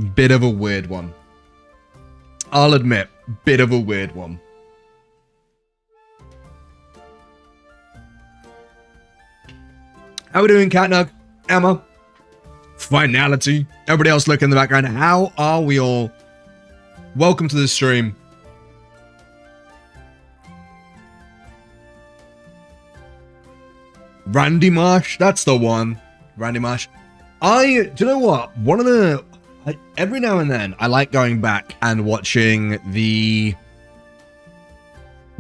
Bit of a weird one. I'll admit, bit of a weird one. How we doing, Catnug? Emma? Finality? Everybody else look in the background. How are we all? Welcome to the stream. Randy Marsh? That's the one. Randy Marsh. Do you know what? Every now and then, I like going back and watching the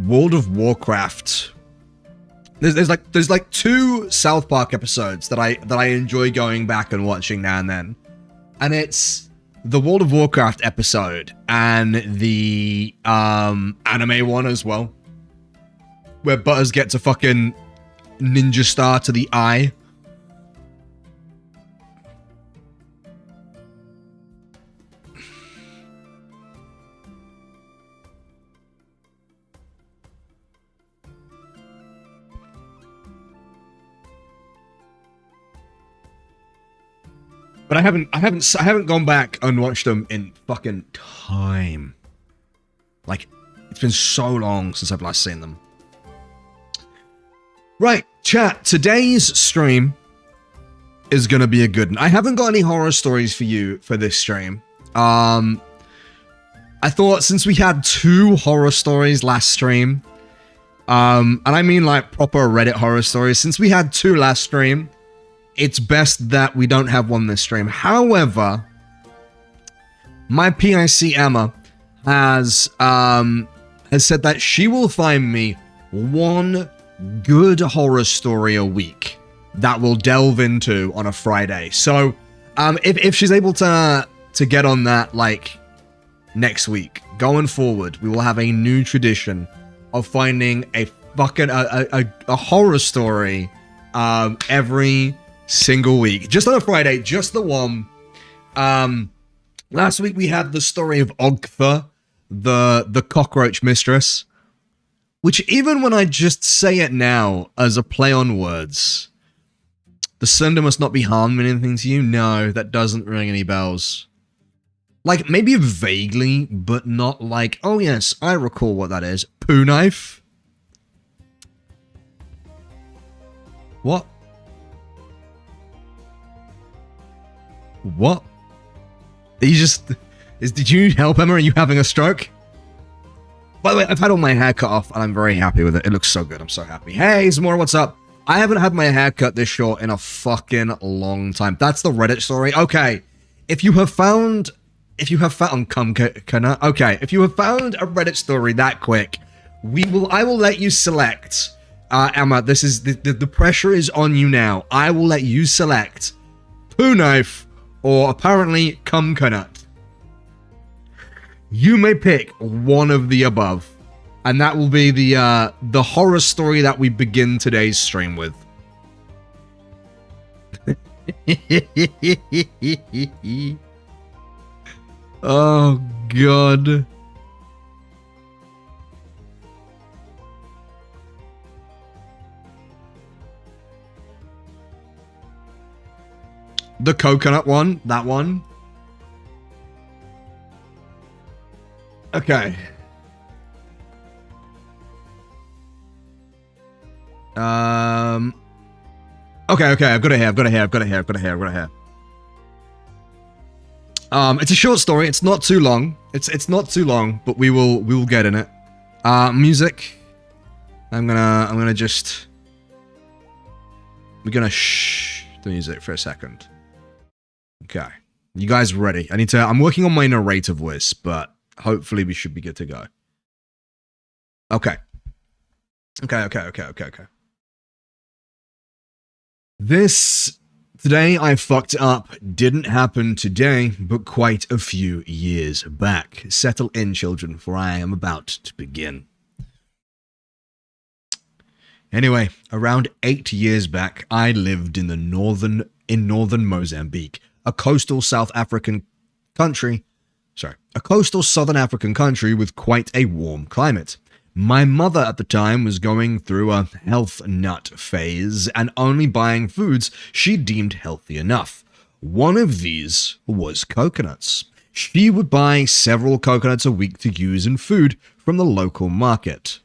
World of Warcraft. There's like 2 South Park episodes that I enjoy going back and watching now and then. And it's the World of Warcraft episode and the anime one as well. Where Butters gets a fucking ninja star to the eye. But I haven't gone back and watched them in fucking time. Like, it's been so long since I've last seen them. Right, chat. Today's stream is gonna be a good one. I haven't got any horror stories for you for this stream. I thought since we had 2 horror stories last stream, and I mean like proper Reddit horror stories, since we had 2 last stream, it's best that we don't have one this stream. However, my PIC Emma has said that she will find me one good horror story a week that we'll delve into on a Friday. So, if she's able to get on that like next week, going forward, we will have a new tradition of finding a fucking a horror story every single week, just on a Friday, just the one. Last week we had the story of Ogtha, the cockroach mistress, which even when I just say it now as a play on words, the slender must not be harmed in anything to you. No, that doesn't ring any bells. Like maybe vaguely, but not like, oh yes, I recall what that is. Poo knife. What? What? Did you help Emma? Are you having a stroke? By the way, I've had all my hair cut off and I'm very happy with it. It looks so good. I'm so happy. Hey, Zamora, what's up? I haven't had my hair cut this short in a fucking long time. That's the Reddit story. Okay. If you have found okay, if you have found a Reddit story that quick, I will let you select. Emma, this is the pressure is on you now. I will let you select poo knife or apparently coconut. You may pick one of the above, and that will be the horror story that we begin today's stream with. Oh god. The coconut one, that one. Okay. Okay, I've got a hair. It's a short story. It's not too long. It's not too long, but we will get in it. Music. We're gonna shh the music for a second. Okay. You guys ready? I'm working on my narrative voice, but hopefully we should be good to go. Okay. Okay. Today I fucked up didn't happen today, but quite a few years back. Settle in, children, for I am about to begin. Anyway, around 8 years back, I lived in northern Mozambique, a coastal Southern African country with quite a warm climate. My mother at the time was going through a health nut phase and only buying foods she deemed healthy enough. One of these was coconuts. She would buy several coconuts a week to use in food from the local market.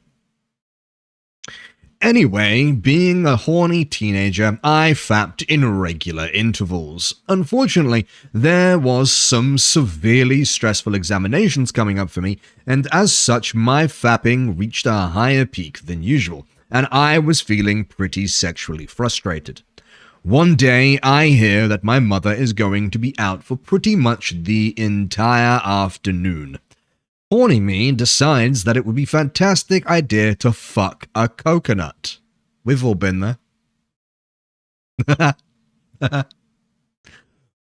Anyway, being a horny teenager, I fapped in regular intervals. Unfortunately, there was some severely stressful examinations coming up for me, and as such, my fapping reached a higher peak than usual, and I was feeling pretty sexually frustrated. One day, I hear that my mother is going to be out for pretty much the entire afternoon. Horny me decides that it would be a fantastic idea to fuck a coconut. We've all been there.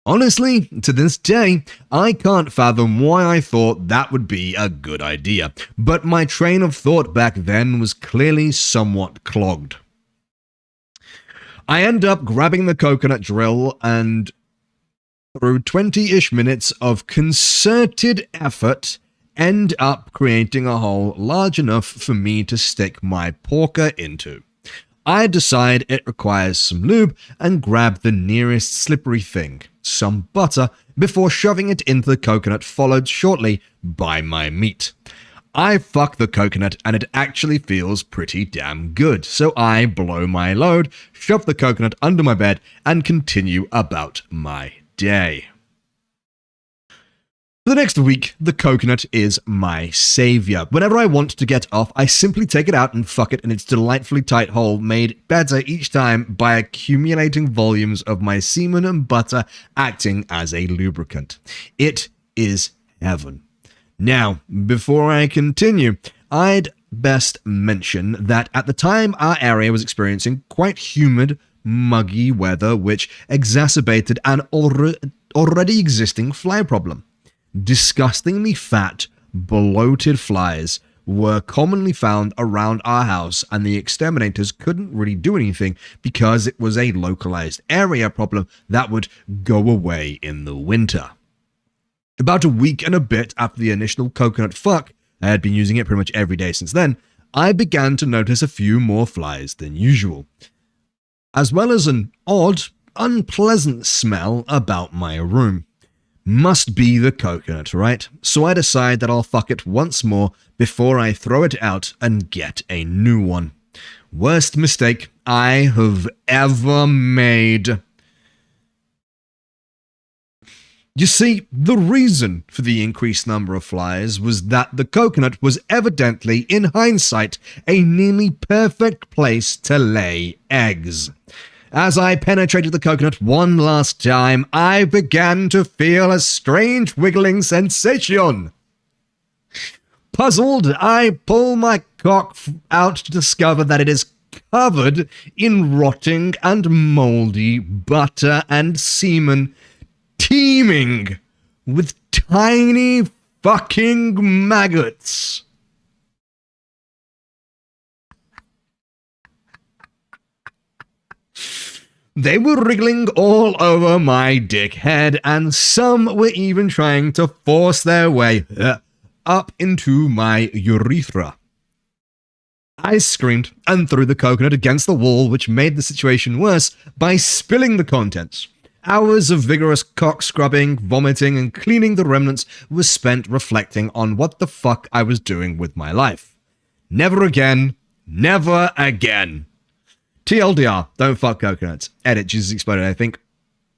Honestly, to this day, I can't fathom why I thought that would be a good idea, but my train of thought back then was clearly somewhat clogged. I end up grabbing the coconut drill and through 20-ish minutes of concerted effort, end up creating a hole large enough for me to stick my porker into. I decide it requires some lube and grab the nearest slippery thing, some butter, before shoving it into the coconut, followed shortly by my meat. I fuck the coconut and it actually feels pretty damn good, so I blow my load, shove the coconut under my bed, and continue about my day. For the next week, the coconut is my savior. Whenever I want to get off, I simply take it out and fuck it in its delightfully tight hole, made better each time by accumulating volumes of my semen and butter acting as a lubricant. It is heaven. Now, before I continue, I'd best mention that at the time our area was experiencing quite humid, muggy weather which exacerbated an already existing fly problem. Disgustingly fat, bloated flies were commonly found around our house, and the exterminators couldn't really do anything because it was a localized area problem that would go away in the winter. About a week and a bit after the initial coconut fuck, I had been using it pretty much every day since then, I began to notice a few more flies than usual, as well as an odd, unpleasant smell about my room. Must be the coconut, right? So I decide that I'll fuck it once more before I throw it out and get a new one. Worst mistake I have ever made. You see, the reason for the increased number of flies was that the coconut was evidently, in hindsight, a nearly perfect place to lay eggs. As I penetrated the coconut one last time, I began to feel a strange wiggling sensation. Puzzled, I pull my cock out to discover that it is covered in rotting and moldy butter and semen, teeming with tiny fucking maggots. They were wriggling all over my dick head, and some were even trying to force their way up into my urethra. I screamed and threw the coconut against the wall, which made the situation worse by spilling the contents. Hours of vigorous cock scrubbing, vomiting, and cleaning the remnants was spent reflecting on what the fuck I was doing with my life. Never again. Never again. TLDR, don't fuck coconuts. Edit, Jesus Exploded, I think.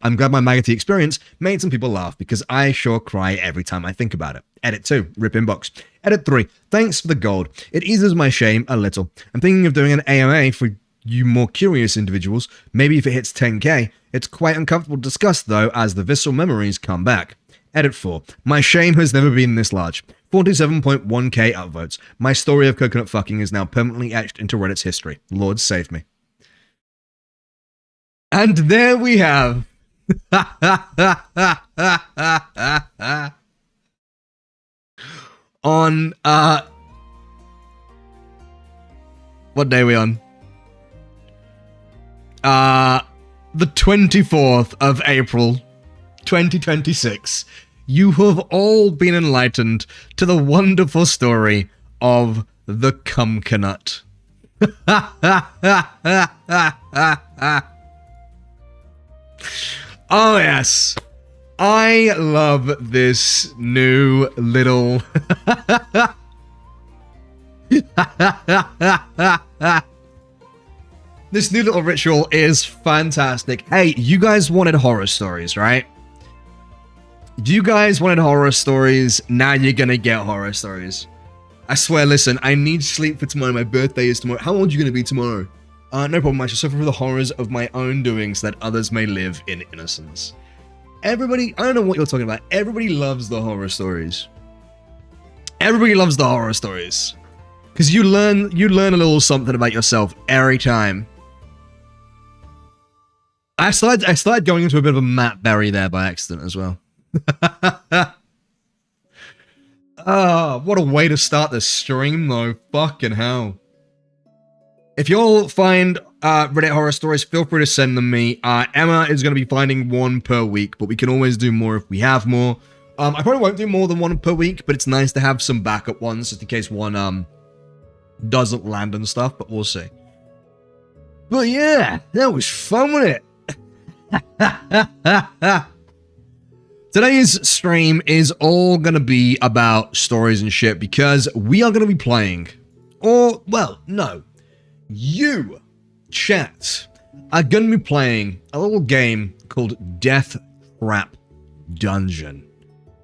I'm glad my maggoty experience made some people laugh, because I sure cry every time I think about it. Edit 2, rip inbox. Edit 3, thanks for the gold. It eases my shame a little. I'm thinking of doing an AMA for you more curious individuals, maybe if it hits 10k. It's quite uncomfortable to discuss though, as the visceral memories come back. Edit 4, my shame has never been this large. 47.1k upvotes. My story of coconut fucking is now permanently etched into Reddit's history. Lord save me. And there we have on what day are we on? The 24th of April, 2026. You have all been enlightened to the wonderful story of the Cumconut. Oh, yes. I love this new little... This new little ritual is fantastic. Hey, you guys wanted horror stories, right? You guys wanted horror stories. Now you're gonna get horror stories. I swear, listen, I need sleep for tomorrow. My birthday is tomorrow. How old are you gonna be tomorrow? No problem. I shall suffer for the horrors of my own doing so that others may live in innocence. Everybody, I don't know what you're talking about. Everybody loves the horror stories. Everybody loves the horror stories. Because you learn a little something about yourself every time. I started going into a bit of a Matt Berry there by accident as well. Oh, what a way to start this stream though. Fucking hell. If y'all find Reddit horror stories, feel free to send them me. Emma is going to be finding one per week, but we can always do more if we have more. I probably won't do more than one per week, but it's nice to have some backup ones just in case one doesn't land and stuff, but we'll see. But yeah, that was fun, wasn't it? Today's stream is all going to be about stories and shit because we are going to be playing, or, well, no. You, chat, are going to be playing a little game called DEATHTRAP Dungeon.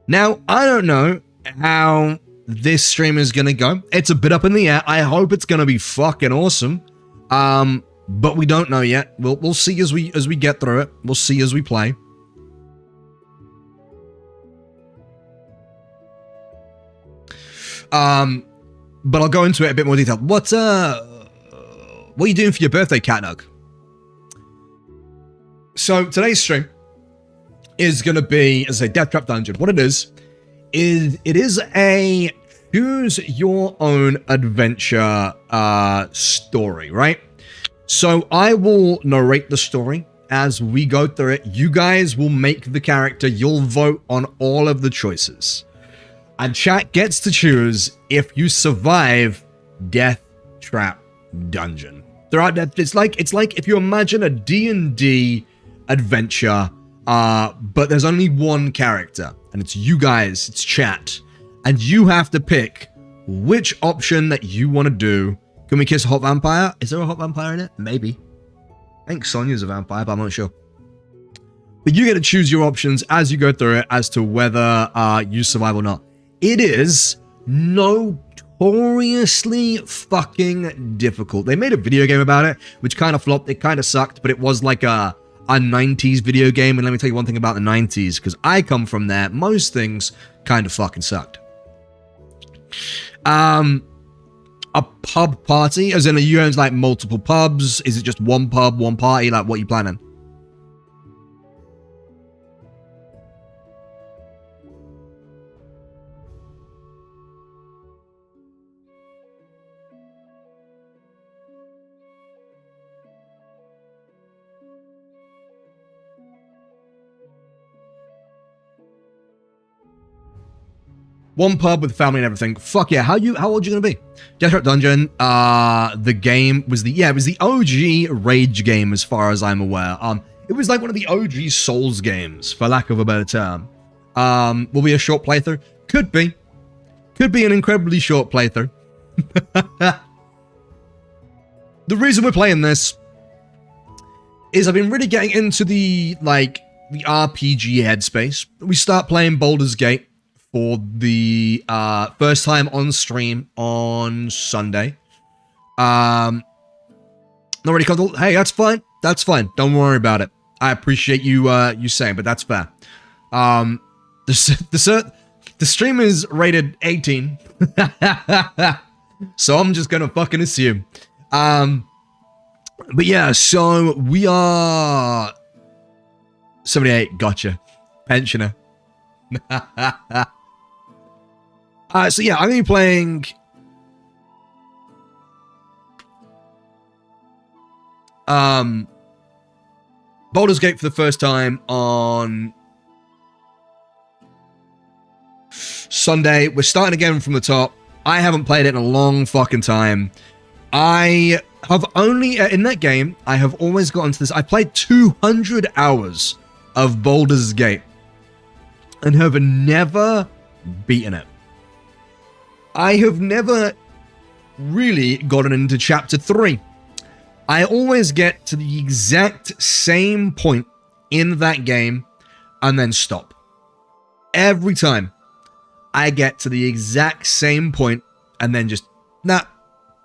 Now, I don't know how this stream is going to go. It's a bit up in the air. I hope it's going to be fucking awesome. But we don't know yet. We'll see as we get through it. We'll see as we play. But I'll go into it a bit more detail. What are you doing for your birthday, Catnug? So today's stream is going to be, as I say, DEATHTRAP Dungeon. What it is a choose your own adventure story, right? So I will narrate the story as we go through it. You guys will make the character. You'll vote on all of the choices. And chat gets to choose if you survive DEATHTRAP Dungeon. It's like if you imagine a D&D adventure, but there's only one character, and it's you guys, it's chat, and you have to pick which option that you want to do. Can we kiss a hot vampire? Is there a hot vampire in it? Maybe. I think Sonya's a vampire, but I'm not sure. But you get to choose your options as you go through it as to whether you survive or not. It is notoriously fucking difficult. They made a video game about it, which kind of flopped. It kind of sucked, but it was like a 90s video game. And let me tell you one thing about the 90s, because I come from there. Most things kind of fucking sucked. A pub party, as in, are you own like multiple pubs? Is it just one pub, one party? Like, what are you planning? One pub with family and everything. Fuck yeah. How old are you gonna be? DEATHTRAP Dungeon. The game was it was the OG Rage game as far as I'm aware. It was like one of the OG Souls games, for lack of a better term. Will be a short playthrough? Could be. Could be an incredibly short playthrough. The reason we're playing this is I've been really getting into the RPG headspace. We start playing Baldur's Gate for the first time on stream on Sunday. Not really comfortable. Hey, that's fine. That's fine. Don't worry about it. I appreciate you saying, but that's fair. The stream is rated 18. So I'm just gonna fucking assume. But yeah, so we are 78. Gotcha. Pensioner. So yeah, I'm going to be playing Baldur's Gate for the first time on Sunday. We're starting again from the top. I haven't played it in a long fucking time. I have only, in that game, I have always gotten to this. I played 200 hours of Baldur's Gate and have never beaten it. I have never really gotten into chapter 3. I always get to the exact same point in that game and then stop. Every time I get to the exact same point and then just, nah,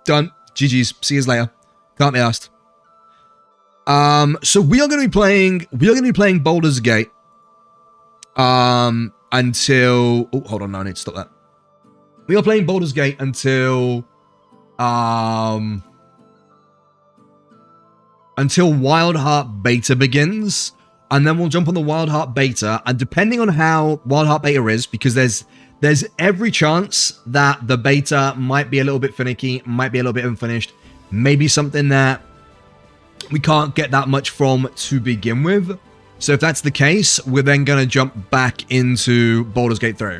done, GG's, see you later, can't be asked. So we are going to be playing Baldur's Gate until, oh, hold on, no, I need to stop that. We are playing Baldur's Gate until Wild Heart Beta begins, and then we'll jump on the Wild Heart Beta, and depending on how Wild Heart Beta is, because there's every chance that the beta might be a little bit finicky, might be a little bit unfinished, maybe something that we can't get that much from to begin with. So if that's the case, we're then going to jump back into Baldur's Gate 3.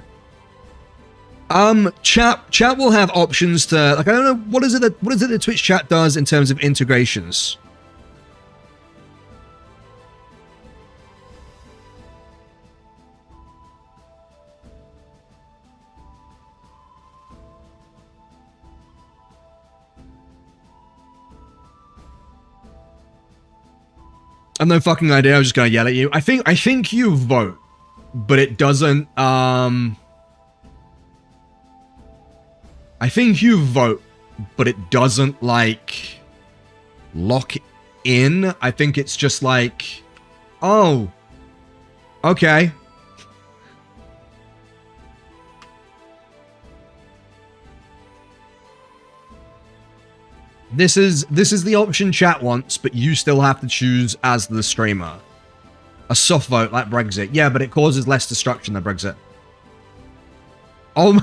Chat will have options to, like, I don't know, what is it that Twitch chat does in terms of integrations? I have no fucking idea. I was just gonna yell at you. I think you vote, but it doesn't. I think you vote, but it doesn't like lock in. I think it's just like, oh, okay. This is the option chat wants, but you still have to choose as the streamer. A soft vote like Brexit. Yeah, but it causes less destruction than Brexit. Oh,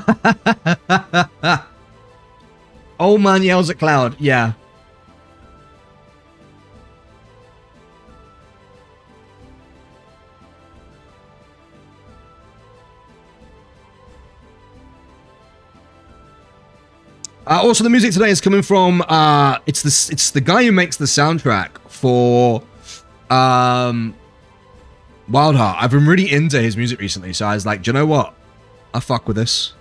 oh man yells at Cloud. Yeah. Also, the music today is coming from it's the guy who makes the soundtrack for Wild Heart. I've been really into his music recently, so I was like, do you know what? I fuck with this.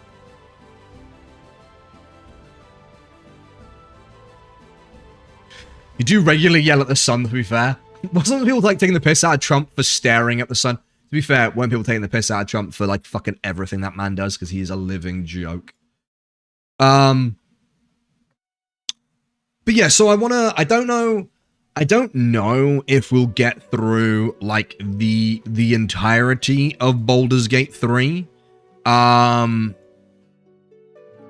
You do regularly yell at the sun, to be fair. Wasn't people like taking the piss out of Trump for staring at the sun? To be fair, weren't people taking the piss out of Trump for like fucking everything that man does, because he is a living joke. But yeah, so I don't know if we'll get through like the entirety of Baldur's Gate 3.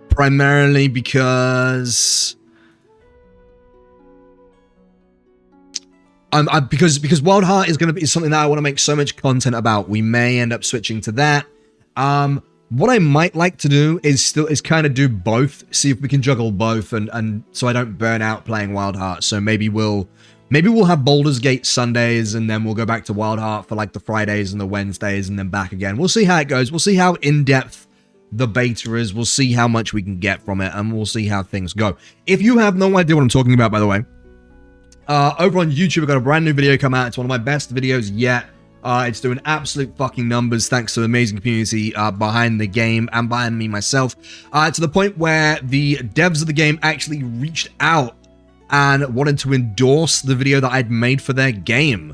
Primarily because because Wild Heart is going to be something that I want to make so much content about. We may end up switching to that. What I might like to do is kind of do both, see if we can juggle both, and so I don't burn out playing Wild Heart. So maybe we'll have Baldur's Gate Sundays, and then we'll go back to Wild Heart for like the Fridays and the Wednesdays, and then back again. We'll see how it goes. We'll see how in-depth the beta is. We'll see how much we can get from it, and we'll see how things go. If you have no idea what I'm talking about, by the way, over on YouTube, I've got a brand new video come out. It's one of my best videos yet. It's doing absolute fucking numbers thanks to the amazing community behind the game and behind me myself, to the point where the devs of the game actually reached out and wanted to endorse the video that I'd made for their game,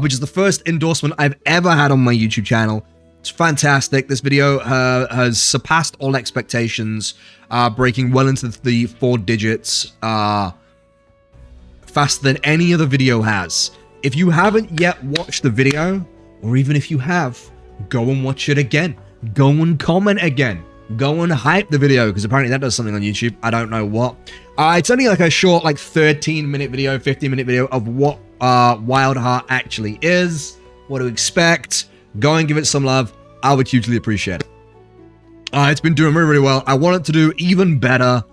which is the first endorsement I've ever had on my YouTube channel. It's fantastic. This video has surpassed all expectations, breaking well into the 4 digits faster than any other video has. If you haven't yet watched the video, or even if you have, go and watch it again. Go and comment again. Go and hype the video, because apparently that does something on YouTube. I don't know what. It's only like a short, like 13-minute video, 15-minute video of what Wild Heart actually is, what to expect. Go and give it some love. I would hugely appreciate it. It's been doing really, really well. I want it to do even better,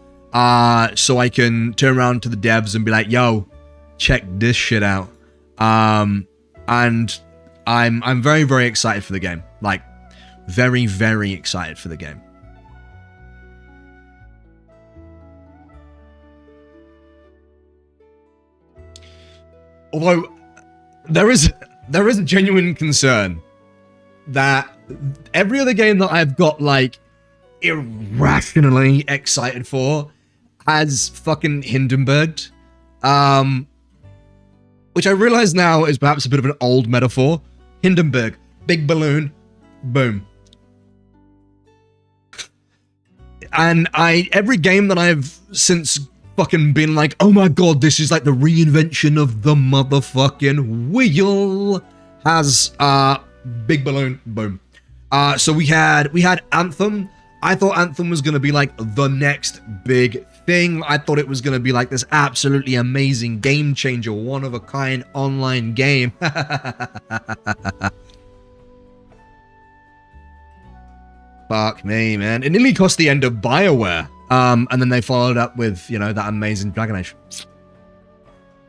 so I can turn around to the devs and be like, yo, check this shit out. And I'm very, very excited for the game. Like, very, very excited for the game. Although, there is there is a genuine concern that every other game that I've got, like, irrationally excited for has fucking Hindenburged. Which I realize now is perhaps a bit of an old metaphor. Hindenburg, big balloon, boom. And every game that I've since fucking been like, oh my god, this is like the reinvention of the motherfucking wheel, has big balloon, boom. So we had Anthem. I thought Anthem was gonna be like the next big thing. I thought it was gonna be like this absolutely amazing game changer, one of a kind online game. Fuck me, man. It nearly cost the end of BioWare. And then they followed up with, you know, that amazing Dragon Age.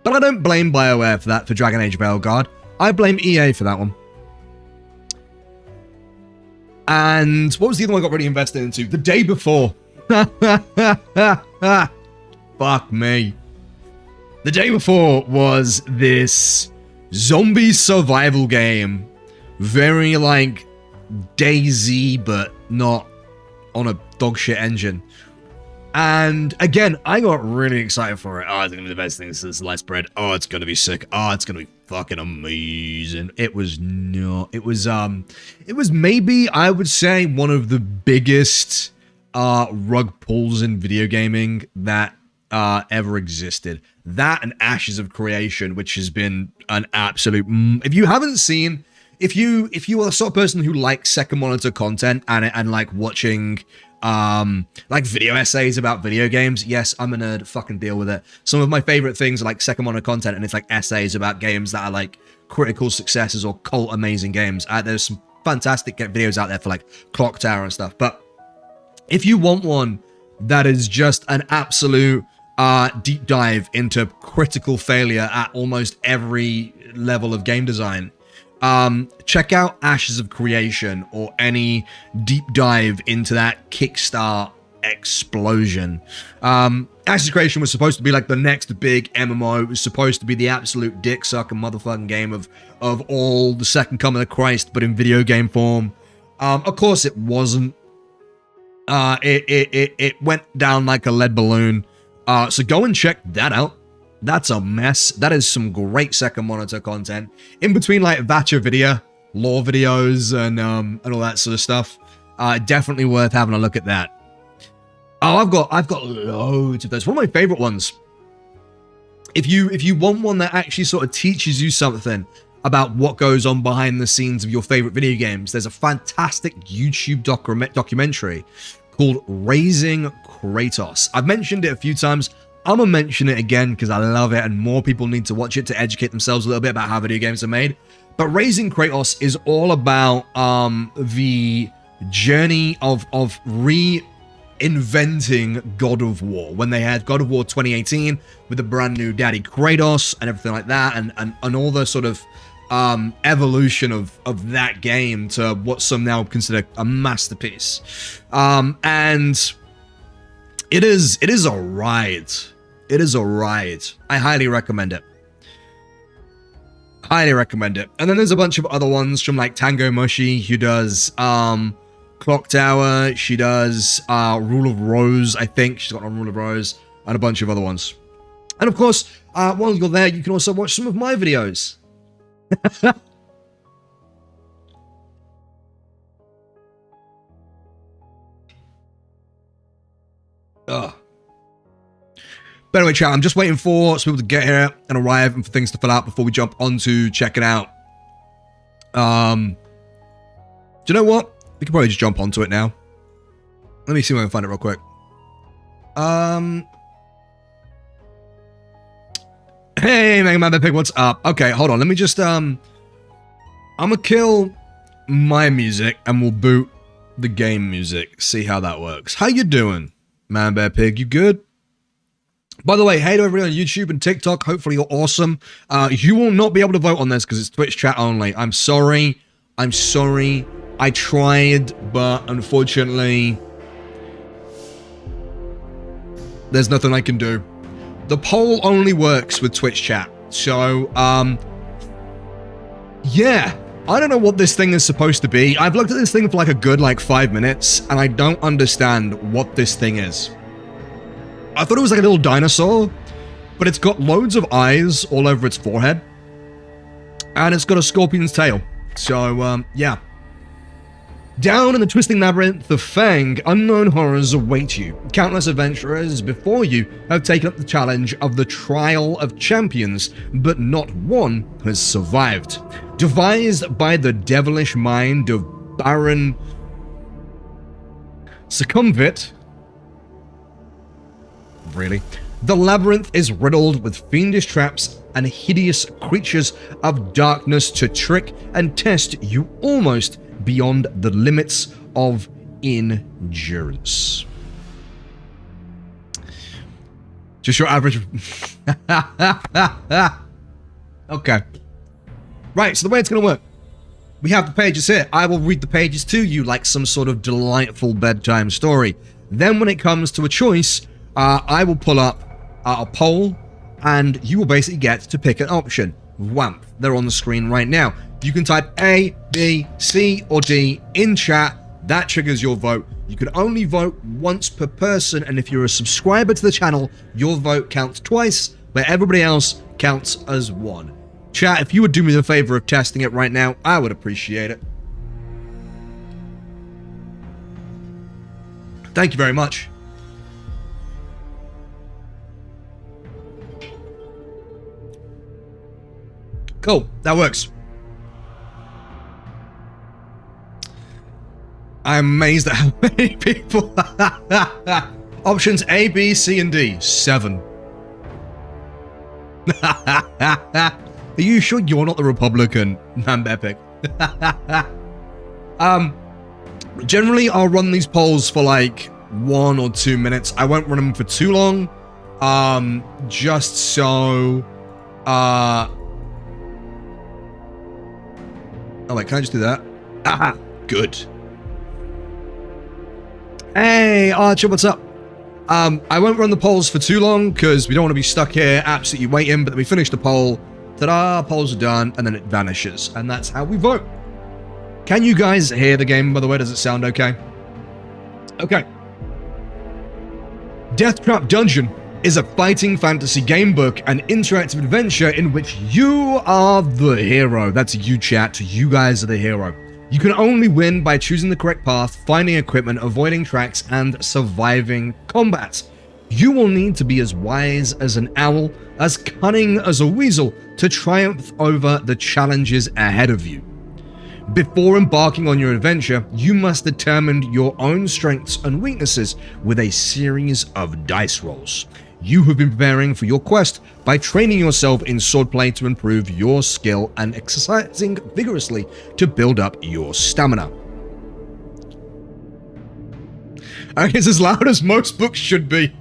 But I don't blame BioWare for that, for Dragon Age Veilguard. I blame EA for that one. And what was the other one I got really invested into? The day before. Fuck me. The day before was this zombie survival game. Very like DayZ, but not on a dogshit engine. And again, I got really excited for it. Oh, it's gonna be the best thing since sliced bread. Oh, it's gonna be sick. Oh, it's gonna be fucking amazing. It was not. It was maybe, I would say, one of the biggest rug pulls in video gaming that ever existed. That and Ashes of Creation, which has been an absolute. If you haven't seen, if you are the sort of person who likes second monitor content and like watching like video essays about video games, yes, I'm a nerd, fucking deal with it. Some of my favorite things are like second monitor content, and it's like essays about games that are like critical successes or cult amazing games. There's some fantastic videos out there for like Clock Tower and stuff, but if you want one that is just an absolute deep dive into critical failure at almost every level of game design, check out Ashes of Creation, or any deep dive into that Kickstart explosion. Ashes of Creation was supposed to be like the next big MMO. It was supposed to be the absolute dick sucking motherfucking game of all the second coming of Christ, but in video game form. Of course it wasn't. It went down like a lead balloon. So go and check that out. That's a mess. That is some great second monitor content in between like Vatcha video, lore videos, and all that sort of stuff. Definitely worth having a look at that. Oh, I've got loads of those. One of my favorite ones. If you want one that actually sort of teaches you something about what goes on behind the scenes of your favorite video games, there's a fantastic YouTube documentary called Raising Kratos. I've mentioned it a few times. I'm gonna mention it again because I love it, and more people need to watch it to educate themselves a little bit about how video games are made. But Raising Kratos is all about the journey of reinventing God of War, when they had God of War 2018 with the brand new Daddy Kratos and everything like that, and all the sort of evolution of that game to what some now consider a masterpiece. And it is a ride. It is a ride. I highly recommend it. Highly recommend it. And then there's a bunch of other ones from like Tango Mushi, who does Clock Tower. She does Rule of Rose, I think. She's got on Rule of Rose, and a bunch of other ones. And of course, while you're there, you can also watch some of my videos. Ugh. But anyway, chat, I'm just waiting for some people to get here and arrive and for things to fill out before we jump on to check it out. Do you know what? We can probably just jump onto it now. Let me see if I can find it real quick. Hey, Mega Man Pig, what's up? Okay, hold on. Let me just, I'm gonna kill my music and we'll boot the game music. See how that works. How you doing, Man Bear Pig? You good? By the way, hey to everybody on YouTube and TikTok. Hopefully you're awesome. You will not be able to vote on this because it's Twitch chat only. I'm sorry. I'm sorry. I tried, but unfortunately, there's nothing I can do. The poll only works with Twitch chat. So, Yeah, I don't know what this thing is supposed to be. I've looked at this thing for like a good 5 minutes, and I don't understand what this thing is. I thought it was like a little dinosaur, but it's got loads of eyes all over its forehead, and it's got a scorpion's tail. So, yeah. Down in the twisting labyrinth of Fang, unknown horrors await you. Countless adventurers before you have taken up the challenge of the Trial of Champions, but not one has survived. Devised by the devilish mind of Baron Succumvit. Really? The labyrinth is riddled with fiendish traps and hideous creatures of darkness to trick and test you almost beyond the limits of endurance. Just your average. Okay. Right, so the way it's going to work. We have the pages here. I will read the pages to you like some sort of delightful bedtime story. Then when it comes to a choice, I will pull up a poll, and you will basically get to pick an option. Wham! They're on the screen right now. You can type A, B, C, or D in chat. That triggers your vote. You can only vote once per person, and if you're a subscriber to the channel, your vote counts twice, but everybody else counts as one. Chat, if you would do me the favor of testing it right now, I would appreciate it. Thank you very much. Cool, that works. I'm amazed at how many people. Options A, B, C, and D. 7. Are you sure you're not the Republican? I'm epic. Generally, I'll run these polls for like 1 or 2 minutes. I won't run them for too long. Just so... Oh wait, can I just do that? Aha! Good. Hey, Archer, what's up? I won't run the polls for too long, because we don't want to be stuck here absolutely waiting, but then we finish the poll, ta-da, polls are done, and then it vanishes, and that's how we vote. Can you guys hear the game, by the way? Does it sound okay? Okay. DEATHTRAP Dungeon is a fighting fantasy gamebook, an interactive adventure in which you are the hero. That's you, chat. You guys are the hero. You can only win by choosing the correct path, finding equipment, avoiding tracks, and surviving combat. You will need to be as wise as an owl, as cunning as a weasel, to triumph over the challenges ahead of you. Before embarking on your adventure, you must determine your own strengths and weaknesses with a series of dice rolls. You have been preparing for your quest by training yourself in swordplay to improve your skill and exercising vigorously to build up your stamina. Okay, it's as loud as most books should be.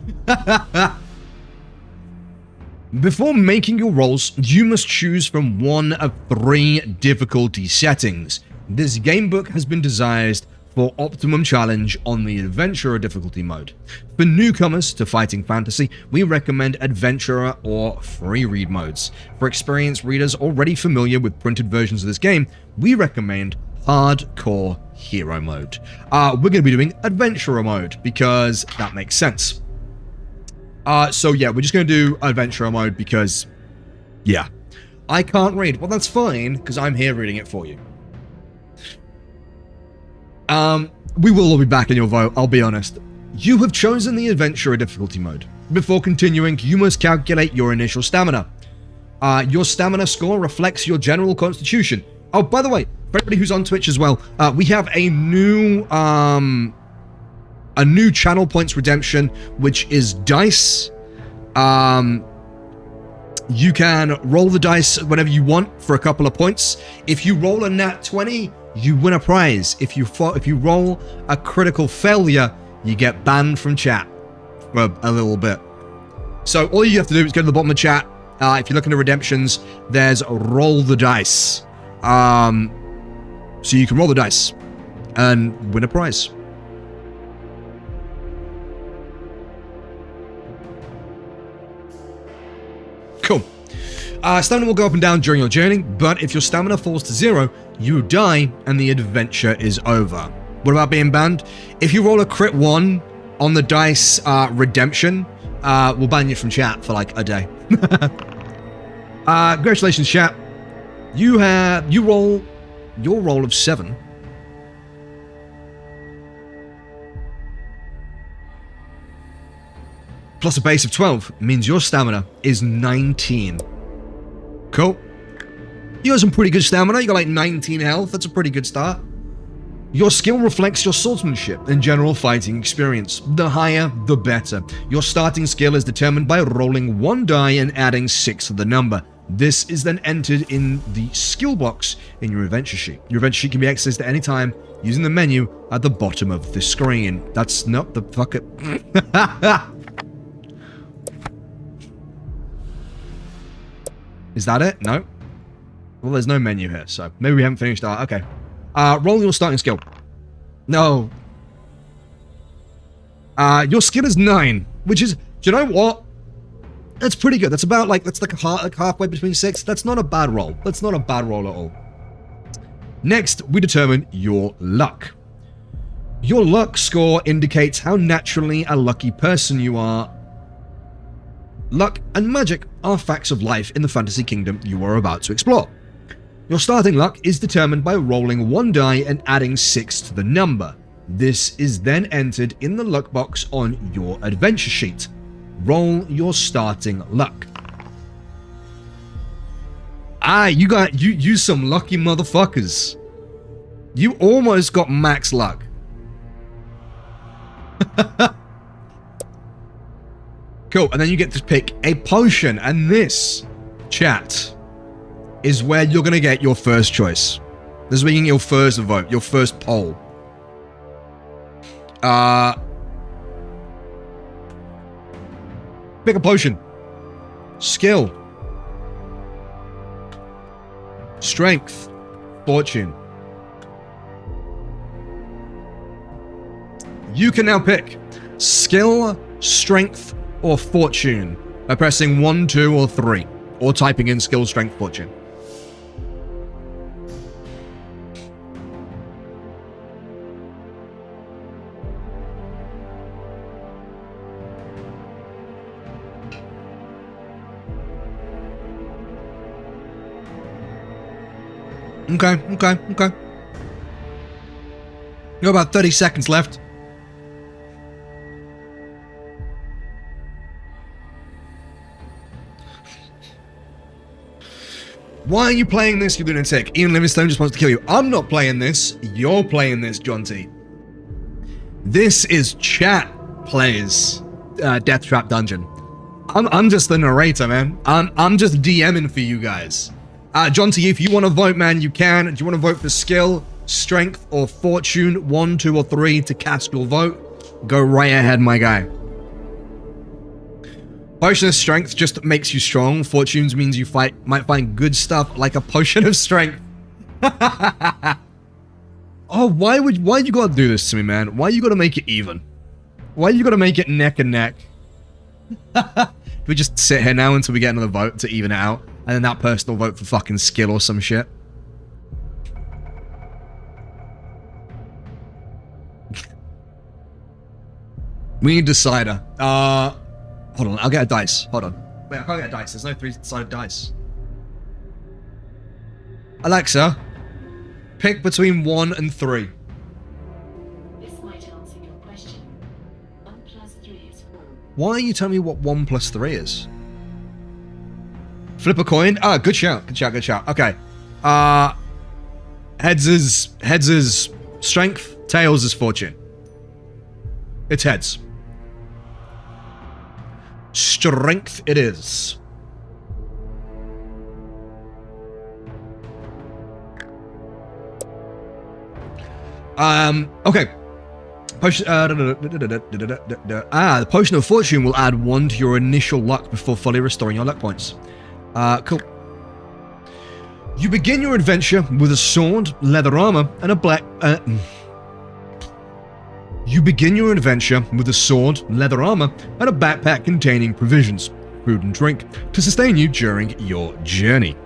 Before making your rolls, you must choose from one of 3 difficulty settings. This gamebook has been designed for optimum challenge on the Adventurer difficulty mode. For newcomers to fighting fantasy, we recommend Adventurer or Free Read modes. For experienced readers already familiar with printed versions of this game, we recommend Hardcore Hero mode. We're going to be doing Adventurer mode because that makes sense. So yeah, we're just going to do Adventurer mode because, yeah. I can't read. Well, that's fine, because I'm here reading it for you. We will all be back in your vote, I'll be honest. You have chosen the Adventurer difficulty mode. Before continuing, you must calculate your initial stamina. Your stamina score reflects your general constitution. Oh, by the way, for everybody who's on Twitch as well, we have a new channel points redemption, which is dice. You can roll the dice whenever you want for a couple of points. If you roll a nat 20, you win a prize. If you roll a critical failure, you get banned from chat for a little bit. So all you have to do is go to the bottom of chat. If you're looking at redemptions, there's roll the dice. So you can roll the dice and win a prize. Cool. Stamina will go up and down during your journey, but if your stamina falls to 0, you die and the adventure is over. What about being banned? If you roll a crit 1 on the dice redemption, we'll ban you from chat for like a day. Congratulations, chat. You roll your roll of 7. Plus a base of 12 means your stamina is 19. Cool. You got some pretty good stamina. You got like 19 health. That's a pretty good start. Your skill reflects your swordsmanship and general fighting experience. The higher, the better. Your starting skill is determined by rolling 1 die and adding 6 to the number. This is then entered in the skill box in your adventure sheet. Your adventure sheet can be accessed at any time using the menu at the bottom of the screen. That's not the fuck it. Is that it? No. Well, there's no menu here, so maybe we haven't finished that. Okay. Roll your starting skill. No. Your skill is 9, which is, do you know what? That's pretty good. That's about like, that's like halfway between 6. That's not a bad roll. That's not a bad roll at all. Next, we determine your luck. Your luck score indicates how naturally a lucky person you are. Luck and magic are facts of life in the fantasy kingdom you are about to explore. Your starting luck is determined by rolling 1 die and adding 6 to the number. This is then entered in the luck box on your adventure sheet. Roll your starting luck. You some lucky motherfuckers. You almost got max luck. Cool, and then you get to pick a potion, and this, chat, is where you're going to get your first choice. This is where you get your first vote, your first poll. Pick a potion. Skill. Strength. Fortune. You can now pick skill, strength, or fortune by pressing 1, 2, or 3, or typing in skill, strength, fortune. Okay. You got about 30 seconds left. Why are you playing this, you lunatic? Ian Livingstone just wants to kill you. I'm not playing this. You're playing this, John T. This is chat plays Death Trap Dungeon. I'm just the narrator, man. I'm just DMing for you guys. John T, if you want to vote, man, you can. Do you want to vote for skill, strength, or fortune? 1, 2, or 3 to cast your vote. Go right ahead, my guy. Potion of strength just makes you strong. Fortunes means you might find good stuff like a potion of strength. Oh, why you gotta do this to me, man? Why you gotta make it even? Why you gotta make it neck and neck? We just sit here now until we get another vote to even it out, and then that person will vote for fucking skill or some shit. We need a decider. Hold on, I'll get a dice. Hold on. Wait, I can't get a dice. There's no 3-sided dice. Alexa, pick between 1 and 3. This might answer your question. 1 plus 3 is 4. Why are you telling me what 1 plus 3 is? Flip a coin. Ah, good shout. Good shout. Good shout. Okay. Heads is strength. Tails is fortune. It's heads. Strength it is. Okay. Potion, the Potion of Fortune will add 1 to your initial luck before fully restoring your luck points. Cool. You begin your adventure with a sword, leather armor, and a black... You begin your adventure with a sword, leather armor, and a backpack containing provisions. food and drink to sustain you during your journey.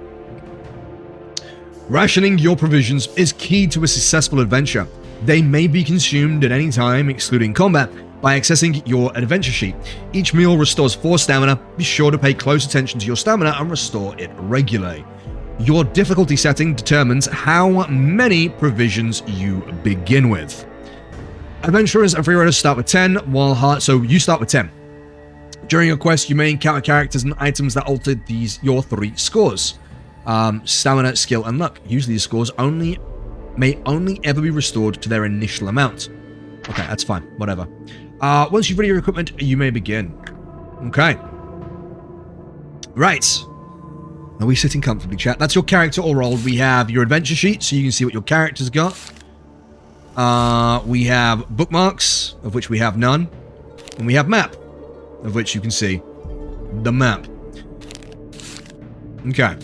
Rationing your provisions is key to a successful adventure. They may be consumed at any time, excluding combat, by accessing your adventure sheet. Each meal restores 4 stamina. Be sure to pay close attention to your stamina and restore it regularly. Your difficulty setting determines how many provisions you begin with. Adventurers and freeriders start with 10, so you start with 10. During your quest, you may encounter characters and items that alter your 3 scores. Stamina, skill, and luck. Usually the scores may only ever be restored to their initial amount. Okay, that's fine. Whatever. Once you've ready your equipment, you may begin. Okay. Right. Are we sitting comfortably, chat? That's your character all rolled. We have your adventure sheet, so you can see what your character's got. We have bookmarks, of which we have none. And we have map, of which you can see the map. Okay.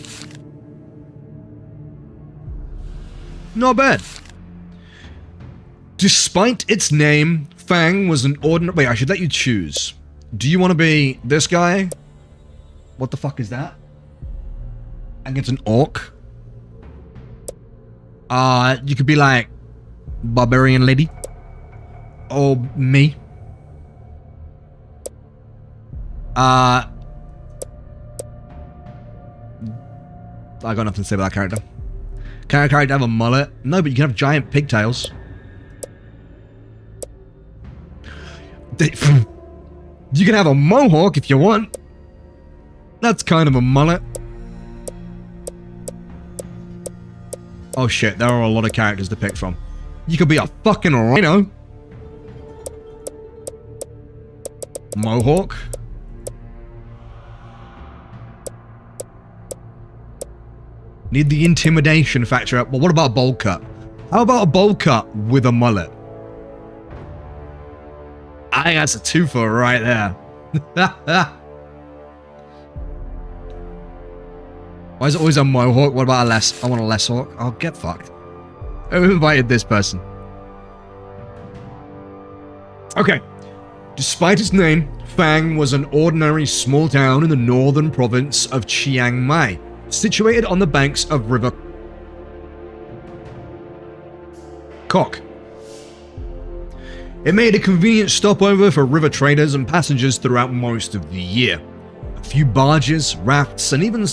Not bad. Despite its name, Fang was an ordinary... Wait, I should let you choose. Do you want to be this guy? What the fuck is that? And it's an orc. You could be like barbarian lady. Or me. I got nothing to say about that character. Can a character have a mullet? No, but you can have giant pigtails. You can have a mohawk if you want. That's kind of a mullet. Oh shit, there are a lot of characters to pick from. You could be a fucking rhino. Mohawk. Need the intimidation factor up. Well, what about a bowl cut? How about a bowl cut with a mullet? I think that's a twofer right there. Why is it always a mohawk? What about a less? I want a less hawk. I'll get fucked. Who invited this person? Okay. Despite its name, Fang was an ordinary small town in the northern province of Chiang Mai, situated on the banks of River Kok. It made a convenient stopover for river traders and passengers throughout most of the year. A few barges, rafts, and even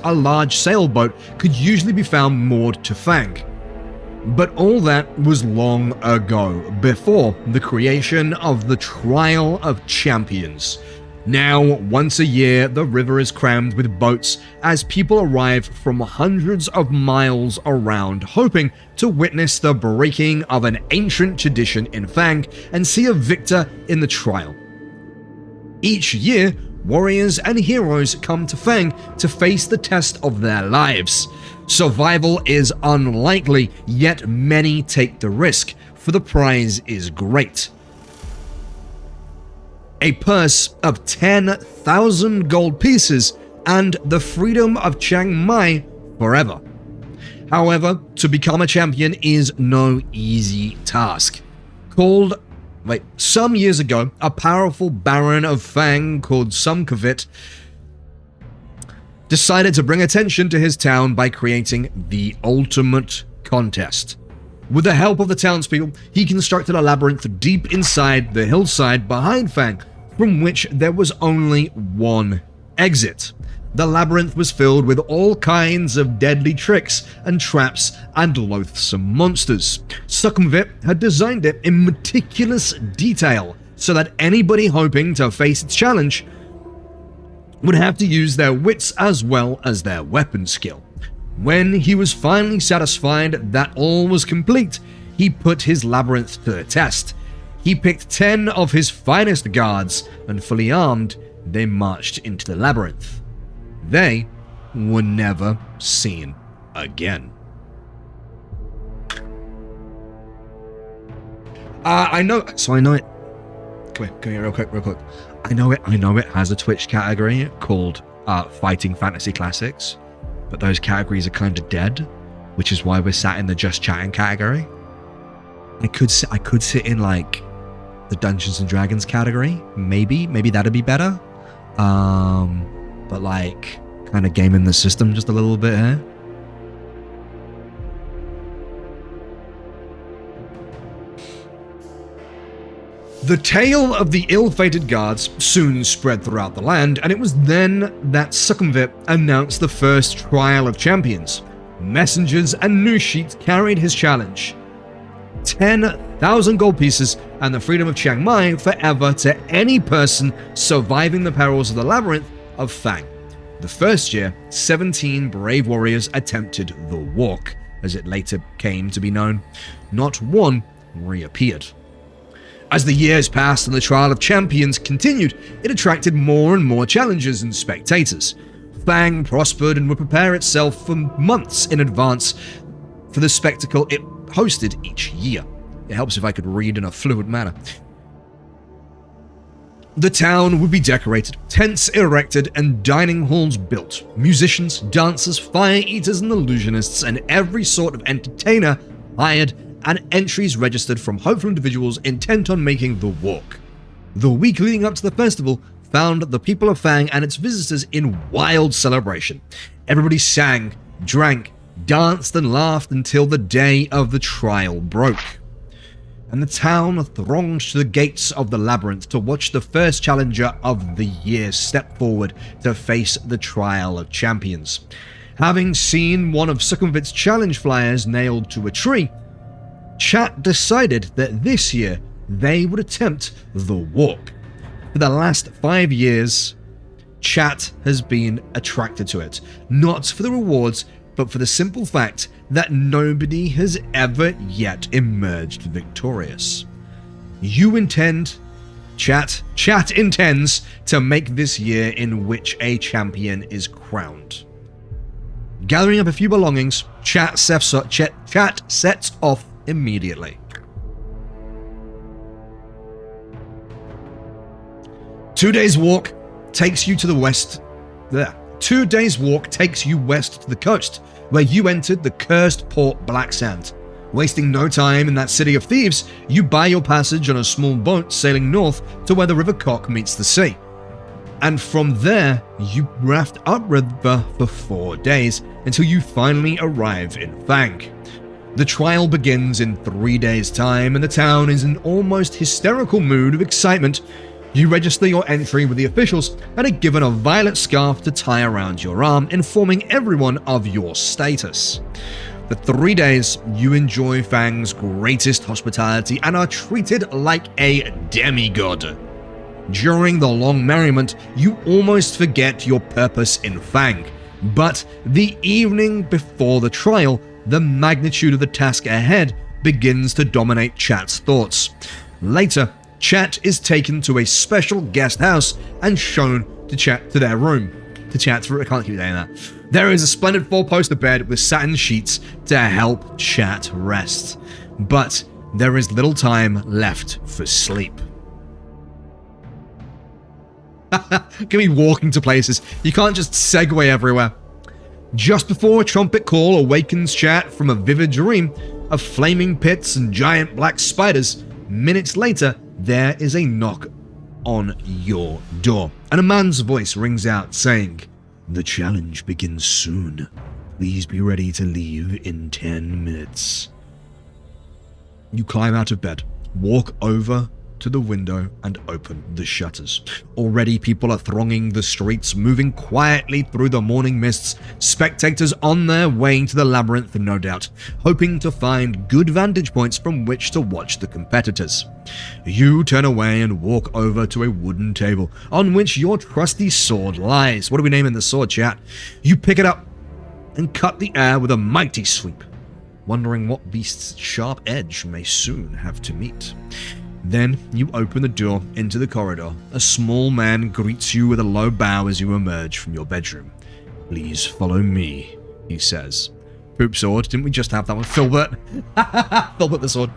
a large sailboat could usually be found moored to Fang. But all that was long ago, before the creation of the Trial of Champions. Now, once a year, the river is crammed with boats as people arrive from hundreds of miles around, hoping to witness the breaking of an ancient tradition in Fang and see a victor in the trial. Each year, warriors and heroes come to Fang to face the test of their lives. Survival is unlikely, yet many take the risk, for the prize is great. A purse of 10,000 gold pieces and the freedom of Chiang Mai forever. However, to become a champion is no easy task. Some years ago, a powerful baron of Fang called Sumkavit decided to bring attention to his town by creating the ultimate contest. With the help of the townspeople, he constructed a labyrinth deep inside the hillside behind Fang, from which there was only one exit. The labyrinth was filled with all kinds of deadly tricks and traps and loathsome monsters. Sukhumvit had designed it in meticulous detail so that anybody hoping to face its challenge would have to use their wits as well as their weapon skill. When he was finally satisfied that all was complete, he put his labyrinth to the test. He picked 10 of his finest guards, and fully armed, they marched into the labyrinth. They were never seen again. I know it. Come here, real quick. I know it has a Twitch category called Fighting Fantasy Classics, but those categories are kind of dead, which is why we're sat in the Just Chatting category. I could sit in like the Dungeons and Dragons category. Maybe that'd be better. But like, kind of gaming the system just a little bit here. The tale of the ill-fated guards soon spread throughout the land, and it was then that Sukhumvit announced the first trial of champions. Messengers and news sheets carried his challenge: 10,000 gold pieces and the freedom of Chiang Mai forever to any person surviving the perils of the labyrinth of Fang. The first year, 17 brave warriors attempted the walk, as it later came to be known. Not one reappeared. As the years passed and the trial of champions continued, it attracted more and more challengers and spectators. Fang prospered and would prepare itself for months in advance for the spectacle it hosted each year. It helps if I could read in a fluent manner. The town would be decorated, tents erected, and dining halls built. Musicians, dancers, fire eaters, and illusionists, and every sort of entertainer hired, and entries registered from hopeful individuals intent on making the walk. The week leading up to the festival found the people of Fang and its visitors in wild celebration. Everybody sang, drank, danced, and laughed until the day of the trial broke. And the town thronged to the gates of the labyrinth to watch the first challenger of the year step forward to face the trial of champions. Having seen one of Sukhumvit's challenge flyers nailed to a tree, Chat decided that this year they would attempt the walk. For the last 5 years, Chat has been attracted to it, not for the rewards, but for the simple fact that nobody has ever yet emerged victorious. Chat intends to make this year in which a champion is crowned. Gathering up a few belongings, Chat sets off immediately. Two days walk takes you west to the coast, where you entered the cursed port Black Sand. Wasting no time in that city of thieves, you buy your passage on a small boat sailing north to where the River Cock meets the sea. And from there, you raft upriver for 4 days until you finally arrive in Fang. The trial begins in 3 days' time, and the town is in almost hysterical mood of excitement. You register your entry with the officials and are given a violet scarf to tie around your arm, informing everyone of your status. For 3 days, you enjoy Fang's greatest hospitality and are treated like a demigod. During the long merriment, you almost forget your purpose in Fang, but the evening before the trial, the magnitude of the task ahead begins to dominate Chat's thoughts. Later, Chat is taken to a special guest house and shown to their room. I can't keep saying that. There is a splendid 4-poster bed with satin sheets to help Chat rest. But there is little time left for sleep. Can be walking to places. You can't just segue everywhere. Just before a trumpet call awakens Chat from a vivid dream of flaming pits and giant black spiders, minutes later, there is a knock on your door, and a man's voice rings out saying, "The challenge begins soon. Please be ready to leave in 10 minutes. You climb out of bed, walk over to the window, and open the shutters. Already people are thronging the streets, moving quietly through the morning mists, spectators on their way to the labyrinth, no doubt, hoping to find good vantage points from which to watch the competitors. You turn away and walk over to a wooden table, on which your trusty sword lies. What are we naming the sword, chat? You pick it up and cut the air with a mighty sweep, wondering what beast's sharp edge may soon have to meet. Then you open the door into the corridor. A small man greets you with a low bow as you emerge from your bedroom. "Please follow me," he says. Poop sword, didn't we just have that one? Filbert. Filbert the sword.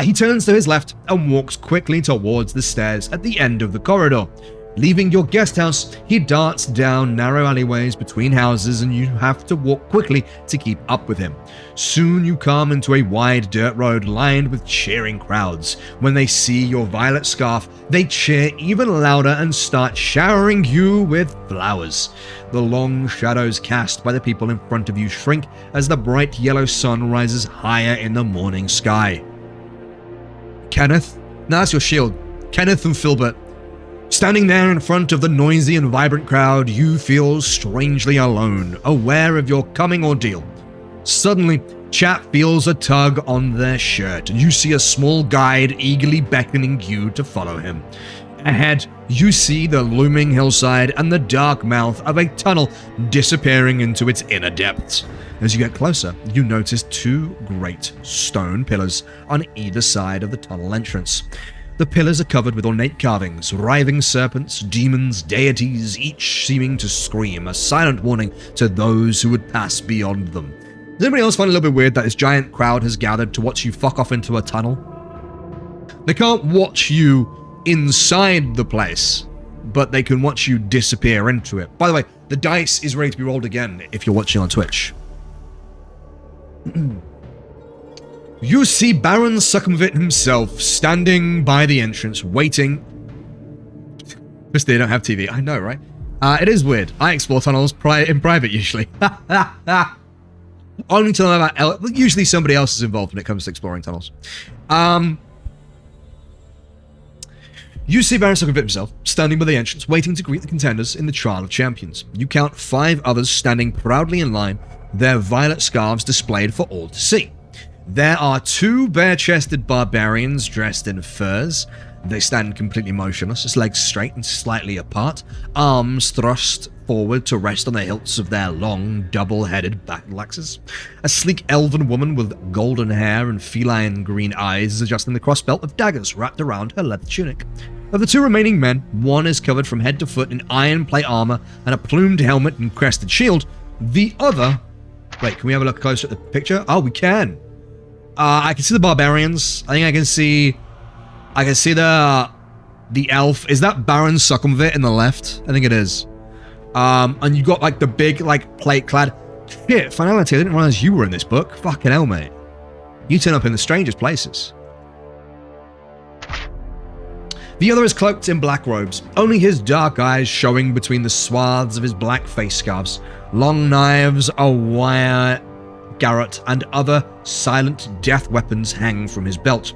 He turns to his left and walks quickly towards the stairs at the end of the corridor. Leaving your guest house, he darts down narrow alleyways between houses, and you have to walk quickly to keep up with him. Soon you come into a wide dirt road lined with cheering crowds. When they see your violet scarf, they cheer even louder and start showering you with flowers. The long shadows cast by the people in front of you shrink as the bright yellow sun rises higher in the morning sky. Kenneth? No, that's your shield. Kenneth and Filbert. Standing there in front of the noisy and vibrant crowd, you feel strangely alone, aware of your coming ordeal. Suddenly, Chat feels a tug on their shirt, and you see a small guide eagerly beckoning you to follow him. Ahead, you see the looming hillside and the dark mouth of a tunnel disappearing into its inner depths. As you get closer, you notice two great stone pillars on either side of the tunnel entrance. The pillars are covered with ornate carvings, writhing serpents, demons, deities, each seeming to scream a silent warning to those who would pass beyond them. Does anybody else find it a little bit weird that this giant crowd has gathered to watch you fuck off into a tunnel? They can't watch you inside the place, but they can watch you disappear into it. By the way, the dice is ready to be rolled again if you're watching on Twitch. You see Baron Succumvit himself standing by the entrance, waiting. Because they don't have TV. I know, right? It is weird. I explore tunnels in private, usually. Only to know about... Usually somebody else is involved when it comes to exploring tunnels. You see Baron Succumvit himself, standing by the entrance, waiting to greet the contenders in the Trial of Champions. You count 5 others standing proudly in line, their violet scarves displayed for all to see. There are 2 bare-chested barbarians dressed in furs. They stand completely motionless, just legs straight and slightly apart, arms thrust forward to rest on the hilts of their long, double-headed battle axes. A sleek elven woman with golden hair and feline green eyes is adjusting the crossbelt of daggers wrapped around her leather tunic. Of the 2 remaining men, one is covered from head to foot in iron plate armor and a plumed helmet and crested shield. The other... Wait, can we have a look closer at the picture? Oh, we can. I can see the barbarians. I think I can see the elf. Is that Baron Succumvit in the left? I think it is. And you got like the big like plate clad. Shit, finality. I didn't realize you were in this book. Fucking hell, mate. You turn up in the strangest places. The other is cloaked in black robes, only his dark eyes showing between the swaths of his black face scarves. Long knives, a wire garrote, and other silent death weapons hang from his belt.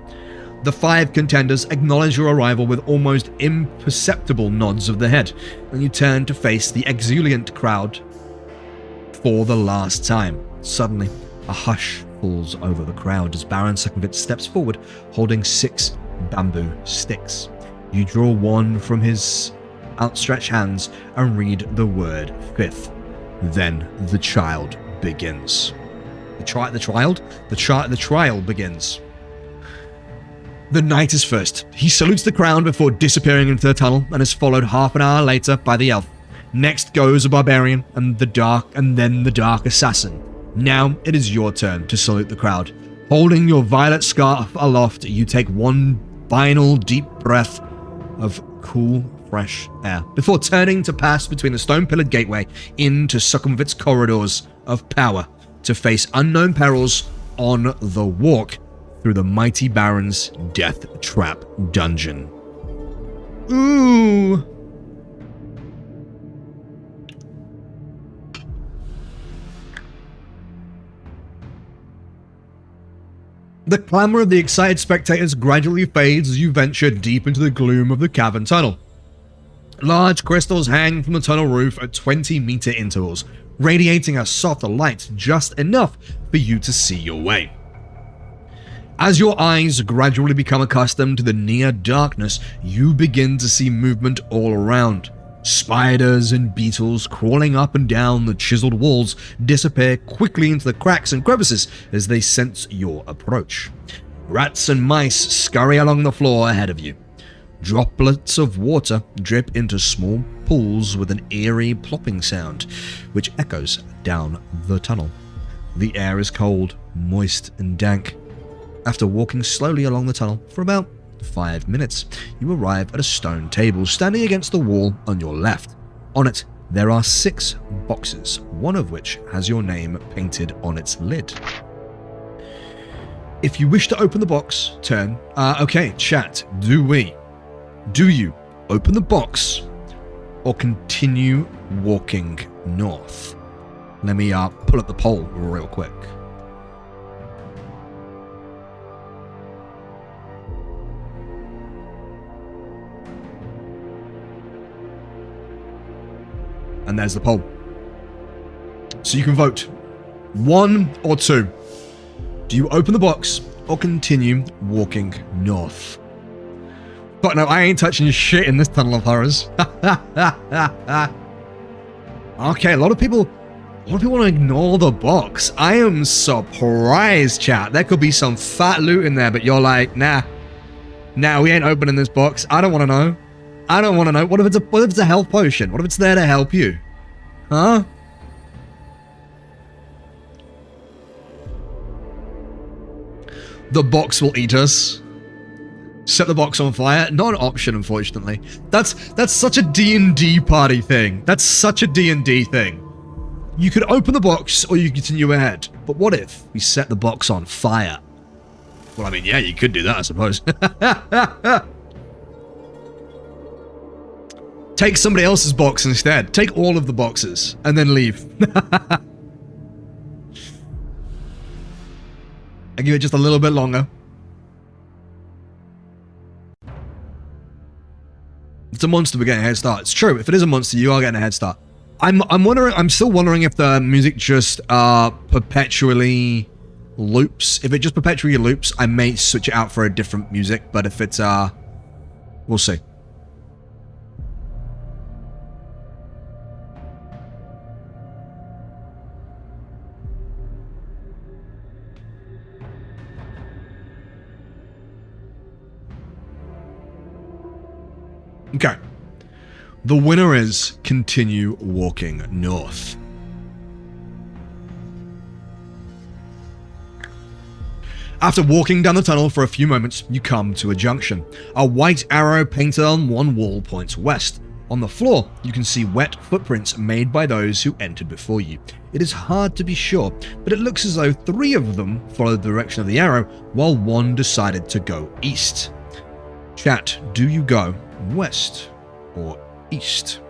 The 5 contenders acknowledge your arrival with almost imperceptible nods of the head, and you turn to face the exuberant crowd for the last time. Suddenly, a hush falls over the crowd as Baron Succumvit steps forward, holding 6 bamboo sticks. You draw one from his outstretched hands and read the word 5th. Then the child begins. The trial begins. The knight is first. He salutes the crowd before disappearing into the tunnel and is followed half an hour later by the elf. Next goes a barbarian and then the dark assassin. Now it is your turn to salute the crowd. Holding your violet scarf aloft, you take one final deep breath of cool, fresh air before turning to pass between the stone-pillared gateway into Succumvit's corridors of power to face unknown perils on the walk through the mighty Baron's death trap dungeon. Ooh. The clamor of the excited spectators gradually fades as you venture deep into the gloom of the cavern tunnel. Large crystals hang from the tunnel roof at 20-meter intervals, radiating a soft light just enough for you to see your way. As your eyes gradually become accustomed to the near darkness, you begin to see movement all around. Spiders and beetles crawling up and down the chiseled walls disappear quickly into the cracks and crevices as they sense your approach. Rats and mice scurry along the floor ahead of you. Droplets of water drip into small pools with an eerie plopping sound, which echoes down the tunnel. The air is cold, moist, and dank. After walking slowly along the tunnel for about 5 minutes, you arrive at a stone table standing against the wall on your left. On it, there are 6 boxes, one of which has your name painted on its lid. If you wish to open the box, turn... okay, chat, do you open the box or continue walking north? Let me pull up the poll real quick. And there's the poll. So you can vote 1 or 2. Do you open the box or continue walking north? But no, I ain't touching shit in this tunnel of horrors. Okay, a lot of people want to ignore the box. I am surprised, chat. There could be some fat loot in there, but you're like, nah, we ain't opening this box. I don't want to know. I don't want to know. What if it's a health potion? What if it's there to help you? Huh? The box will eat us. Set the box on fire. Not an option, unfortunately. That's such a D&D party thing. That's such a D&D thing. You could open the box or you continue ahead. But what if we set the box on fire? Well, I mean, yeah, you could do that, I suppose. Take somebody else's box instead. Take all of the boxes and then leave. I give it just a little bit longer. It's a monster, we're getting a head start. It's true, if it is a monster, you are getting a head start. I'm still wondering if the music just perpetually loops. If it just perpetually loops, I may switch it out for a different music, but if it's we'll see. Okay. The winner is continue walking north. After walking down the tunnel for a few moments, you come to a junction. A white arrow painted on one wall points west. On the floor, you can see wet footprints made by those who entered before you. It is hard to be sure, but it looks as though 3 of them followed the direction of the arrow, while 1 decided to go east. Chat, do you go west or east?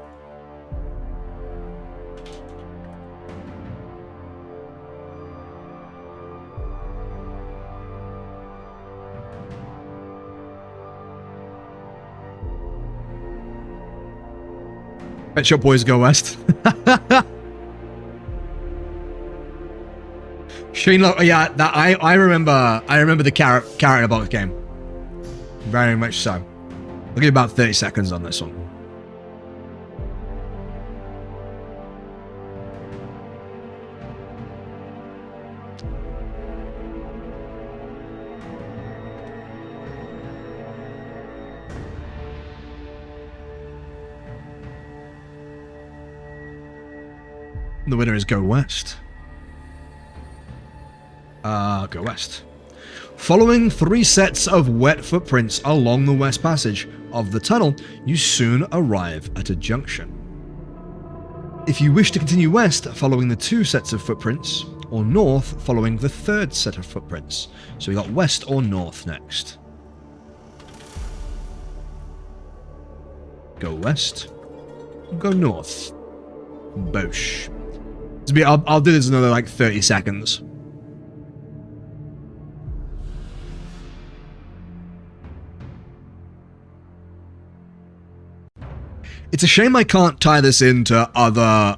Bet Shop Boys go west. Shane, yeah, that I remember the carrot in a box game. Very much so. I'll give you about 30 seconds on this one. The winner is Go West. Go West. Following 3 sets of wet footprints along the west passage of the tunnel, you soon arrive at a junction. If you wish to continue west following the 2 sets of footprints, or north following the 3rd set of footprints. So we got west or north next. Go west. Go north. Bosh. I'll do this another like 30 seconds. It's a shame I can't tie this into other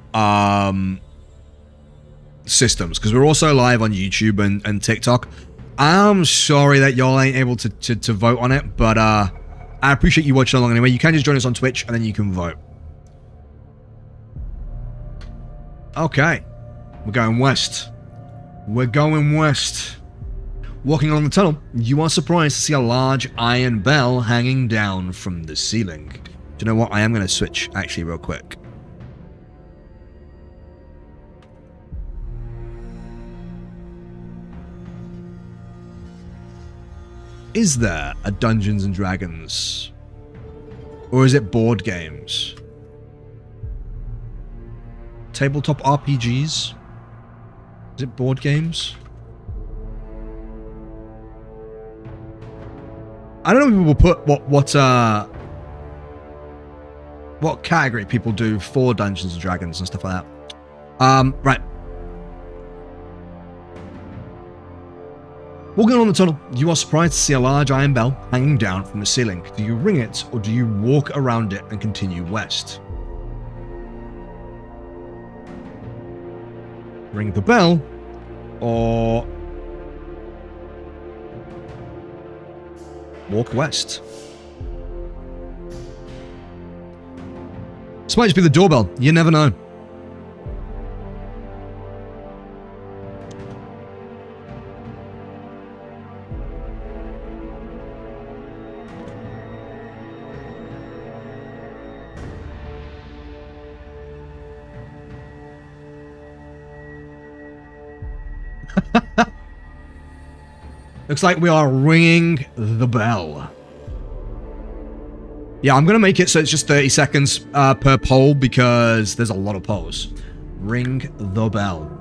systems, because we're also live on YouTube and TikTok. I'm sorry that y'all ain't able to vote on it, but I appreciate you watching along anyway. You can just join us on Twitch and then you can vote. Okay, we're going west. We're going west. Walking along the tunnel, you are surprised to see a large iron bell hanging down from the ceiling. Do you know what? I am going to switch actually real quick. is there a Dungeons and Dragons? Or is it board games? Tabletop RPGs? Is it board games? I don't know if we will put what category people do for Dungeons and Dragons and stuff like that. Right. Walking along the tunnel, you are surprised to see a large iron bell hanging down from the ceiling. Do you ring it, or do you walk around it and continue west? Ring the bell, or walk west. This might just be the doorbell. You never know. Looks like we are ringing the bell. Yeah, I'm going to make it so it's just 30 seconds per poll because there's a lot of polls. Ring the bell.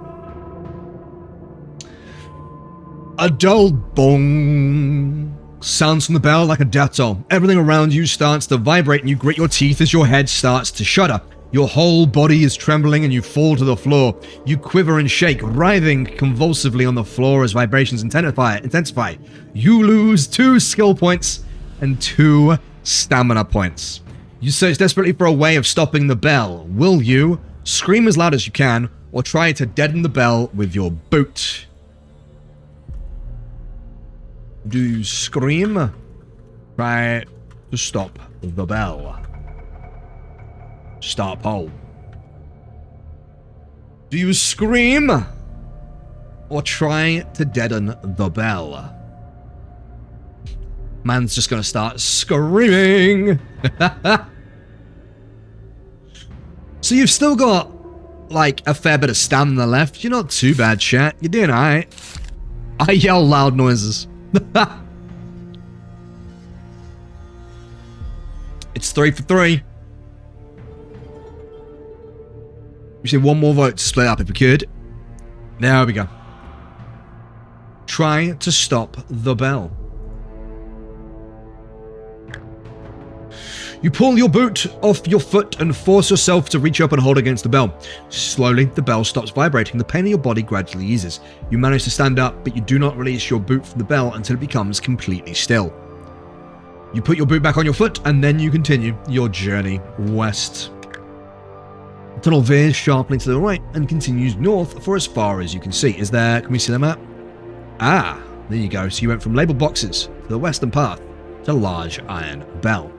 A dull bong sounds from the bell like a death toll. Everything around you starts to vibrate and you grit your teeth as your head starts to shudder. Your whole body is trembling and you fall to the floor. You quiver and shake, writhing convulsively on the floor as vibrations intensify. You lose 2 skill points and 2 stamina points. You search desperately for a way of stopping the bell. Will you scream as loud as you can or try to deaden the bell with your boot? Do you scream? Try to stop the bell. Start poll. Do you scream? Or try to deaden the bell? Man's just gonna start screaming. So you've still got, like, a fair bit of stamina left. You're not too bad, chat. You're doing alright. I yell loud noises. It's 3 for 3. We see one more vote to split up if we could. There we go. Try to stop the bell. You pull your boot off your foot and force yourself to reach up and hold against the bell. Slowly, the bell stops vibrating. The pain in your body gradually eases. You manage to stand up, but you do not release your boot from the bell until it becomes completely still. You put your boot back on your foot, and then you continue your journey west. The tunnel veers sharply to the right and continues north for as far as you can see. Can we see the map? Ah, there you go. So you went from labeled boxes to the western path to large iron bell.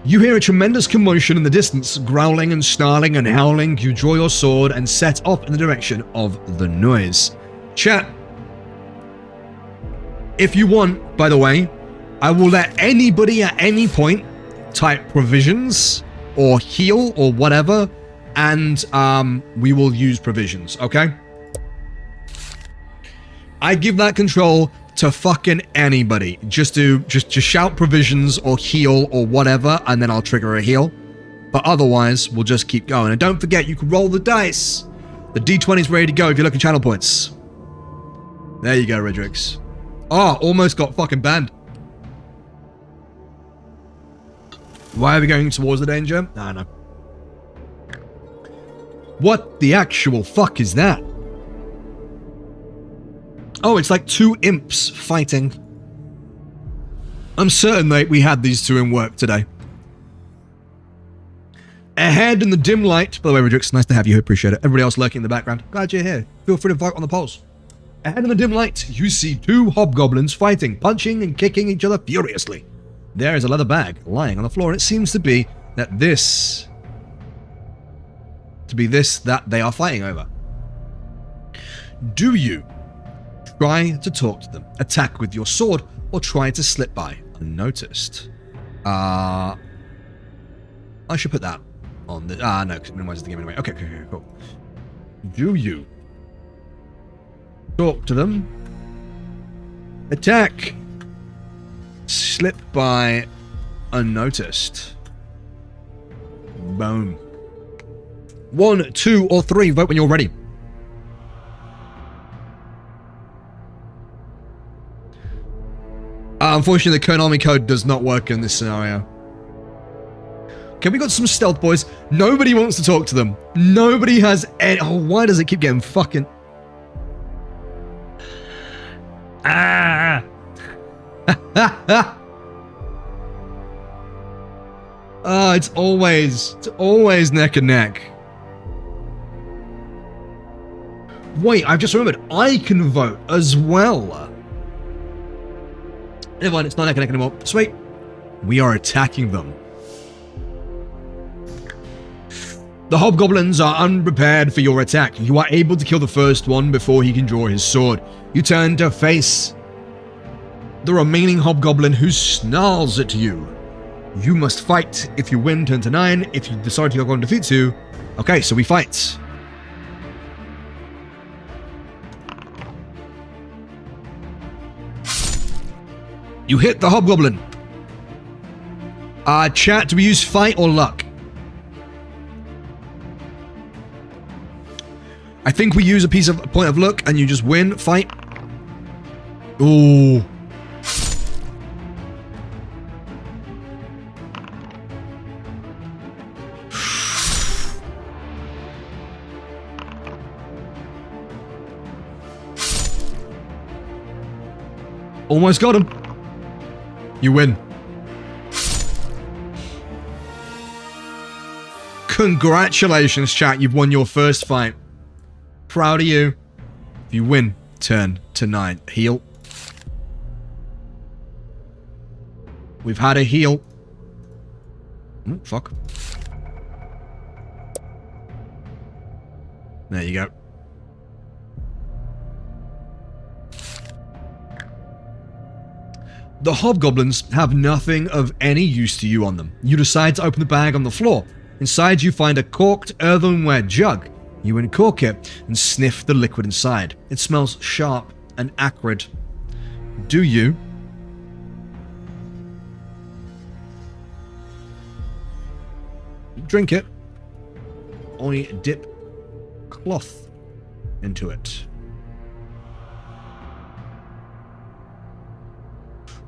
You hear a tremendous commotion in the distance, growling and snarling and howling. You draw your sword and set off in the direction of the noise. Chat, if you want, by the way, I will let anybody at any point type provisions or heal or whatever, and we will use provisions, okay? I give that control to fucking anybody. Just shout provisions or heal or whatever, and then I'll trigger a heal. But otherwise, we'll just keep going. And don't forget, you can roll the dice. The D20 is ready to go if you're looking at channel points. There you go, Ridrix. Oh, almost got fucking banned. Why are we going towards the danger? I don't know. What the actual fuck is that? Oh, it's like 2 imps fighting. I'm certain that we had these 2 in work today. Ahead in the dim light. By the way, Redrix, nice to have you here. Appreciate it. Everybody else lurking in the background. Glad you're here. Feel free to vote on the polls. Ahead in the dim light, you see 2 hobgoblins fighting, punching and kicking each other furiously. There is a leather bag lying on the floor, and it seems to be that that they are fighting over. Do you try to talk to them, attack with your sword, or try to slip by unnoticed? I should put that on the... no, because it minimizes the game anyway. Okay, cool. Do you talk to them, Attack. Slip by unnoticed. Boom. 1, 2, or 3. Vote when you're ready. Unfortunately, the Konami code does not work in this scenario. Okay, we got some stealth boys. Nobody wants to talk to them. Nobody has any... Oh, why does it keep getting fucking... Ah! Oh, it's always neck and neck. Wait, I've just remembered. I can vote as well. Never mind, it's not neck and neck anymore. Sweet. We are attacking them. The hobgoblins are unprepared for your attack. You are able to kill the first one before he can draw his sword. You turn to face the remaining hobgoblin who snarls at you. You must fight. If you win, turn to 9. If you decide to go on defeat 2. Okay, so we fight. You hit the hobgoblin. Chat, do we use fight or luck? I think we use a point of luck and you just win. Fight. Ooh. Almost got him. You win. Congratulations, chat. You've won your first fight. Proud of you. If you win, turn to 9. Heal. We've had a heal. Oh, fuck. There you go. The hobgoblins have nothing of any use to you on them. You decide to open the bag on the floor. Inside you find a corked earthenware jug. You uncork it and sniff the liquid inside. It smells sharp and acrid. Do you drink it or you dip cloth into it?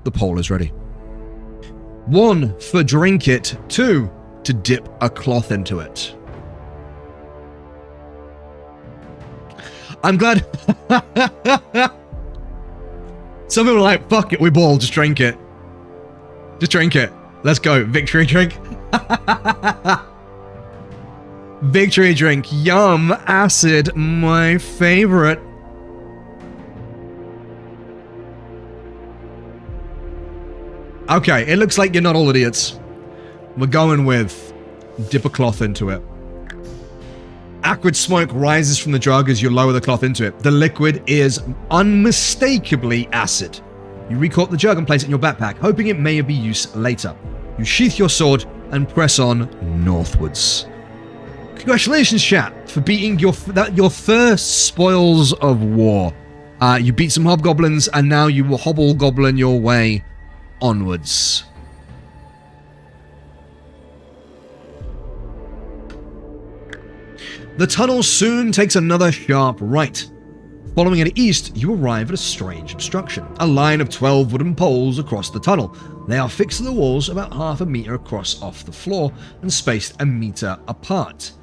The poll is ready. 1 for drink it, 2 to dip a cloth into it. I'm glad. Some people are like, fuck it, we ball, just drink it. Just drink it. Let's go. Victory drink. Victory drink. Yum. Acid. My favorite. Okay, it looks like you're not all idiots. We're going with dip a cloth into it. Acrid smoke rises from the jug as you lower the cloth into it. The liquid is unmistakably acid. You recork the jug and place it in your backpack, hoping it may be used later. You sheath your sword and press on northwards. Congratulations, chat, for beating your first spoils of war. You beat some hobgoblins, and now you will hobgoblin your way onwards. The tunnel soon takes another sharp right. Following it east, you arrive at a strange obstruction. A line of 12 wooden poles across the tunnel. They are fixed to the walls about half a meter across off the floor and spaced a meter apart.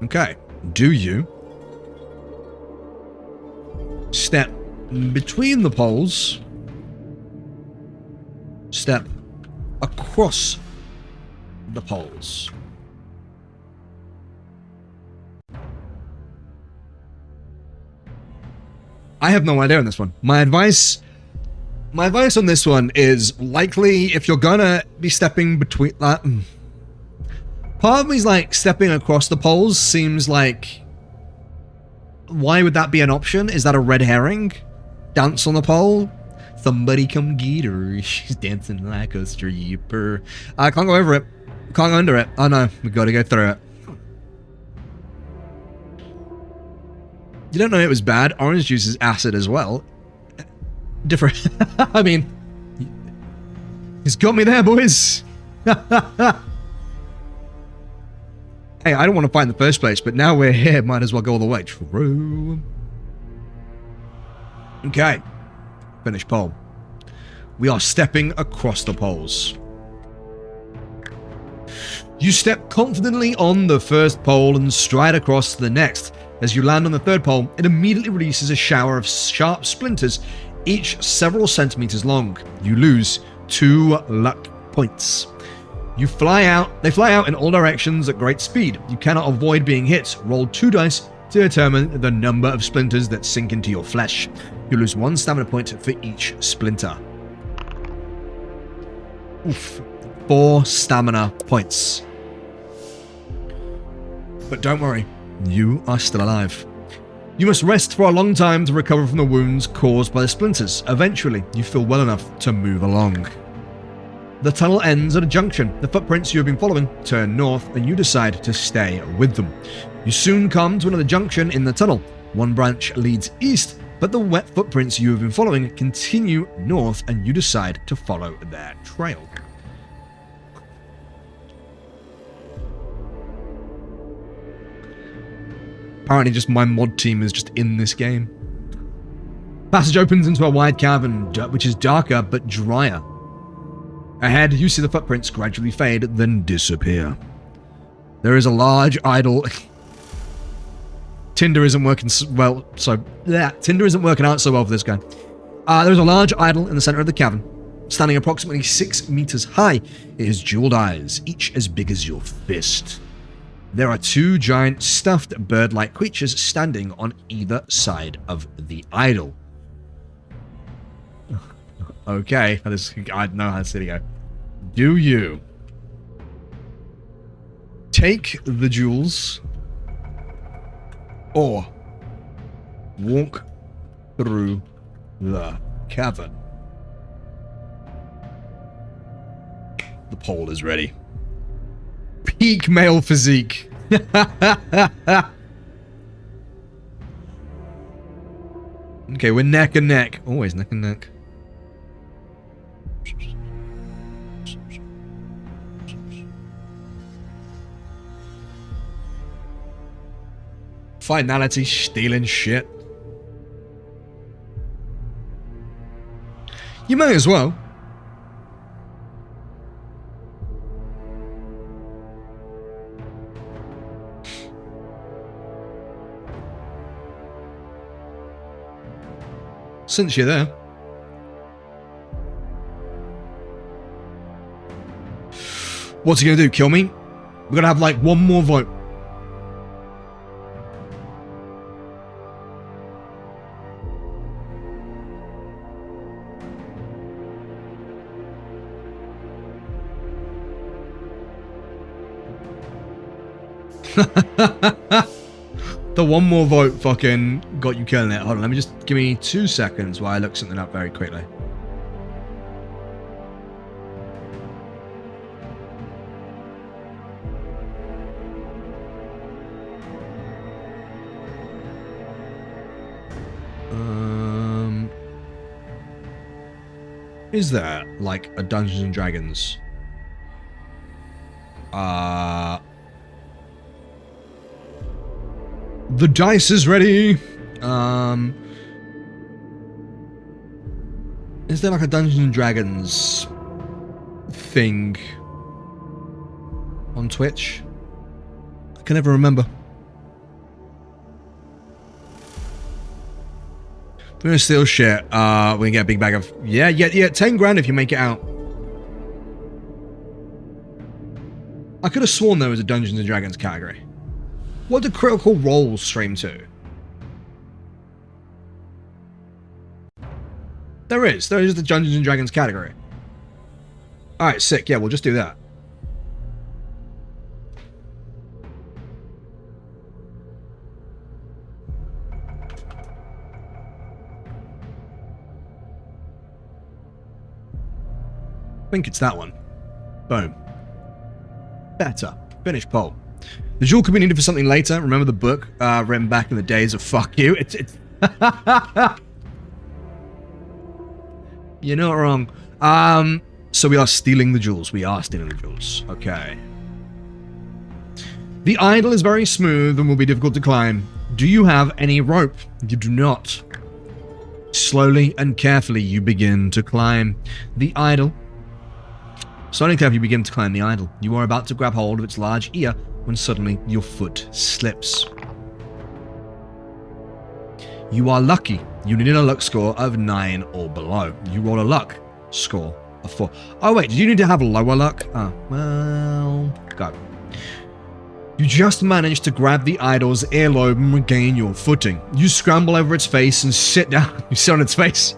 Okay, do you step between the poles, step across the poles? I have no idea on this one. My advice on this one is likely if you're gonna be stepping between that. Part of me's like stepping across the poles seems like, why would that be an option? Is that a red herring? Dance on the pole? Somebody come get her. She's dancing like a stripper. I can't go over it. Can't go under it. Oh no, we gotta go through it. You don't know it was bad. Orange juice is acid as well. Different. I mean, he's got me there, boys. Hey, I don't want to fight in the first place, but now we're here. Might as well go all the way. True. Okay. Finish pole. We are stepping across the poles. You step confidently on the first pole and stride across to the next. As you land on the third pole, it immediately releases a shower of sharp splinters, each several centimeters long. You lose 2 luck points. They fly out in all directions at great speed. You cannot avoid being hit. Roll 2 dice to determine the number of splinters that sink into your flesh. You lose 1 stamina point for each splinter. Oof. 4 stamina points. But don't worry, you are still alive. You must rest for a long time to recover from the wounds caused by the splinters. Eventually, you feel well enough to move along. The tunnel ends at a junction. The footprints you have been following turn north, and you decide to stay with them. You soon come to another junction in the tunnel. One branch leads east, but the wet footprints you have been following continue north, and you decide to follow their trail. Apparently just my mod team is just in this game. Passage opens into a wide cavern, which is darker but drier. Ahead, you see the footprints gradually fade, then disappear. There is a large idol. Tinder isn't working well, so yeah, Tinder isn't working out so well for this guy. There's a large idol in the center of the cavern, standing approximately 6 meters high. It has jeweled eyes, each as big as your fist. There are 2 giant stuffed bird-like creatures standing on either side of the idol. Okay, I know how to go. Do you take the jewels or walk through the cavern? The poll is ready. Peak male physique. Okay, we're neck and neck. Always neck and neck. Finality stealing shit. You may as well. Since you're there. What's he gonna do? Kill me? We're gonna have like one more vote. The one more vote fucking got you killing it. Hold on, let me just give me 2 seconds while I look something up very quickly. Is there like a Dungeons and Dragons? The dice is ready. Is there like a Dungeons and Dragons thing on Twitch? I can never remember. We're gonna steal shit. We can get a big bag of yeah, 10 grand if you make it out. I could have sworn there was a Dungeons and Dragons category. What do Critical Roles stream to? There is the Dungeons and Dragons category. Alright, sick, yeah, we'll just do that. I think it's that one. Boom. Better. Finish poll. The jewel could be needed for something later. Remember the book written back in the days of fuck you? It's You're not wrong. So we are stealing the jewels. We are stealing the jewels. Okay. The idol is very smooth and will be difficult to climb. Do you have any rope? You do not. Slowly and carefully you begin to climb the idol. Slowly and carefully you begin to climb the idol. You are about to grab hold of its large ear when suddenly your foot slips. You are lucky. You need a luck score of 9 or below. You roll a luck score of 4. Oh wait, do you need to have lower luck? Oh, well, go. You just managed to grab the idol's earlobe and regain your footing. You scramble over its face and sit down. You sit on its face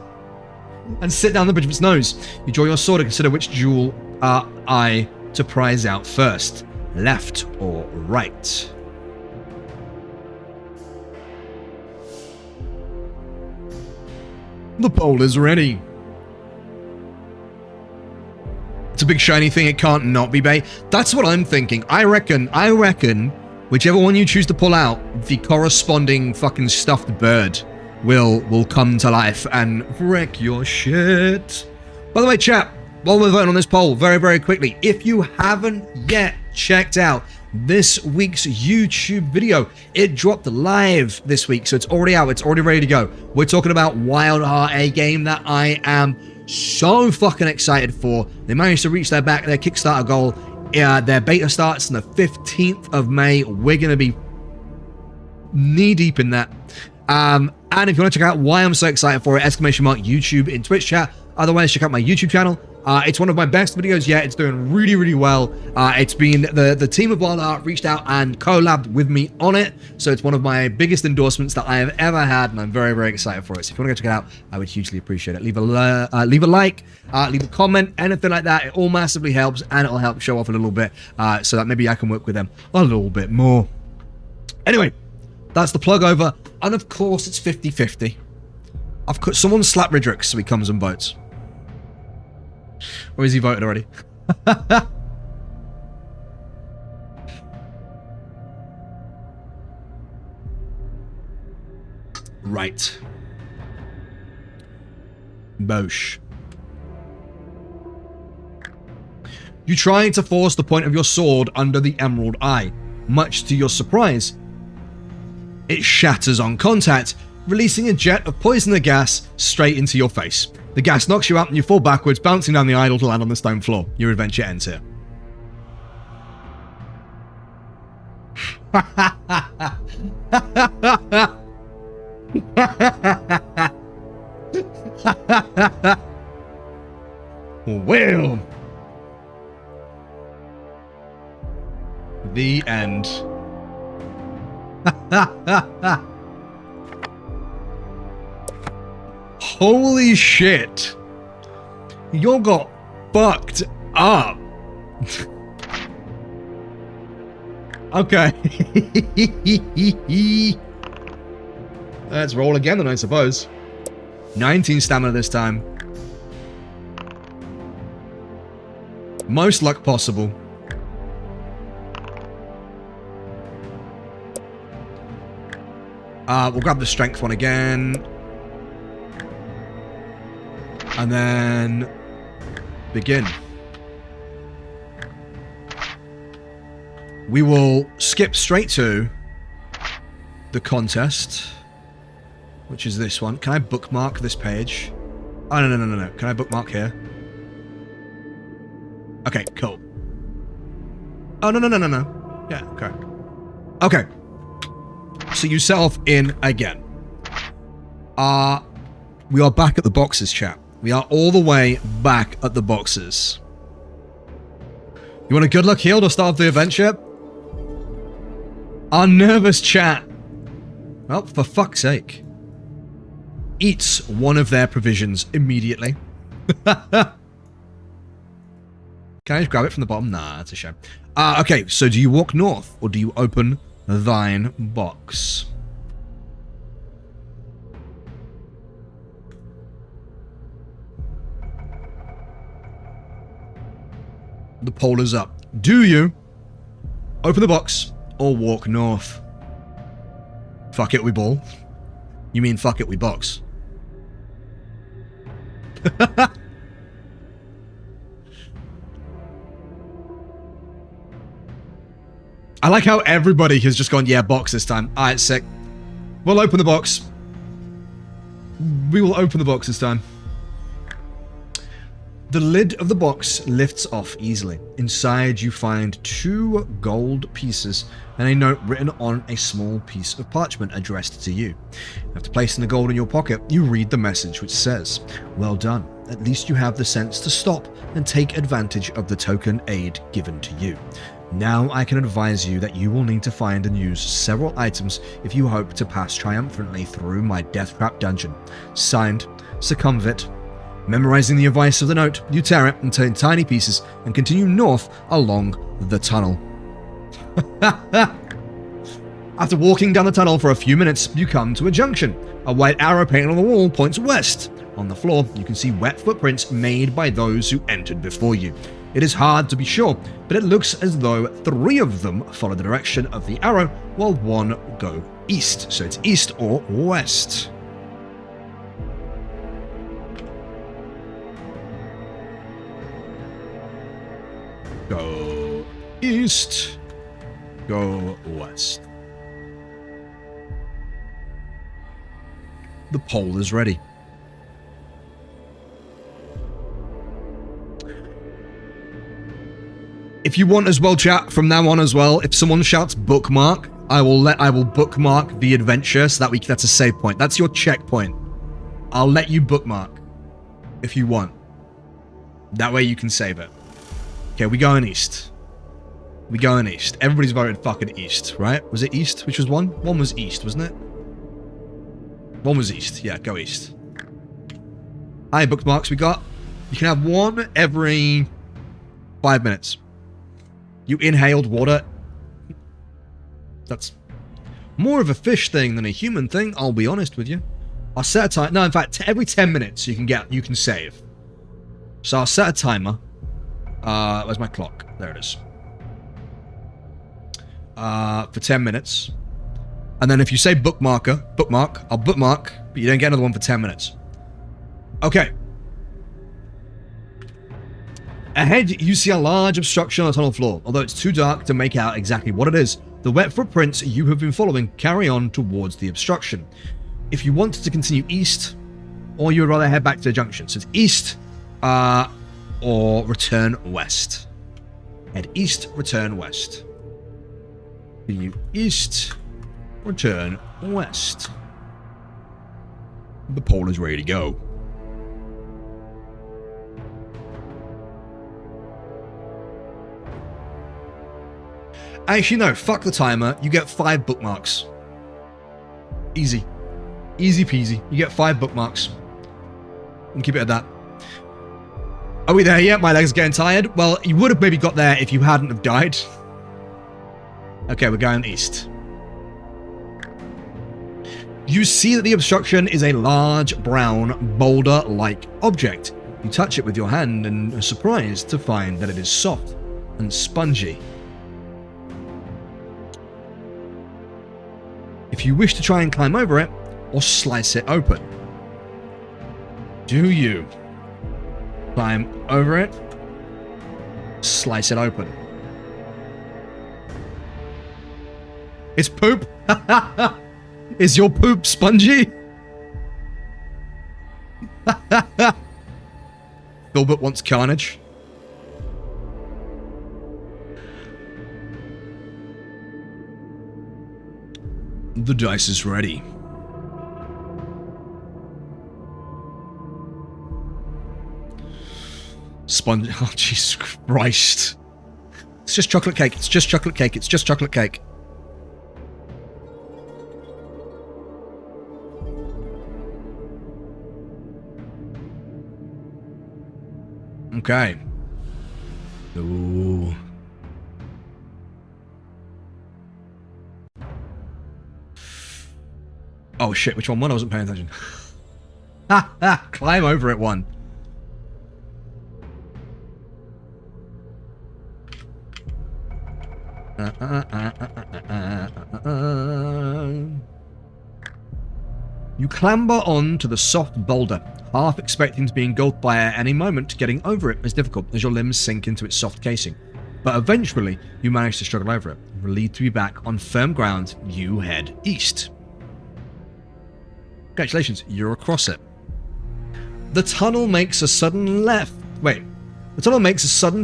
and sit down the bridge of its nose. You draw your sword and consider which jewel eye to prize out first, left or right. The pole is ready. It's a big shiny thing, it can't not be Bay. That's what I'm thinking. I reckon, whichever one you choose to pull out, the corresponding fucking stuffed bird will come to life and wreck your shit. By the way, chat, while we're voting on this poll, very, very quickly, if you haven't yet checked out this week's YouTube video, it dropped live this week, so it's already out, it's already ready to go. We're talking about Wild Heart, a game that I am so fucking excited for. They managed to reach their Kickstarter goal. Their beta starts on the 15th of May. We're going to be knee deep in that. And if you want to check out why I'm so excited for it, !YouTube in Twitch chat. Otherwise, check out my YouTube channel. It's one of my best videos yet. It's doing really, really well. It's been the team of Wild Heart reached out and collabed with me on it. So it's one of my biggest endorsements that I have ever had, and I'm very, very excited for it. So if you want to go check it out, I would hugely appreciate it. Leave a like, leave a comment, anything like that. It all massively helps, and it'll help show off a little bit so that maybe I can work with them a little bit more. Anyway, that's the plug over. And of course, it's 50-50. Someone slap Ridrix so he comes and votes. Or is he voted already? Right. Bosh. You try to force the point of your sword under the emerald eye. Much to your surprise, it shatters on contact, releasing a jet of poisonous gas straight into your face. The gas knocks you out and you fall backwards, bouncing down the idol to land on the stone floor. Your adventure ends here. Well. The end. Holy shit. You got fucked up. Okay. Let's roll again then, I suppose. 19 stamina this time. Most luck possible. We'll grab the strength one again. And then begin. We will skip straight to the contest, which is this one. Can I bookmark this page? Oh, no. Can I bookmark here? Okay, cool. Oh, no. Yeah, okay. Okay. So you set off in again. We are back at the boxes, chat. We are all the way back at the boxes. You want a good luck healed or start off the adventure? Our nervous chat. Well, for fuck's sake. Eats one of their provisions immediately. Can I just grab it from the bottom? Nah, that's a shame. Okay, so do you walk north or do you open thine box? The poll is up. Do you open the box or walk north. Fuck it, we ball. You mean fuck it, we box. I like how everybody has just gone, yeah, box this time. Alright, sick. We'll open the box. We will open the box this time. The lid of the box lifts off easily. Inside you find 2 gold pieces and a note written on a small piece of parchment addressed to you. After placing the gold in your pocket, you read the message which says, "Well done. At least you have the sense to stop and take advantage of the token aid given to you. Now I can advise you that you will need to find and use several items if you hope to pass triumphantly through my death trap dungeon. Signed, Circumvit." Memorizing the advice of the note, you tear it into tiny pieces and continue north along the tunnel. After walking down the tunnel for a few minutes, you come to a junction. A white arrow painted on the wall points west. On the floor, you can see wet footprints made by those who entered before you. It is hard to be sure, but it looks as though 3 of them follow the direction of the arrow, while 1 go east. So it's east or west. Go east, go west. The poll is ready. If you want as well, chat, from now on as well, if someone shouts bookmark, I will bookmark the adventure so that that's a save point. That's your checkpoint. I'll let you bookmark if you want. That way you can save it. Okay, we going east. We going east. Everybody's voted fucking east, right? Was it east? Which was 1? 1 was east, wasn't it? 1 was east. Yeah, go east. How many bookmarks we got? You can have 1 every 5 minutes. You inhaled water. That's more of a fish thing than a human thing, I'll be honest with you. I'll set a time. No, in fact, every 10 minutes you can save. So I'll set a timer. Where's my clock? There it is. For 10 minutes. And then if you say bookmark, I'll bookmark, but you don't get another one for 10 minutes. Okay. Ahead, you see a large obstruction on the tunnel floor. Although it's too dark to make out exactly what it is, the wet footprints you have been following carry on towards the obstruction. If you want to continue east, or you would rather head back to the junction. So it's east, or return west. Head east, return west. Continue east, return west. The poll is ready to go. Actually, no, fuck the timer. You get 5 bookmarks. Easy. Easy peasy. You get 5 bookmarks. And keep it at that. Are we there yet? My legs are getting tired. Well, you would have maybe got there if you hadn't have died. Okay, we're going east. You see that the obstruction is a large, brown, boulder-like object. You touch it with your hand and are surprised to find that it is soft and spongy. If you wish to try and climb over it, or slice it open. Do you climb over it, slice it open? It's poop. Is your poop spongy? Filbert wants carnage. The dice is ready. Sponge. Oh, Jesus Christ. It's just chocolate cake. It's just chocolate cake. It's just chocolate cake. Okay. Ooh. Oh shit, which one? I wasn't paying attention. Ha ha! Climb over it, 1. You clamber on to the soft boulder, half expecting to be engulfed by it at any moment. Getting over it is difficult as your limbs sink into its soft casing. But eventually, you manage to struggle over it. Relieved to be back on firm ground, you head east. Congratulations, you're across it. The tunnel makes a sudden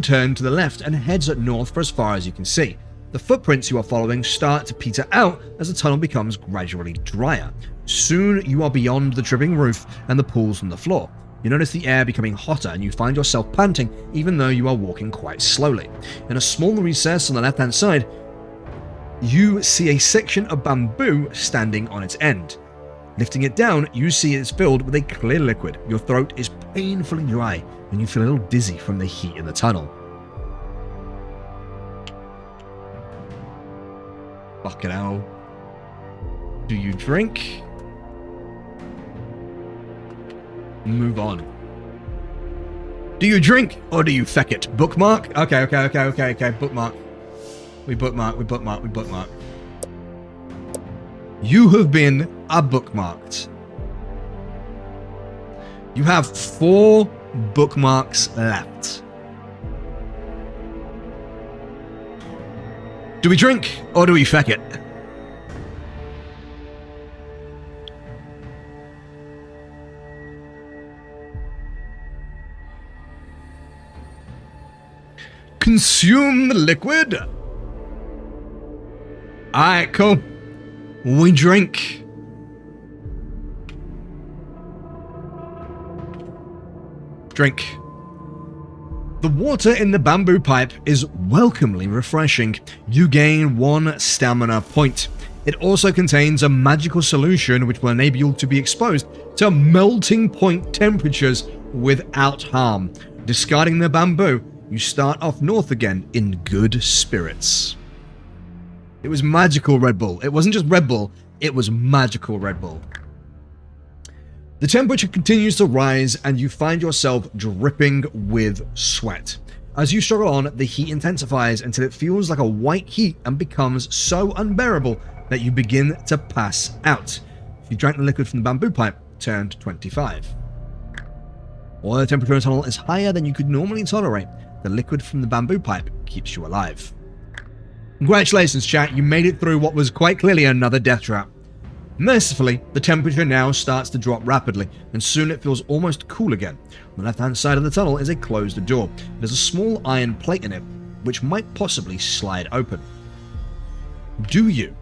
turn to the left and heads north for as far as you can see. The footprints you are following start to peter out as the tunnel becomes gradually drier. Soon you are beyond the dripping roof and the pools on the floor. You notice the air becoming hotter and you find yourself panting even though you are walking quite slowly. In a small recess on the left-hand side, you see a section of bamboo standing on its end. Lifting it down, you see it's filled with a clear liquid. Your throat is painfully dry and you feel a little dizzy from the heat in the tunnel. Fucking hell. Do you drink? Move on. Do you drink or do you feck it? Bookmark? Okay. Bookmark. We bookmark. You have been bookmarked. You have 4 bookmarks left. Do we drink or do we feck it? Consume the liquid. Alright, cool. We drink. Drink. The water in the bamboo pipe is welcomely refreshing. You gain 1 stamina point. It also contains a magical solution which will enable you to be exposed to melting point temperatures without harm. Discarding the bamboo, you start off north again in good spirits. It was magical Red Bull. It wasn't just Red Bull, it was magical Red Bull. The temperature continues to rise and you find yourself dripping with sweat. As you struggle on, the heat intensifies until it feels like a white heat and becomes so unbearable that you begin to pass out. If you drank the liquid from the bamboo pipe, turn to 25. While the temperature in the tunnel is higher than you could normally tolerate, the liquid from the bamboo pipe keeps you alive. Congratulations, chat, you made it through what was quite clearly another death trap. Mercifully, the temperature now starts to drop rapidly, and soon it feels almost cool again. On the left-hand side of the tunnel is a closed door. There's a small iron plate in it, which might possibly slide open. Do you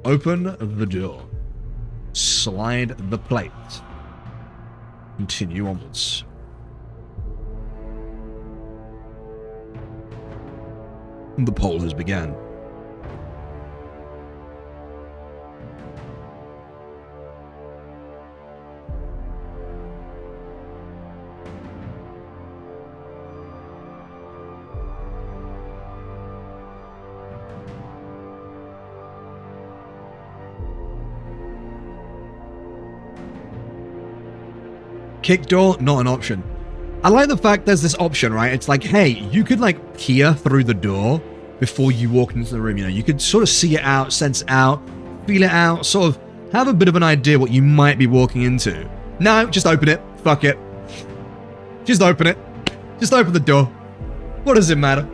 open the door, slide the plate, continue onwards? The poll has begun. Kick door, not an option. I like the fact there's this option, right? It's like, hey, you could like peer through the door before you walk into the room, you know? You could sort of see it out, sense it out, feel it out, sort of have a bit of an idea what you might be walking into. No, just open it. Fuck it. Just open it. Just open the door. What does it matter?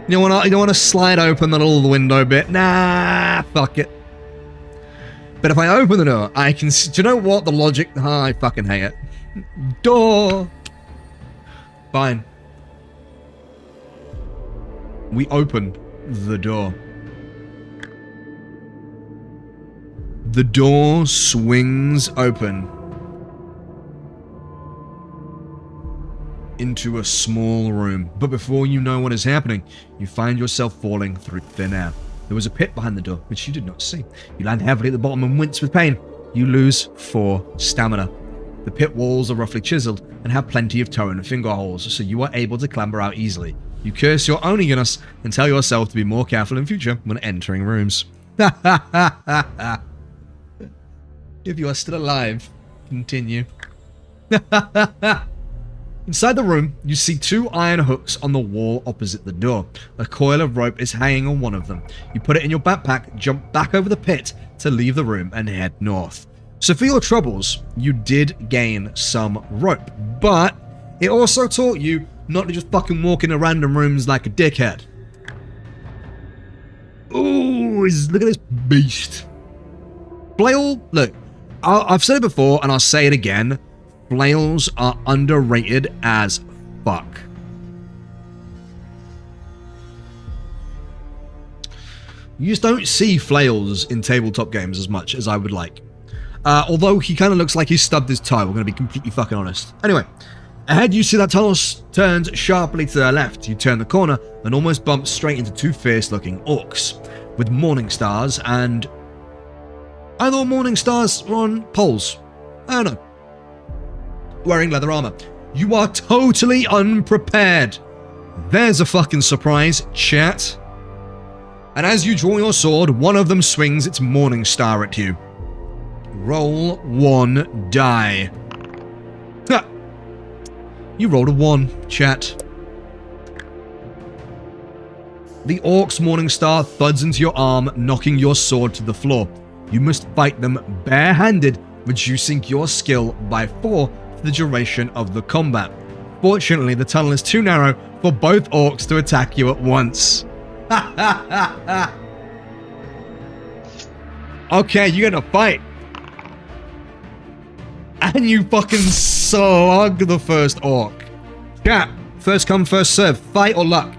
You don't want to slide open the little window bit? Nah, fuck it. But if I open the door, I can see, do you know what? The logic, I fucking hate it. Door. Fine. We open the door. The door swings open into a small room. But before you know what is happening, you find yourself falling through thin air. There was a pit behind the door, which you did not see. You land heavily at the bottom and wince with pain. You lose 4 stamina. The pit walls are roughly chiseled and have plenty of toe and finger holes, so you are able to clamber out easily. You curse your own eagerness and tell yourself to be more careful in future when entering rooms. If you are still alive, continue. Inside the room, you see 2 iron hooks on the wall opposite the door. A coil of rope is hanging on one of them. You put it in your backpack, jump back over the pit to leave the room and head north. So for your troubles, you did gain some rope, but it also taught you not to just fucking walk into random rooms like a dickhead. Ooh, look at this beast. Flail, look, I've said it before and I'll say it again. Flails are underrated as fuck. You just don't see flails in tabletop games as much as I would like. Although he kind of looks like he's stubbed his toe, we're going to be completely fucking honest. Anyway, ahead you see that tunnel turns sharply to the left. You turn the corner and almost bump straight into 2 fierce-looking orcs with morning stars and... I thought morning stars were on poles. I don't know. Wearing leather armor. You are totally unprepared. There's a fucking surprise, chat. And as you draw your sword, one of them swings its morning star at you. Roll 1 die. Ha! You rolled a 1, chat. The orc's morning star thuds into your arm, knocking your sword to the floor. You must fight them barehanded, reducing your skill by 4 for the duration of the combat. Fortunately, the tunnel is too narrow for both orcs to attack you at once. Okay, you're gonna fight. And you fucking slug the first orc. Chat, first come, first serve. Fight or luck?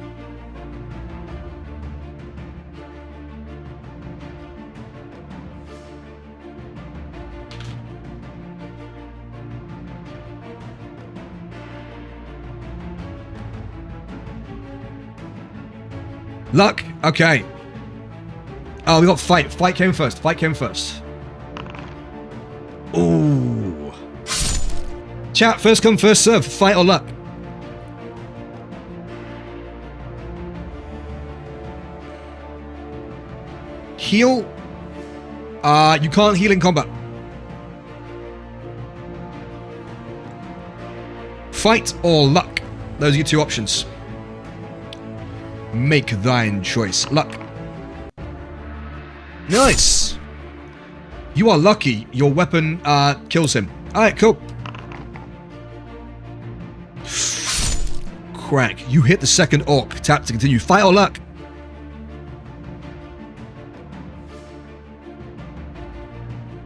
Luck. Okay. Oh, we got fight. Fight came first. Fight came first. Ooh. Chat, first come, first serve. Fight or luck? Heal. You can't heal in combat. Fight or luck. Those are your 2 options. Make thine choice. Luck. Nice. You are lucky. Your weapon kills him. Alright, cool. Crack. You hit the second orc. Tap to continue. Fight or luck?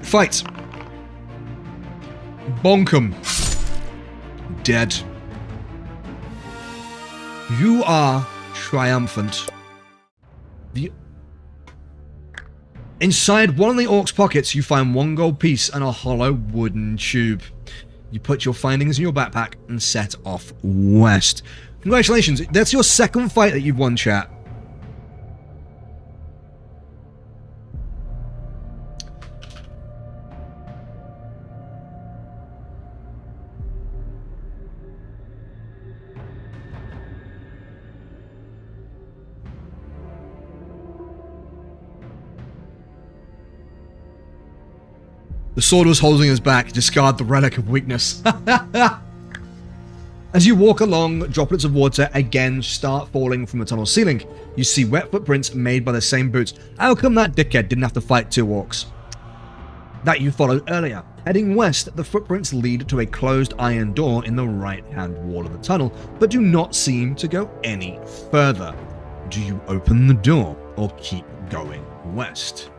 Fight. Bonk him. Dead. You are triumphant. Inside one of the orc's pockets, you find 1 gold piece and a hollow wooden tube. You put your findings in your backpack and set off west. Congratulations, that's your 2nd fight that you've won, chat. The sword was holding his back. Discard the relic of weakness. As you walk along, droplets of water again start falling from the tunnel ceiling. You see wet footprints made by the same boots. How come that dickhead didn't have to fight 2 orcs that you followed earlier? Heading west, the footprints lead to a closed iron door in the right-hand wall of the tunnel, but do not seem to go any further. Do you open the door or keep going west?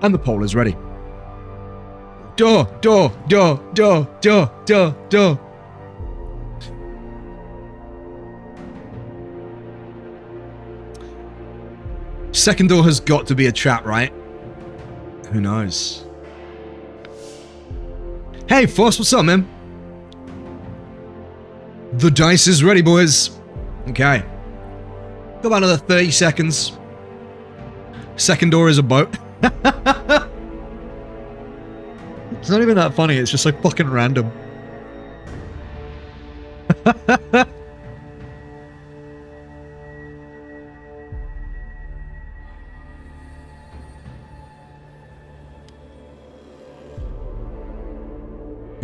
And the poll is ready. Door, door, door, door, door, door, door. Second door has got to be a trap, right? Who knows? Hey, Force, what's up, man? The dice is ready, boys. Okay. Got about another 30 seconds. Second door is a boat. It's not even that funny, it's just like fucking random.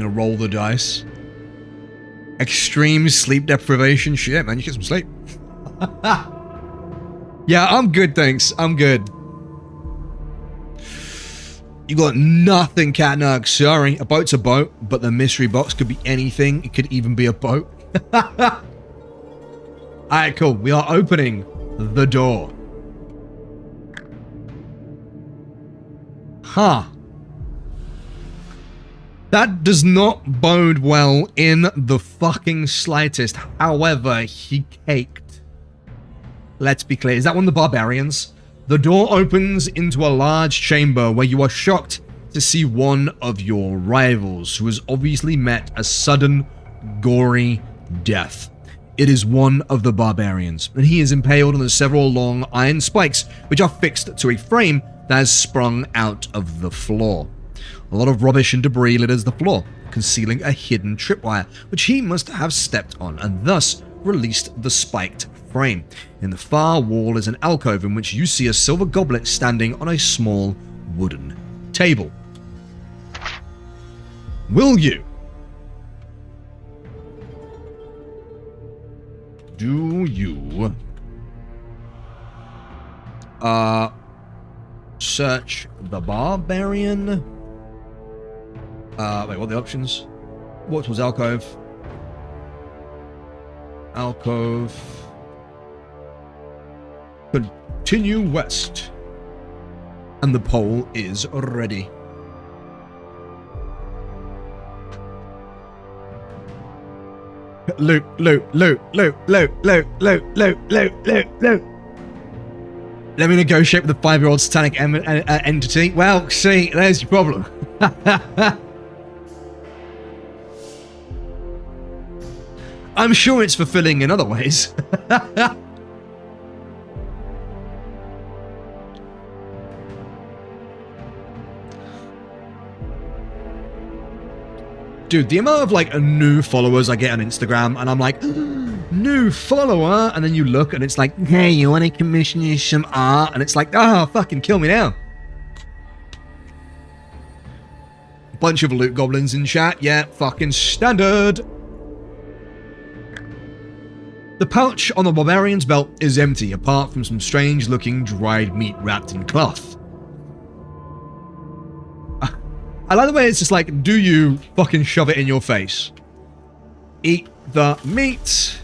gonna roll the dice. Extreme sleep deprivation. Shit, man, you get some sleep. Yeah, I'm good, thanks. I'm good. You got nothing, Catnug. Sorry. A boat's a boat, but the mystery box could be anything. It could even be a boat. Alright, cool. We are opening the door. Huh. That does not bode well in the fucking slightest. However, he caked. Let's be clear. Is that one of the barbarians? The door opens into a large chamber where you are shocked to see one of your rivals, who has obviously met a sudden, gory death. It is one of the barbarians, and he is impaled on the several long iron spikes, which are fixed to a frame that has sprung out of the floor. A lot of rubbish and debris litters the floor, concealing a hidden tripwire, which he must have stepped on, and thus released the spiked frame. In the far wall is an alcove in which you see a silver goblet standing on a small wooden table. Will you? Do you search the barbarian? Wait, what are the options? What was alcove? Alcove. Continue west. And the pole is ready. Loot, loot, loot, loot, loot, loot, loot, loot, loot, loot, loot. Let me negotiate with the 5-year-old satanic entity. Well, see, there's your problem. I'm sure it's fulfilling in other ways. Dude, the amount of like new followers I get on Instagram, and I'm like, new follower, and then you look and it's like, hey, you want to commission you some art? And it's like, oh, fucking kill me now. Bunch of loot goblins in chat, yeah, fucking standard. The pouch on the barbarian's belt is empty, apart from some strange looking dried meat wrapped in cloth. I like the way it's just like, do you fucking shove it in your face? Eat the meat.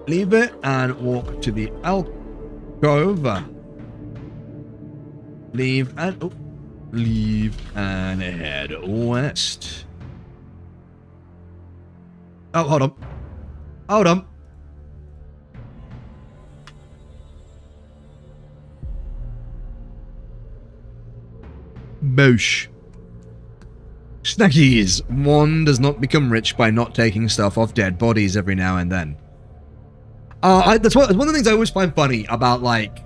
Leave it and walk to the alcove. Leave and head west. Oh, hold on. Hold on. Boosh. Snackies. One does not become rich by not taking stuff off dead bodies every now and then. That's one of the things I always find funny about, like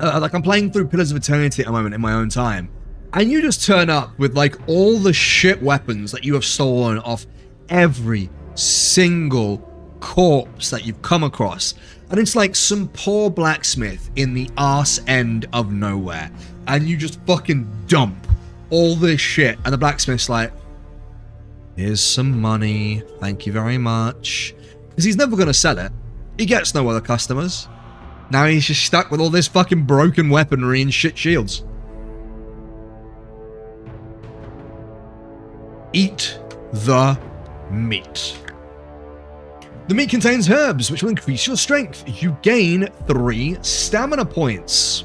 I'm playing through Pillars of Eternity at the moment in my own time, and you just turn up with like all the shit weapons that you have stolen off every single corpse that you've come across, and it's like some poor blacksmith in the arse end of nowhere, and you just fucking dump all this shit, and the blacksmith's like, here's some money, thank you very much, because he's never going to sell it. He gets no other customers. Now he's just stuck with all this fucking broken weaponry and shit shields. Eat the meat. The meat contains herbs, which will increase your strength. You gain 3 stamina points.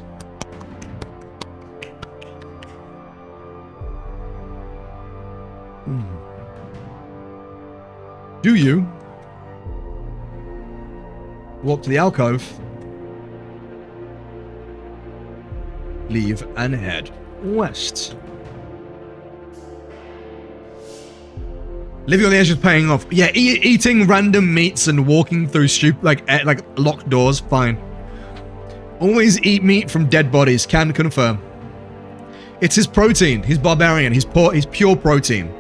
Do you walk to the alcove, leave and head west? Living on the edge is paying off. Yeah, eating random meats and walking through like locked doors, fine. Always eat meat from dead bodies, can confirm. It's his protein. He's barbarian. He's pure protein.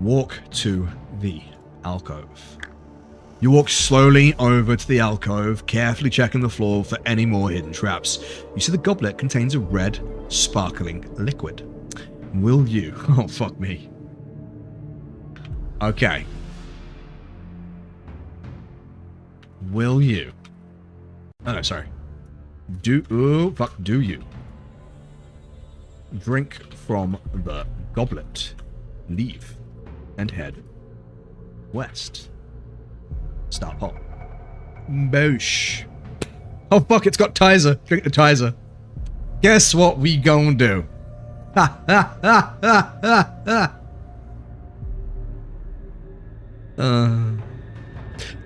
walk to the alcove. You walk slowly over to the alcove, carefully checking the floor for any more hidden traps. You see the goblet contains a red, sparkling liquid. Will you? Oh, fuck me. Okay. Will you? Oh, no, sorry. Do you? Drink from the goblet. Leave. And head west. Start poll. Boosh. Oh, fuck, it's got Tizer. Drink the Tizer. Guess what we gon' do? Ha, ha, ha, ha, ha, ha.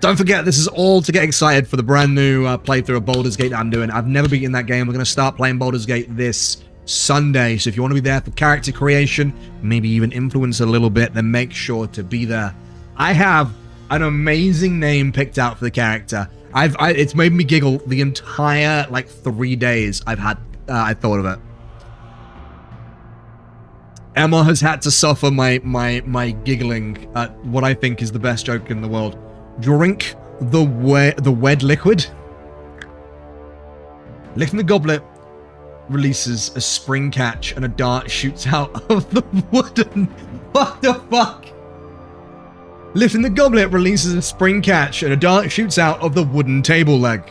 Don't forget, this is all to get excited for the brand new playthrough of Baldur's Gate that I'm doing. I've never beaten that game. We're going to start playing Baldur's Gate this Sunday. So if you want to be there for character creation, maybe even influence a little bit, then make sure to be there. I have an amazing name picked out for the character. It's made me giggle the entire, 3 days I thought of it. Emma has had to suffer my giggling at what I think is the best joke in the world. Drink the wed liquid. Lifting the goblet releases a spring catch and a dart shoots out of the wooden... What the fuck? Lifting the goblet releases a spring catch and a dart shoots out of the wooden table leg.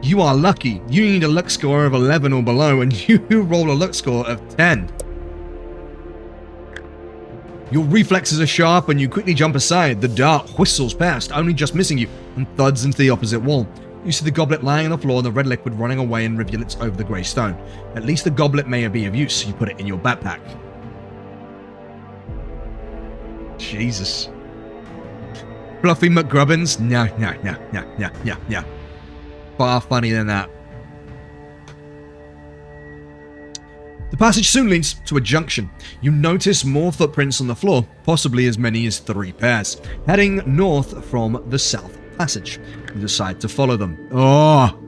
You are lucky. You need a luck score of 11 or below, and you roll a luck score of 10. Your reflexes are sharp, and you quickly jump aside. The dart whistles past, only just missing you, and thuds into the opposite wall. You see the goblet lying on the floor and the red liquid running away in rivulets over the grey stone. At least the goblet may be of use, so you put it in your backpack. Jesus. Fluffy McGrubbins? No. Far funnier than that. The passage soon leads to a junction. You notice more footprints on the floor, possibly as many as 3 pairs, heading north from the south passage. You decide to follow them. Oh,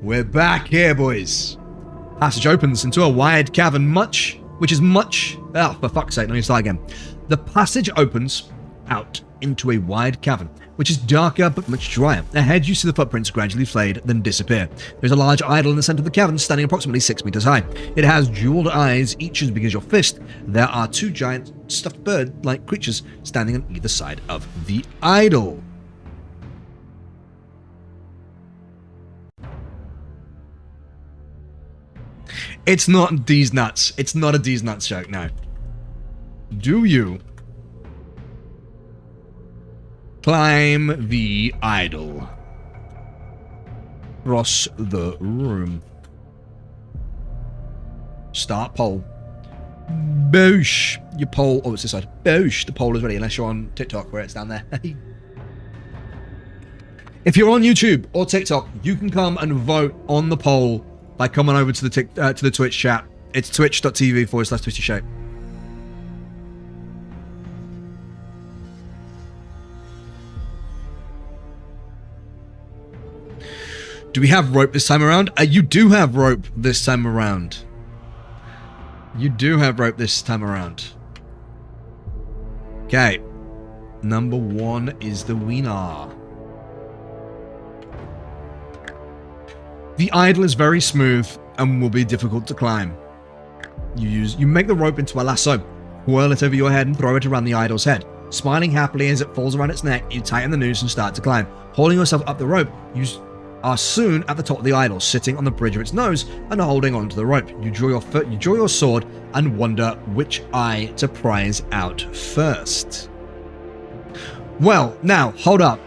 we're back here, boys. Passage opens into a wide cavern, oh, for fuck's sake, let me start again. The passage opens out into a wide cavern, which is darker but much drier. Ahead, you see the footprints gradually fade, then disappear. There's a large idol in the center of the cavern, standing approximately 6 meters high. It has jeweled eyes, each as big as your fist. There are 2 giant stuffed bird-like creatures standing on either side of the idol. It's not D's nuts. It's not a D's nuts joke, no. Do you climb the idol? Cross the room. Start poll. Boosh. Your poll. Oh, it's this side. Boosh. The poll is ready, unless you're on TikTok, where it's down there. If you're on YouTube or TikTok, you can come and vote on the poll by coming over to the Twitch chat. It's twitch.tv/TwistyShape. Do we have rope this time around? You do have rope this time around. You do have rope this time around. Okay. Number 1 is the winner. The idol is very smooth and will be difficult to climb. You make the rope into a lasso, whirl it over your head and throw it around the idol's head. Smiling happily as it falls around its neck, you tighten the noose and start to climb. Holding yourself up the rope, you are soon at the top of the idol, sitting on the bridge of its nose and holding onto the rope. You draw your sword and wonder which eye to prize out first. Well, now, hold up.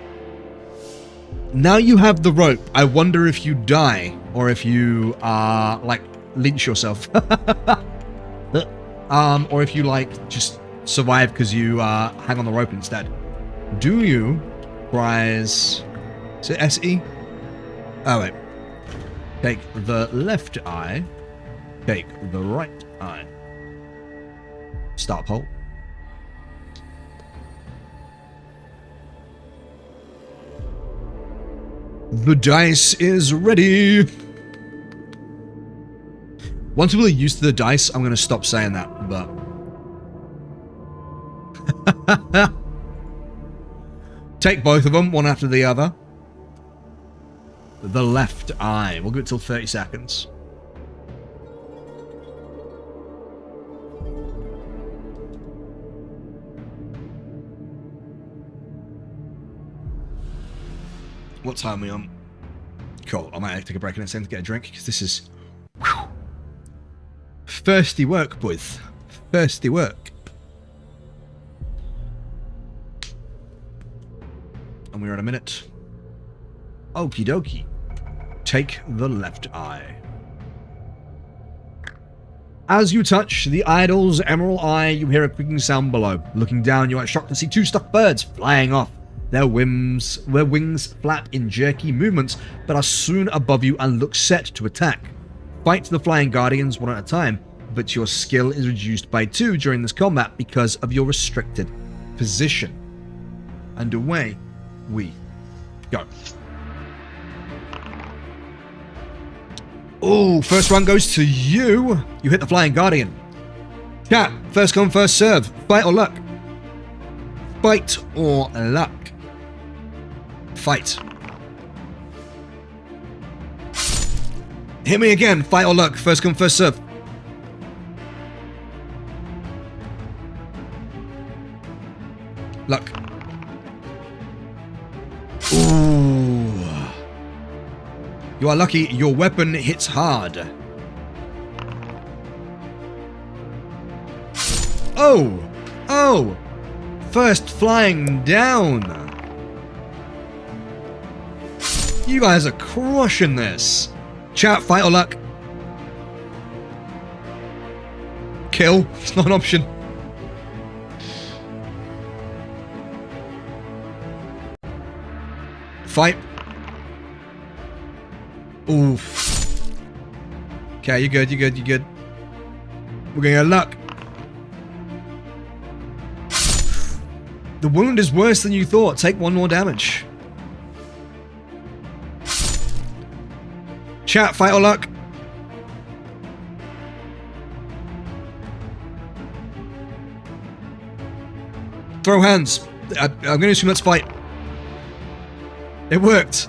Now you have the rope, I wonder if you die, or if you, lynch yourself. Or if you, just survive because you, hang on the rope instead. Do you prize... Is it SE? Oh, wait. Take the left eye. Take the right eye. Start poll. The dice is ready. Once people are used to the dice, I'm going to stop saying that, but Take both of them, one after the other. The left eye. We'll give it till 30 seconds. What time are we on? Cool. I might take a break in a second to get a drink, because this is... Whew, thirsty work, boys. Thirsty work. And we're at a minute. Okie dokie. Take the left eye. As you touch the idol's emerald eye, you hear a creaking sound below. Looking down, you are shocked to see two stuffed birds flying off. Their wings flap in jerky movements, but are soon above you and look set to attack. Fight the flying guardians one at a time, but your skill is reduced by 2 during this combat because of your restricted position. And away we go. Oh, first one goes to you. You hit the flying guardian. Chat, first come, first serve. Fight or luck? Fight or luck? Fight. Hit me again. Fight or luck? First come, first serve. Luck. Ooh. You are lucky. Your weapon hits hard. Oh! Oh! First flying down. You guys are crushing this. Chat, fight or luck? Kill. It's not an option. Fight. Oof. Okay, you're good, you're good, you're good. We're gonna get luck. The wound is worse than you thought. Take 1 more damage. Chat, fight or luck? Throw hands. I'm gonna assume that's fight. It worked.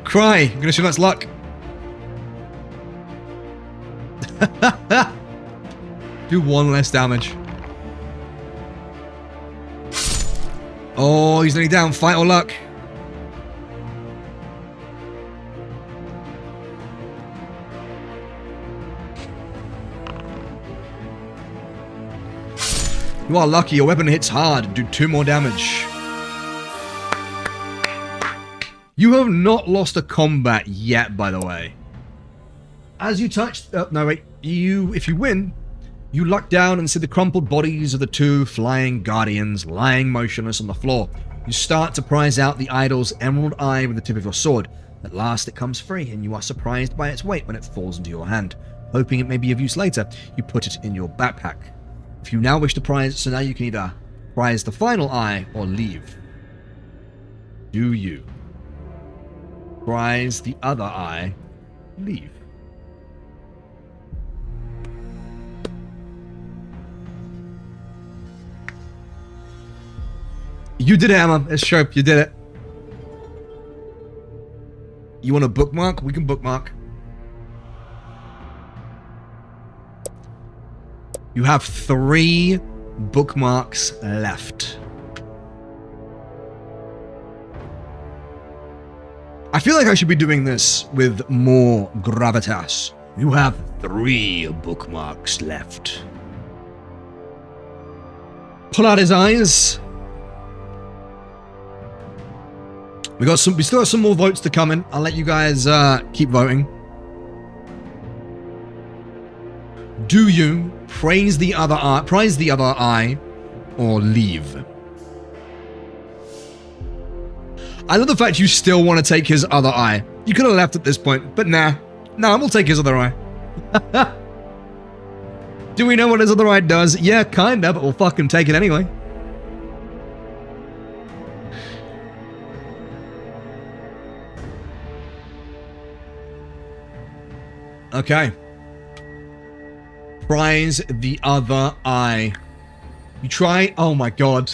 Cry. I'm gonna assume that's luck. Do 1 less damage. Oh, he's nearly down. Fight or luck? You are lucky. Your weapon hits hard. Do 2 more damage. You have not lost a combat yet, by the way. As you touch... no, wait. If you win, you look down and see the crumpled bodies of the 2 flying guardians lying motionless on the floor. You start to prise out the idol's emerald eye with the tip of your sword. At last, it comes free, and you are surprised by its weight when it falls into your hand. Hoping it may be of use later, you put it in your backpack. If you now wish to prize, so now you can either prize the final eye or leave. Do you prize the other eye, leave? You did it, Emma. It's sharp. You did it. You want a bookmark? We can bookmark. You have 3 bookmarks left. I feel like I should be doing this with more gravitas. You have 3 bookmarks left. Pull out his eyes. We still got some more votes to come in. I'll let you guys keep voting. Do you prize the other eye, or leave? I love the fact you still want to take his other eye. You could have left at this point, but nah. Nah, we'll take his other eye. Do we know what his other eye does? Yeah, kinda, but we'll fucking take it anyway. Okay. Prize the other eye. You try... Oh my god.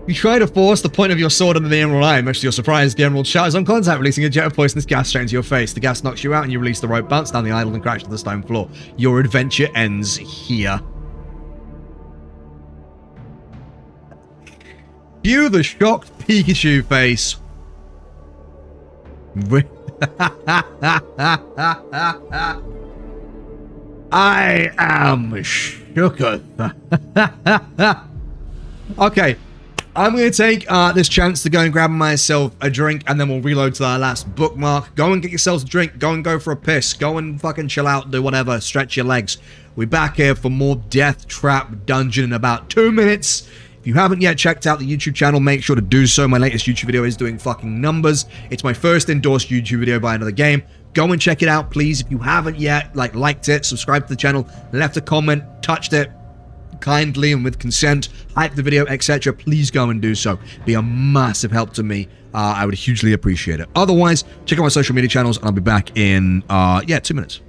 You try to force the point of your sword into the emerald eye. Much to your surprise, the emerald shatters on contact, releasing a jet of poisonous gas straight into your face. The gas knocks you out and you release the rope, bounce down the aisle and crash to the stone floor. Your adventure ends here. Cue the shocked Pikachu face. I am shooketh. Okay, I'm going to take this chance to go and grab myself a drink, and then we'll reload to our last bookmark. Go and get yourselves a drink. Go and go for a piss. Go and fucking chill out, do whatever. Stretch your legs. We're back here for more Death Trap Dungeon in about 2 minutes. If you haven't yet checked out the YouTube channel, make sure to do so. My latest YouTube video is doing fucking numbers. It's my first endorsed YouTube video by another game. Go and check it out, please. If you haven't yet, liked it, subscribed to the channel, left a comment, touched it kindly and with consent, hype the video, etc., please go and do so. Be a massive help to me. I would hugely appreciate it. Otherwise, check out my social media channels, and I'll be back in, 2 minutes.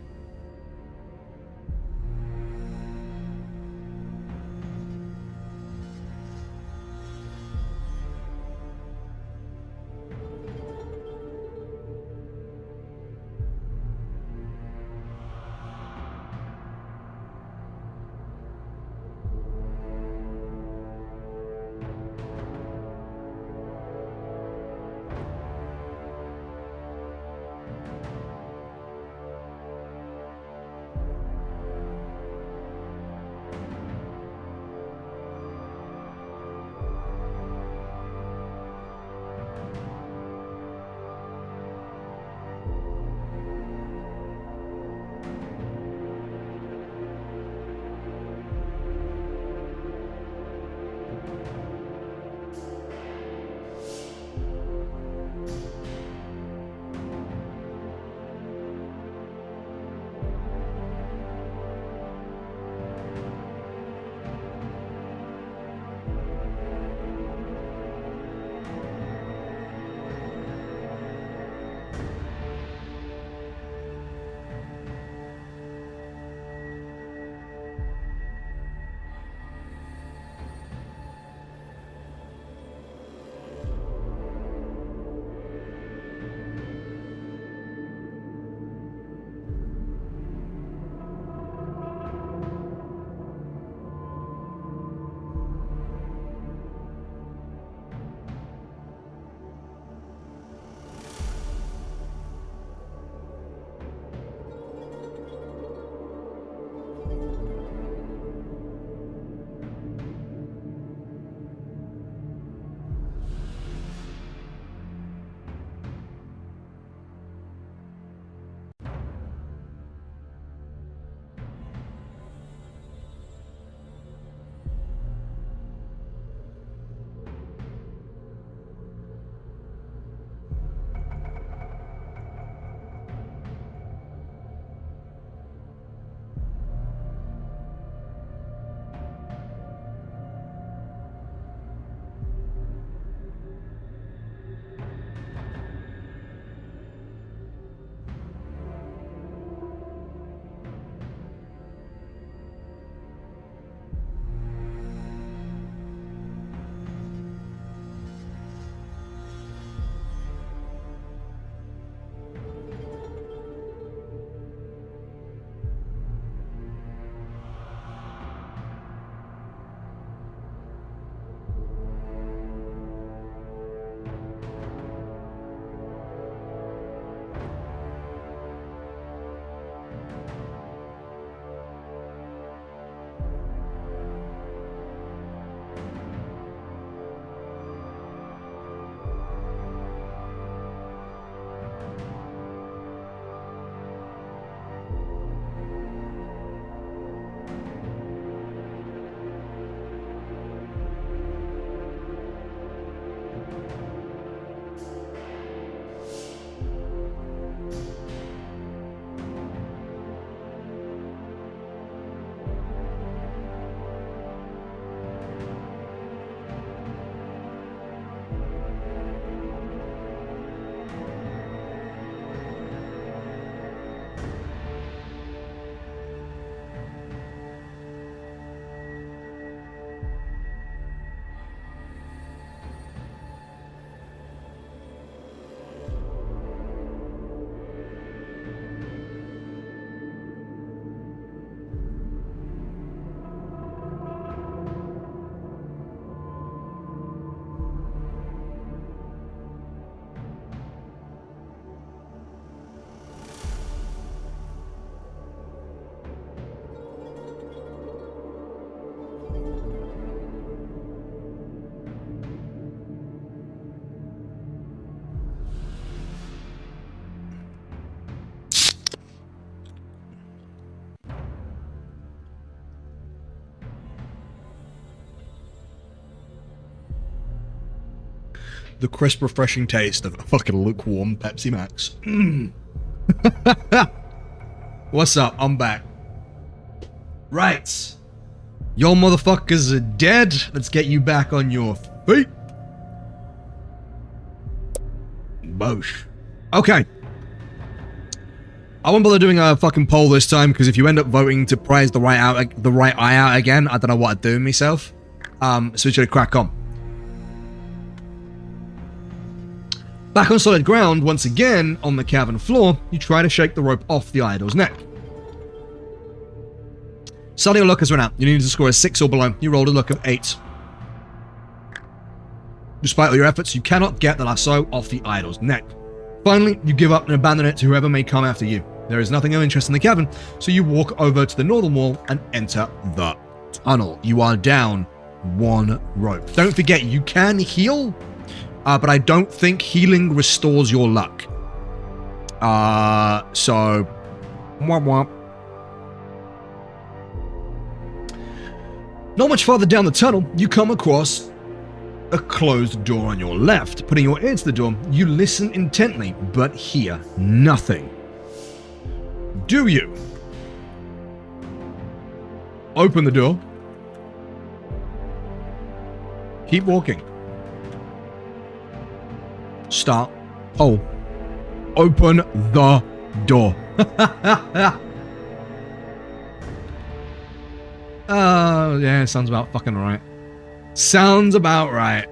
The crisp, refreshing taste of a fucking lukewarm Pepsi Max. What's up? I'm back. Right. Your motherfuckers are dead. Let's get you back on your feet. Bosh. Okay. I won't bother doing a fucking poll this time, because if you end up voting to prize the right eye out again, I don't know what I'd do myself. So we should crack on. Back on solid ground, once again, on the cavern floor, you try to shake the rope off the idol's neck. Suddenly your luck has run out. You need to score a 6 or below. You rolled a luck of 8. Despite all your efforts, you cannot get the lasso off the idol's neck. Finally, you give up and abandon it to whoever may come after you. There is nothing of interest in the cavern, so you walk over to the northern wall and enter the tunnel. You are down 1 rope. Don't forget, you can heal, but I don't think healing restores your luck. So... Womp womp. Not much farther down the tunnel, you come across a closed door on your left. Putting your ear to the door, you listen intently, but hear nothing. Do you open the door? Keep walking. Start. Oh. Open the door. Yeah, sounds about fucking right. Sounds about right.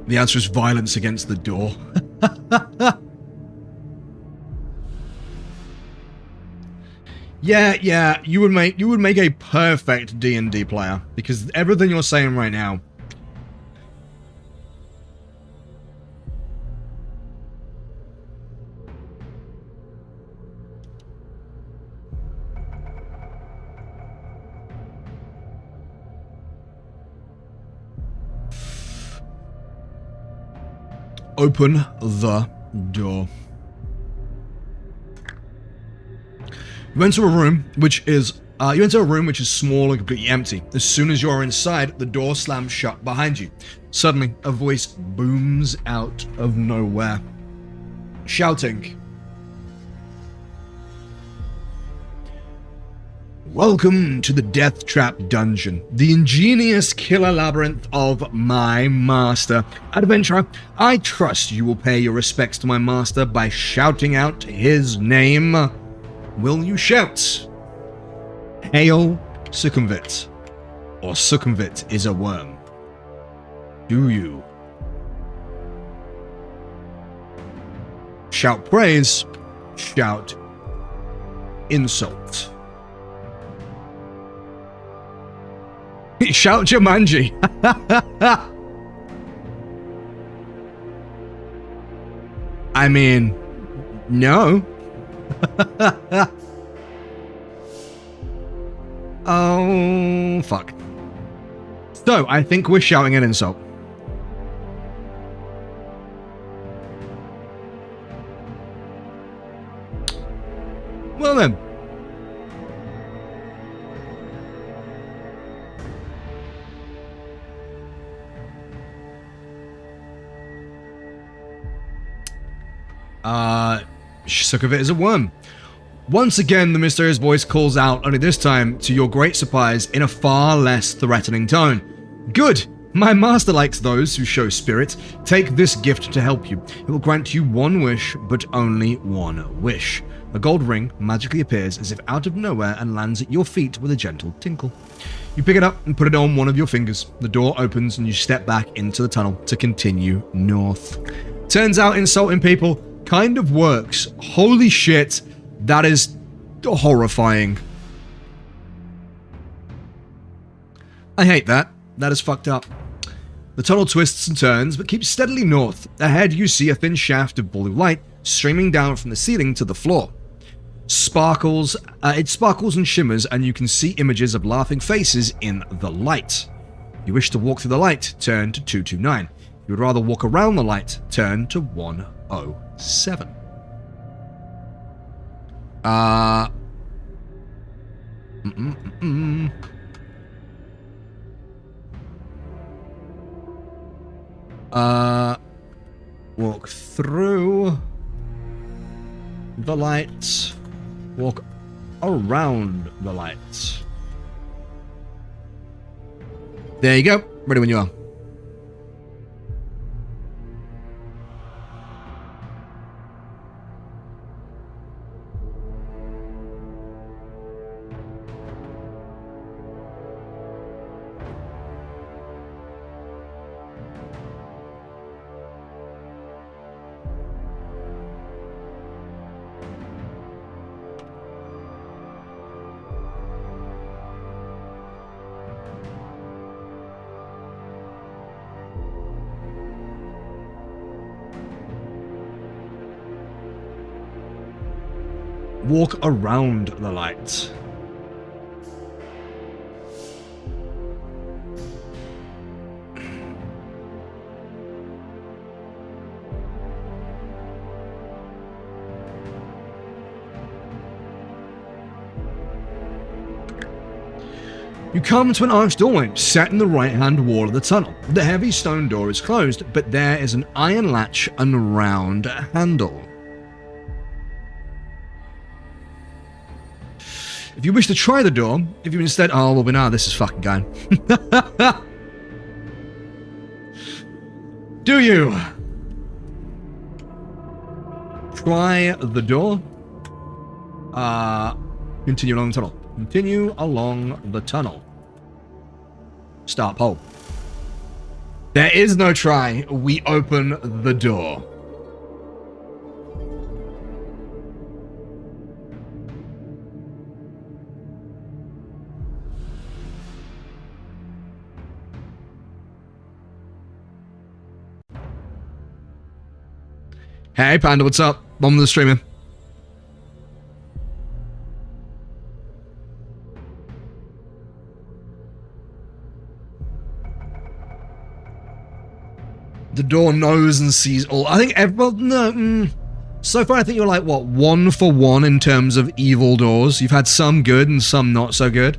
The answer is violence against the door. Yeah, you would make a perfect D&D player, because everything you're saying right now. Open the door. You enter a room which is small and completely empty. As soon as you're inside, the door slams shut behind you. Suddenly, a voice booms out of nowhere, shouting, "Welcome to the DEATHTRAP dungeon, the ingenious killer labyrinth of my master. Adventurer, I trust you will pay your respects to my master by shouting out his name. Will you shout? Hail Succumvit, or Succumvit is a worm. Do you? Shout praise, shout insult. Shout Jumanji. I mean, no. Oh, fuck. So, I think we're shouting an insult. Well then. Succumvit is a worm. Once again, the mysterious voice calls out, only this time, to your great surprise, in a far less threatening tone. Good! My master likes those who show spirit. Take this gift to help you. It will grant you 1 wish, but only 1 wish. A gold ring magically appears as if out of nowhere and lands at your feet with a gentle tinkle. You pick it up and put it on one of your fingers. The door opens and you step back into the tunnel to continue north. Turns out insulting people kind of works. Holy shit, that is horrifying. I hate that. That is fucked up. The tunnel twists and turns, but keeps steadily north. Ahead, you see a thin shaft of blue light streaming down from the ceiling to the floor. It sparkles and shimmers, and you can see images of laughing faces in the light. If you wish to walk through the light, turn to 229. If you would rather walk around the light, turn to 107. Walk through the light. Walk around the light. There you go. Ready when you are. Walk around the light. You come to an arched doorway set in the right-hand wall of the tunnel. The heavy stone door is closed, but there is an iron latch and round handle. If you wish to try the door, if you instead... Oh, well, we know this is fucking going. Do you? Try the door. Continue along the tunnel. Continue along the tunnel. Start poll. There is no try. We open the door. Hey Panda, what's up? Welcome to the streaming. The door knows and sees all. I think everyone. No, so far, I think you're like what, 1 for 1 in terms of evil doors. You've had some good and some not so good.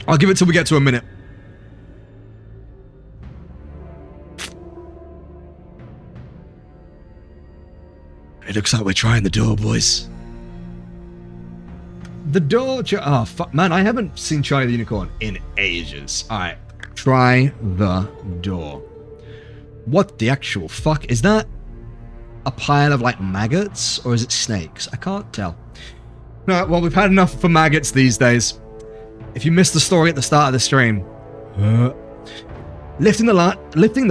I'll give it till we get to a minute. It looks like we're trying the door, boys. The door... Oh, fuck. Man, I haven't seen Charlie the Unicorn in ages. Alright. Try the door. What the actual fuck? Is that a pile of, like, maggots? Or is it snakes? I can't tell. No, well, we've had enough for maggots these days. If you missed the story at the start of the stream... Lifting the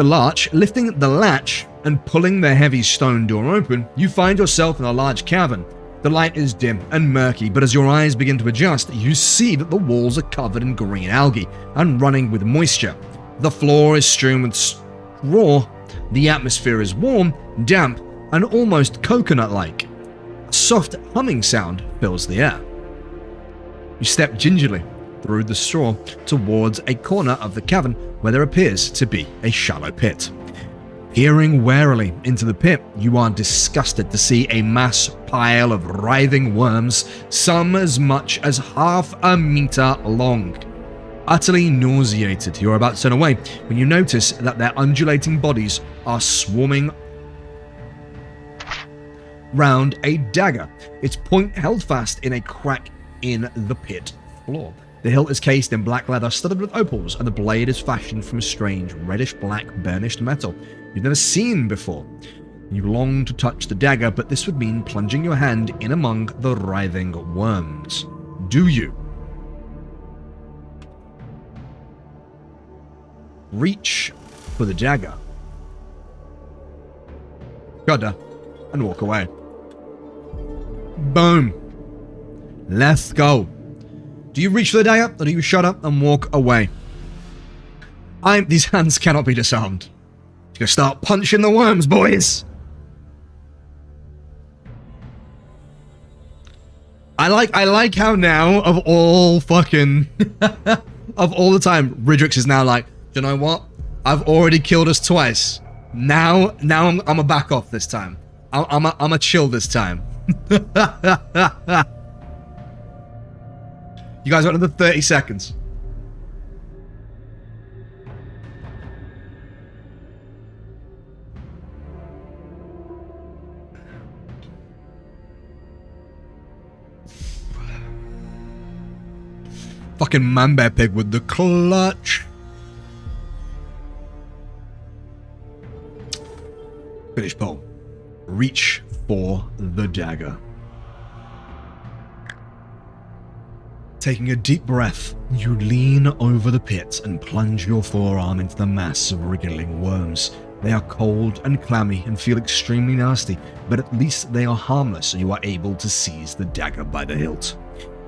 latch and pulling the heavy stone door open, you find yourself in a large cavern. The light is dim and murky, but as your eyes begin to adjust, you see that the walls are covered in green algae and running with moisture. The floor is strewn with straw. The atmosphere is warm, damp, and almost coconut-like. A soft humming sound fills the air. You step gingerly through the straw towards a corner of the cavern where there appears to be a shallow pit. Peering warily into the pit, you are disgusted to see a mass pile of writhing worms, some as much as half a meter long. Utterly nauseated, you're about to turn away when you notice that their undulating bodies are swarming round a dagger, its point held fast in a crack in the pit floor. The hilt is cased in black leather studded with opals, and the blade is fashioned from strange reddish-black burnished metal you've never seen before. You long to touch the dagger, but this would mean plunging your hand in among the writhing worms. Do you? Reach for the dagger. Shudder and walk away. Boom. Let's go. Do you reach for the dagger, or do you shut up and walk away? These hands cannot be disarmed. You gotta start punching the worms, boys. I like how now, of all fucking, of all the time, Ridrix is now like, you know what? I've already killed us twice. Now I'm a back off this time. I'm a chill this time. You guys got another 30 seconds. Fucking Manbear Pig with the clutch. Finish pull. Reach for the dagger. Taking a deep breath, you lean over the pit and plunge your forearm into the mass of wriggling worms. They are cold and clammy and feel extremely nasty, but at least they are harmless and you are able to seize the dagger by the hilt.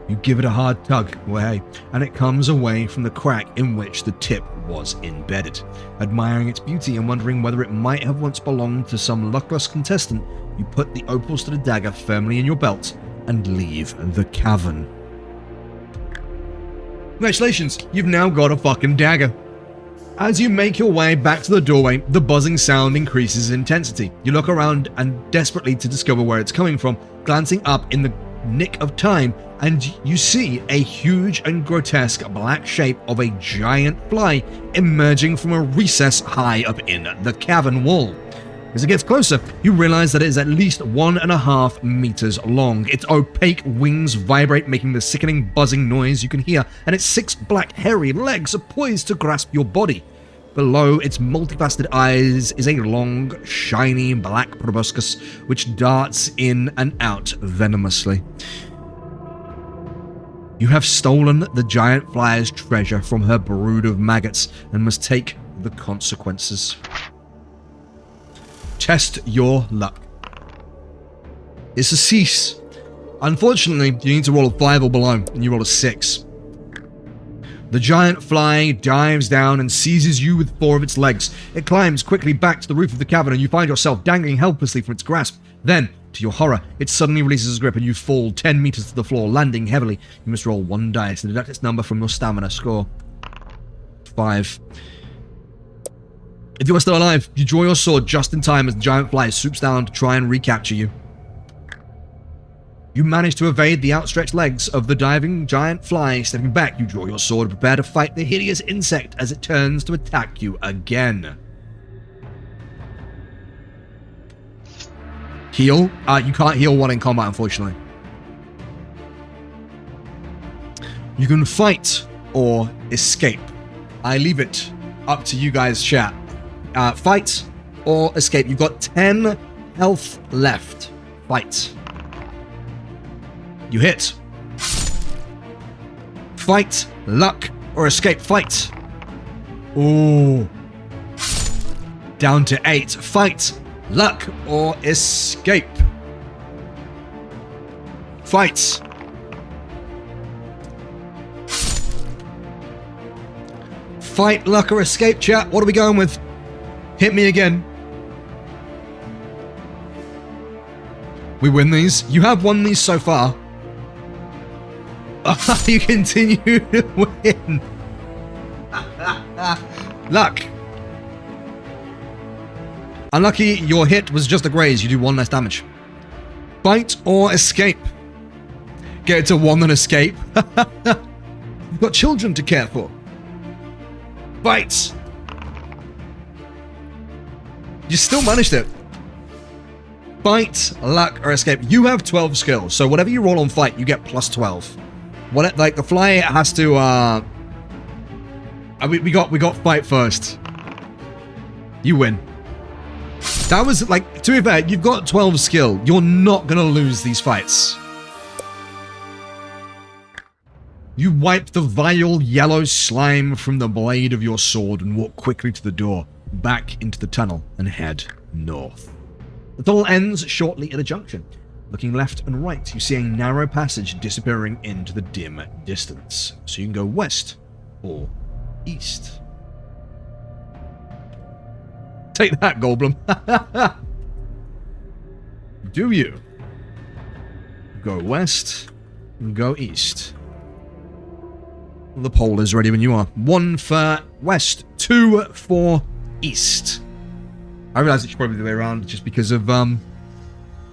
You give it a hard tug away, and it comes away from the crack in which the tip was embedded. Admiring its beauty and wondering whether it might have once belonged to some luckless contestant, you put the opals to the dagger firmly in your belt and leave the cavern. Congratulations, you've now got a fucking dagger. As you make your way back to the doorway, the buzzing sound increases in intensity. You look around and desperately to discover where it's coming from, glancing up in the nick of time, and you see a huge and grotesque black shape of a giant fly emerging from a recess high up in the cavern wall. As it gets closer, you realize that it is at least 1.5 meters long. Its opaque wings vibrate, making the sickening buzzing noise you can hear, and its 6 black hairy legs are poised to grasp your body. Below its multifaceted eyes is a long, shiny black proboscis which darts in and out venomously. You have stolen the giant fly's treasure from her brood of maggots and must take the consequences. Test your luck. It's a cease. Unfortunately, you need to roll a 5 or below, and you roll a 6. The giant fly dives down and seizes you with 4 of its legs. It climbs quickly back to the roof of the cavern, and you find yourself dangling helplessly from its grasp. Then, to your horror, it suddenly releases its grip and you fall 10 meters to the floor, landing heavily. You must roll 1 dice to deduct its number from your stamina score. 5. If you are still alive, you draw your sword just in time as the giant fly swoops down to try and recapture you. You manage to evade the outstretched legs of the diving giant fly. Stepping back, you draw your sword and prepare to fight the hideous insect as it turns to attack you again. Heal? You can't heal one in combat, unfortunately. You can fight or escape. I leave it up to you guys, chat. Fight or escape. You've got 10 health left. Fight. You hit. Fight, luck, or escape. Fight. Ooh. Down to 8. Fight, luck, or escape. Fight. Fight, luck, or escape, chat. What are we going with? Hit me again. We win these. You have won these so far. You continue to win. Luck. Unlucky, your hit was just a graze. You do 1 less damage. Fight or escape. Get it to 1 and escape. You've got children to care for. Fight. You still managed it. Fight, luck, or escape. You have 12 skills, so whatever you roll on fight, you get plus 12. Like the fly has to. We got fight first. You win. That was like, to be fair, you've got 12 skill. You're not gonna lose these fights. You wipe the vile yellow slime from the blade of your sword and walk quickly to the door, back into the tunnel, and head north. The tunnel ends shortly at a junction. Looking left and right, you see a narrow passage disappearing into the dim distance. So you can go west or east. Take that, Goldblum. Do you go west and go east? The poll is ready when you are. 1 for west, 2 for east. I realize it should probably be the way around just because of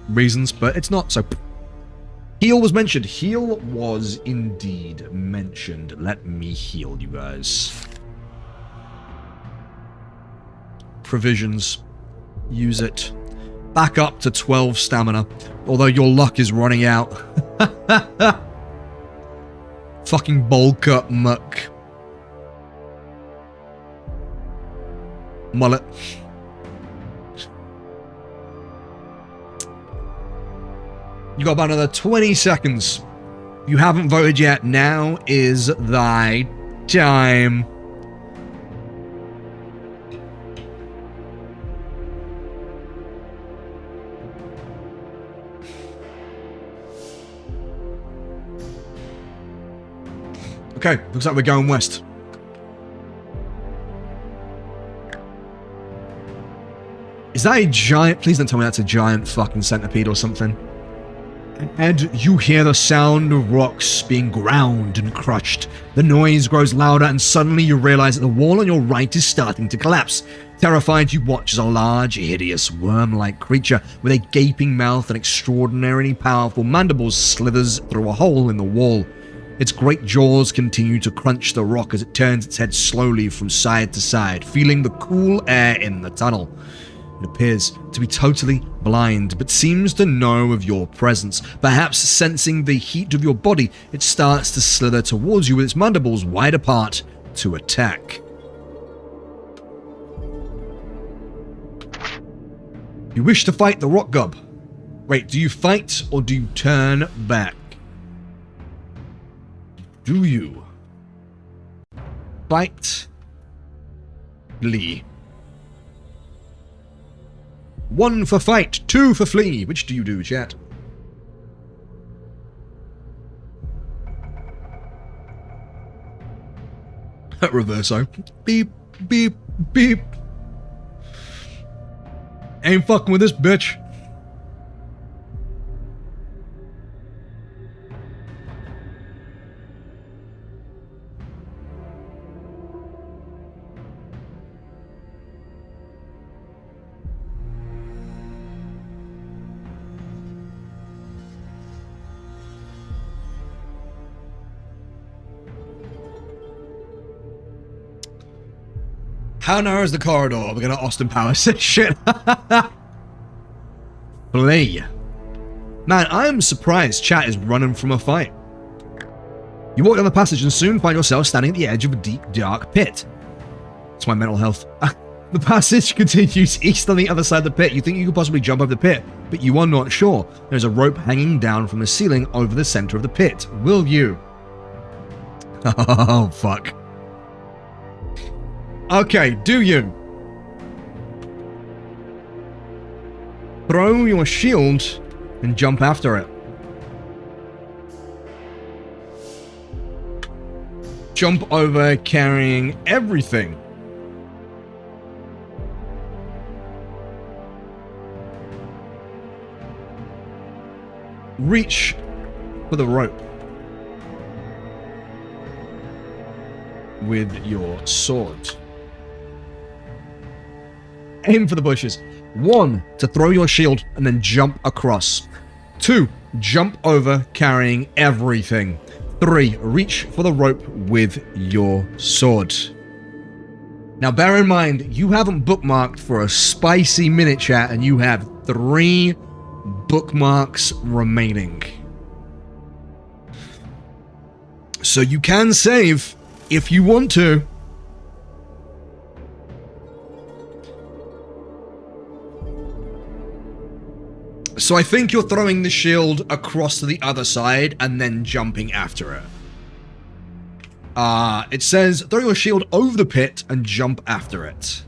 reasons, but it's not, so... Heal was mentioned. Heal was indeed mentioned. Let me heal you guys. Provisions. Use it. Back up to 12 stamina. Although your luck is running out. Fucking bulk up, muck. Mullet. You got about another 20 seconds. You haven't voted yet. Now is thy time. Okay, looks like we're going west. Is that a giant... Please don't tell me that's a giant fucking centipede or something. And you hear the sound of rocks being ground and crushed. The noise grows louder and suddenly you realize that the wall on your right is starting to collapse. Terrified, you watch as a large, hideous, worm-like creature with a gaping mouth and extraordinarily powerful mandibles slithers through a hole in the wall. Its great jaws continue to crunch the rock as it turns its head slowly from side to side, feeling the cool air in the tunnel. It appears to be totally blind, but seems to know of your presence. Perhaps sensing the heat of your body, it starts to slither towards you with its mandibles wide apart to attack. You wish to fight the rock gub. Wait, do you fight or do you turn back? Do you fight? Flee. 1 for fight, 2 for flee. Which do you do, chat? Reverso. Beep, beep, beep. Ain't fucking with this bitch. How narrow is the corridor? We're gonna Austin Powers this shit. Play. Man, I am surprised chat is running from a fight. You walk down the passage and soon find yourself standing at the edge of a deep, dark pit. It's my mental health. The passage continues east on the other side of the pit. You think you could possibly jump over the pit, but you are not sure. There's a rope hanging down from the ceiling over the center of the pit. Will you? Oh, fuck. Okay, do you throw your shield and jump after it? Jump over carrying everything. Reach for the rope with your sword. Aim for the bushes. 1, to throw your shield and then jump across. 2, jump over carrying everything. 3, reach for the rope with your sword. Now bear in mind, you haven't bookmarked for a spicy minute, chat, and you have 3 bookmarks remaining. So you can save if you want to. So I think you're throwing the shield across to the other side and then jumping after it. It says throw your shield over the pit and jump after it.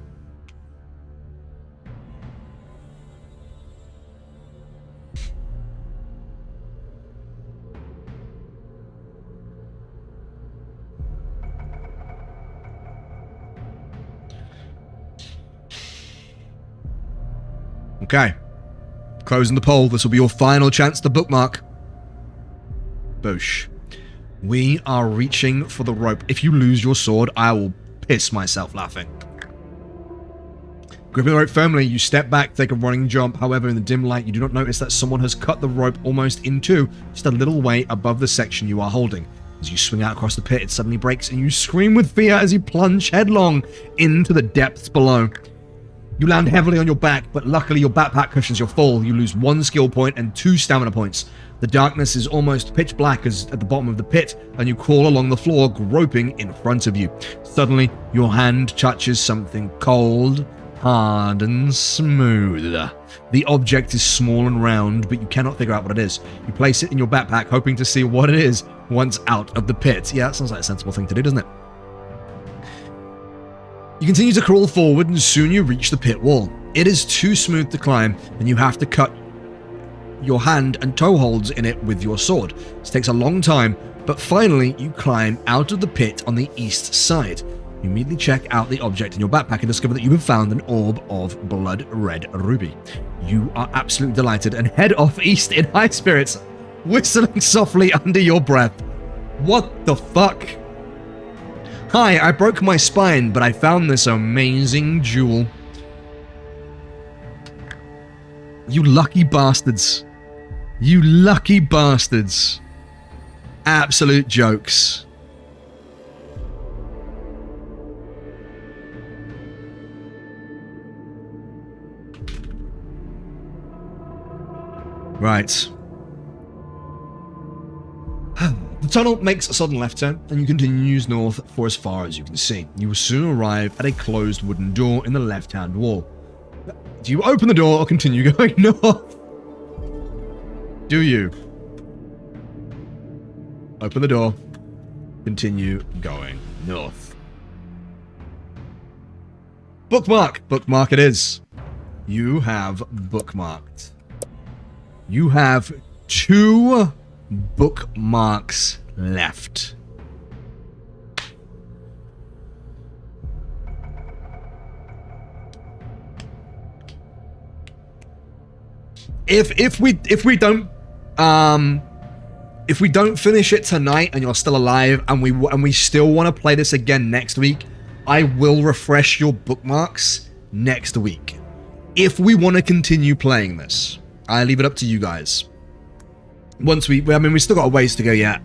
Okay. Closing the poll. This will be your final chance to bookmark. Boosh. We are reaching for the rope. If you lose your sword, I will piss myself laughing. Gripping the rope firmly, you step back, take a running jump. However, in the dim light, you do not notice that someone has cut the rope almost in two, just a little way above the section you are holding. As you swing out across the pit, it suddenly breaks, and you scream with fear as you plunge headlong into the depths below. You land heavily on your back, but luckily your backpack cushions your fall. You lose 1 skill point and 2 stamina points. The darkness is almost pitch black as at the bottom of the pit, and you crawl along the floor, groping in front of you. Suddenly, your hand touches something cold, hard, and smooth. The object is small and round, but you cannot figure out what it is. You place it in your backpack, hoping to see what it is once out of the pit. Yeah, that sounds like a sensible thing to do, doesn't it? You continue to crawl forward, and soon you reach the pit wall. It is too smooth to climb, and you have to cut your hand and toe holds in it with your sword. This takes a long time, but finally you climb out of the pit on the east side. You immediately check out the object in your backpack and discover that you have found an orb of blood red ruby. You are absolutely delighted and head off east in high spirits, whistling softly under your breath. What the fuck? Hi, I broke my spine, but I found this amazing jewel. You lucky bastards. You lucky bastards. Absolute jokes. Right. The tunnel makes a sudden left turn, and you continues north for as far as you can see. You will soon arrive at a closed wooden door in the left-hand wall. Do you open the door or continue going north? Do you? Open the door. Continue going north. Bookmark! Bookmark it is. You have bookmarked. You have 2 bookmarks left. If we don't finish it tonight and you're still alive and we still want to play this again next week, I will refresh your bookmarks next week. If we want to continue playing this, I leave it up to you guys. Once we still got a ways to go yet.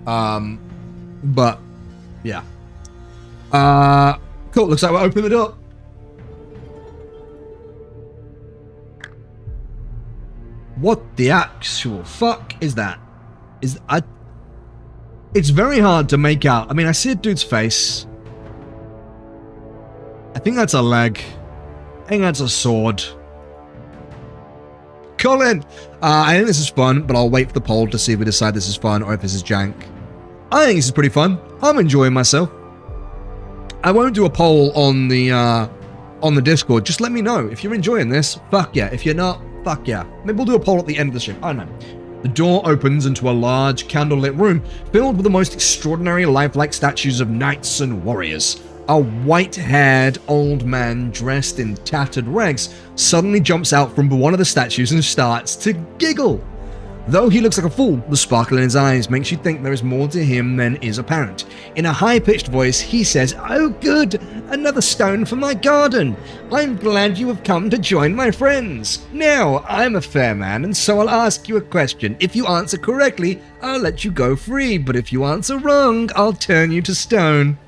But yeah. Cool. Looks like we're opening the door. What the actual fuck is that? It's very hard to make out. I mean, I see a dude's face. I think that's a leg. I think that's a sword. Colin! I think this is fun, but I'll wait for the poll to see if we decide this is fun or if this is jank. I think this is pretty fun. I'm enjoying myself. I won't do a poll on the Discord. Just let me know. If you're enjoying this, fuck yeah. If you're not, fuck yeah. Maybe we'll do a poll at the end of the stream. I don't know. The door opens into a large candlelit room filled with the most extraordinary lifelike statues of knights and warriors. A white-haired old man dressed in tattered rags suddenly jumps out from one of the statues and starts to giggle. Though he looks like a fool, the sparkle in his eyes makes you think there is more to him than is apparent. In a high-pitched voice, he says, "Oh good, another stone for my garden. I'm glad you have come to join my friends. Now, I'm a fair man, and so I'll ask you a question. If you answer correctly, I'll let you go free, but if you answer wrong, I'll turn you to stone."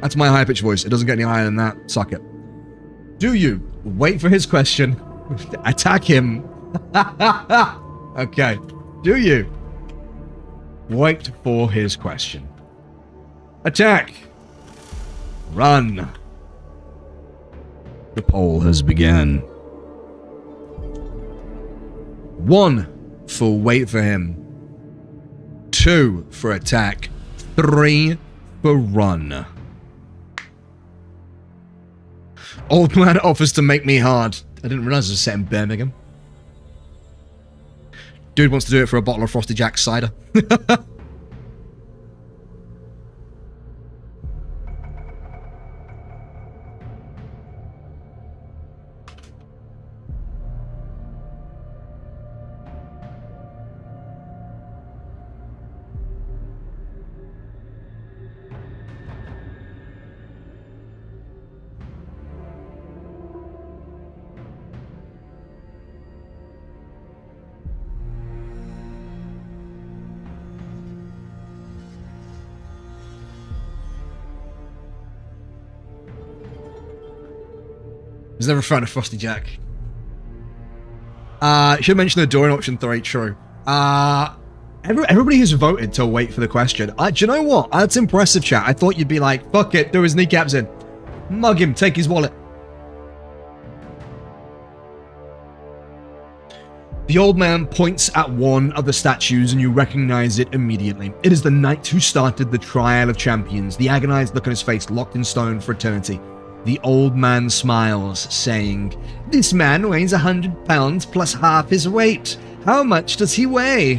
That's my high-pitched voice. It doesn't get any higher than that. Suck it. Do you wait for his question? Attack him. Okay. Do you wait for his question? Attack. Run. The poll has begun. 1 for wait for him. 2 for attack. 3 for run. Old man offers to make me hard. I didn't realize it was set in Birmingham. Dude wants to do it for a bottle of Frosty Jack cider. There's never found a Frosty Jack. Should mention the door in option 3. True. Everybody who's voted to wait for the question. Do you know what? That's impressive, chat. I thought you'd be like, fuck it, throw his kneecaps in. Mug him, take his wallet. The old man points at one of the statues and you recognize it immediately. It is the knight who started the Trial of Champions, the agonized look on his face locked in stone for eternity. The old man smiles, saying, "This man weighs 100 pounds plus half his weight. How much does he weigh?"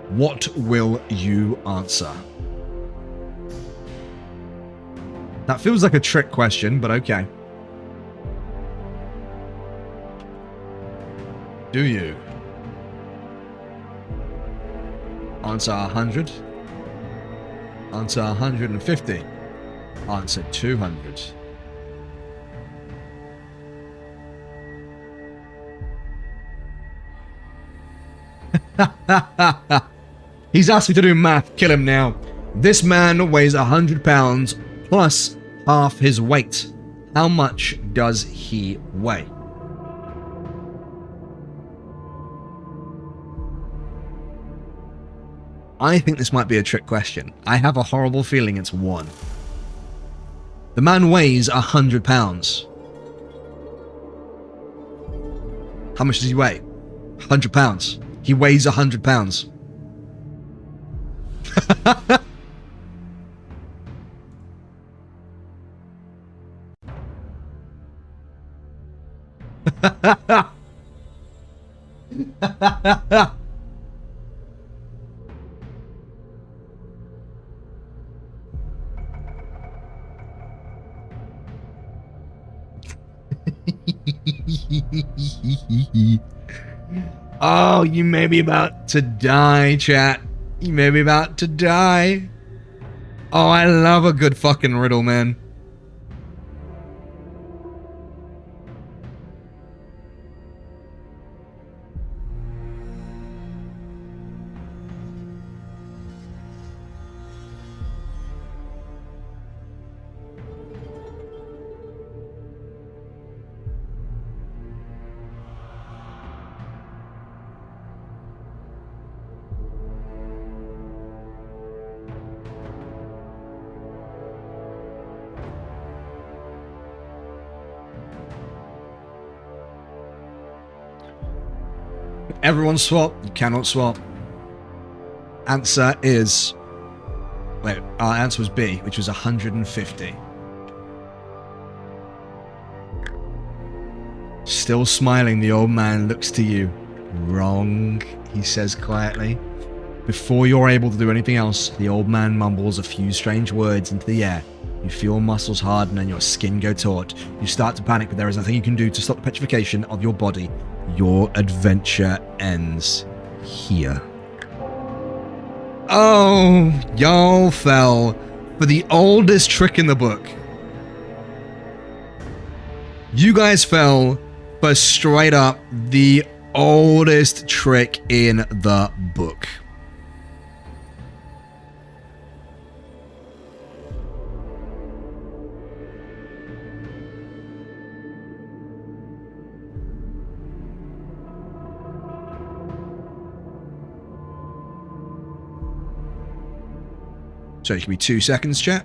What will you answer? That feels like a trick question, but okay. Do you? Answer 100. Answer 150. Answer 200. He's asked me to do math. Kill him now. This man weighs 100 pounds plus half his weight. How much does he weigh? I think this might be a trick question. I have a horrible feeling it's 1. The man weighs 100 pounds. How much does he weigh? 100 pounds. He weighs 100 pounds. Oh, you may be about to die, chat. You may be about to die. Oh, I love a good fucking riddle, man. Everyone swap. You cannot swap. Answer is... Wait, our answer was B, which was 150. Still smiling, the old man looks to you. Wrong, he says quietly. Before you're able to do anything else, the old man mumbles a few strange words into the air. You feel muscles harden and your skin go taut. You start to panic, but there is nothing you can do to stop the petrification of your body. Your adventure ends here. Oh, y'all fell for the oldest trick in the book. You guys fell for straight up the oldest trick in the book. So it can be 2 seconds, chat.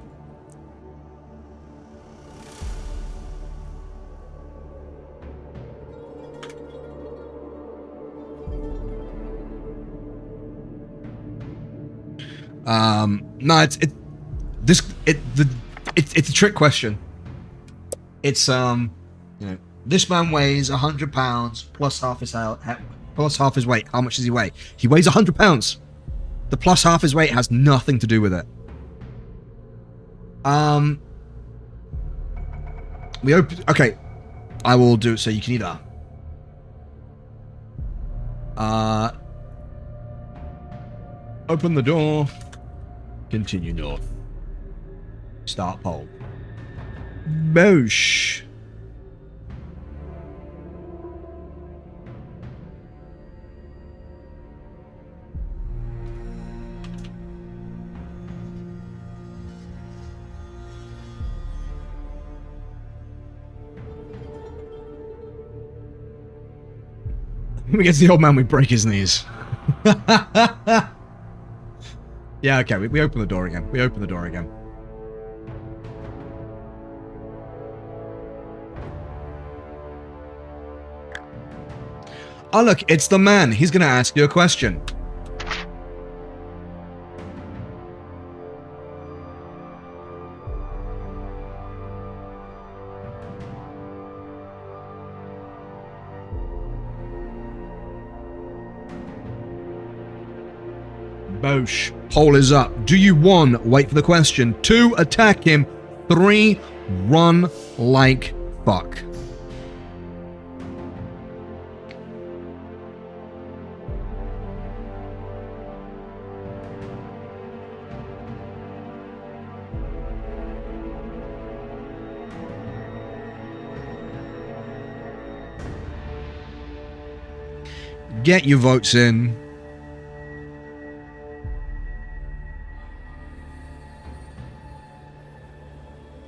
No, it's a trick question. It's you know, this man weighs 100 pounds plus half his weight. How much does he weigh? He weighs 100 pounds. The plus half his weight has nothing to do with it. Okay, I will do it so you can either open the door, continue north, start poll. Boosh. When we get to the old man, we break his knees. Yeah, okay, we open the door again. We open the door again. Oh, look, it's the man. He's gonna ask you a question. Bosh. Poll is up. Do you 1, wait for the question, 2, attack him, 3, run like fuck? Get your votes in.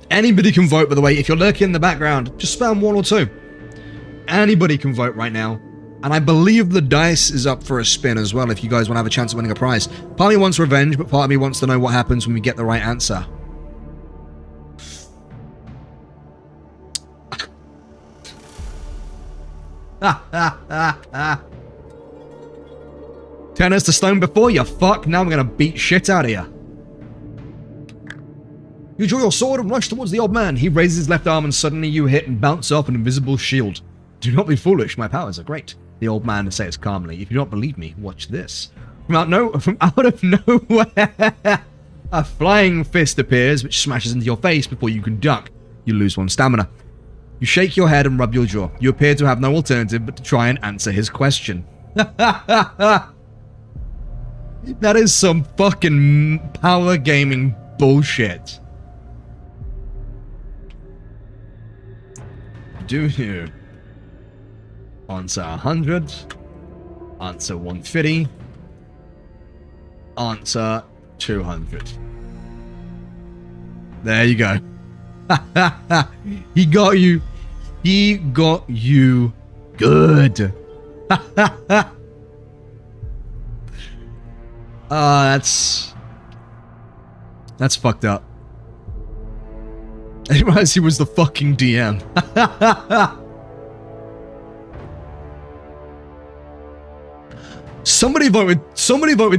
Anybody can vote, by the way. If you're lurking in the background, just spam 1 or 2. Anybody can vote right now. And I believe the dice is up for a spin as well, if you guys want to have a chance of winning a prize. Part of me wants revenge, but part of me wants to know what happens when we get the right answer. Turn us to stone before you fuck. Now I'm gonna beat shit out of you. You draw your sword and rush towards the old man. He raises his left arm and suddenly you hit and bounce off an invisible shield. Do not be foolish, my powers are great. The old man says calmly. If you don't believe me, watch this. From out of nowhere, a flying fist appears which smashes into your face before you can duck. You lose 1 stamina. You shake your head and rub your jaw. You appear to have no alternative but to try and answer his question. That is some fucking power gaming bullshit. Do you answer 100? Answer 150? Answer 200. There you go. He got you. He got you good. That's fucked up. I didn't realize he was the fucking DM. Somebody voted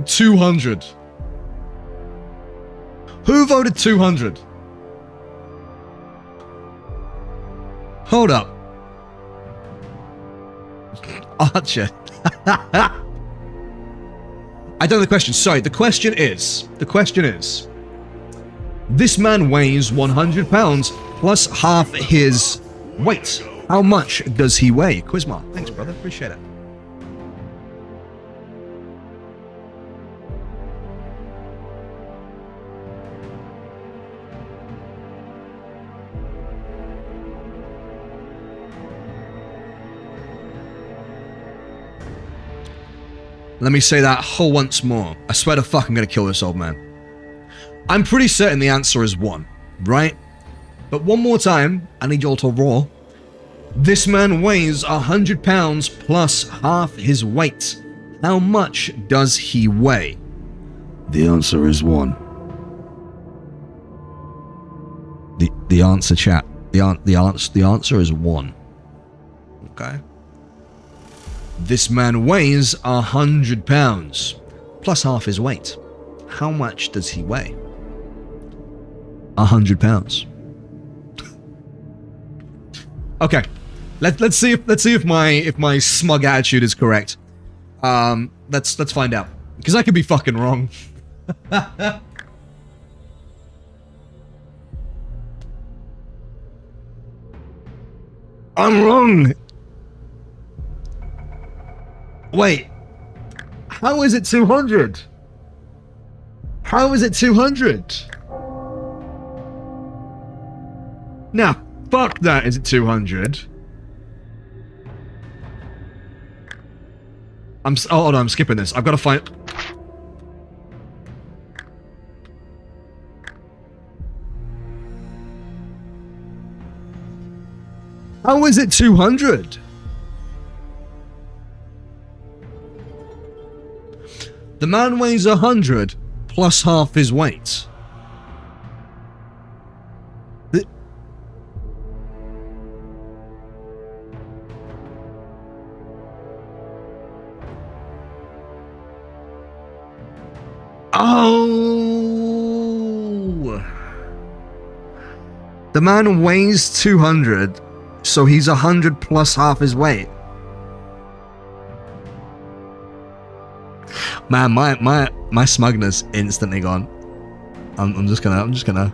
200. Who voted 200? Hold up. Archer. I don't know the question. Sorry, the question is, this man weighs 100 pounds plus half his weight. How much does he weigh? Quizmar. Thanks, brother. Appreciate it. Let me say that whole once more. I swear to fuck I'm gonna kill this old man. I'm pretty certain the answer is 1, right? But one more time, I need y'all to roar. This man weighs 100 pounds plus half his weight. How much does he weigh? The answer is 1. The answer, chat. The answer is 1. Okay. This man weighs 100 pounds plus half his weight. How much does he weigh? 100 pounds. Okay, let's see if my smug attitude is correct. Let's find out, because I could be fucking wrong. I'm wrong. Wait, how is it 200? How is it 200? Now, fuck that, is it 200? Oh, hold on, I'm skipping this. I've got to find... How is it 200? The man weighs 100 plus half his weight. Oh! The man weighs 200, so he's 100 plus half his weight. Man, my smugness instantly gone. I'm just gonna.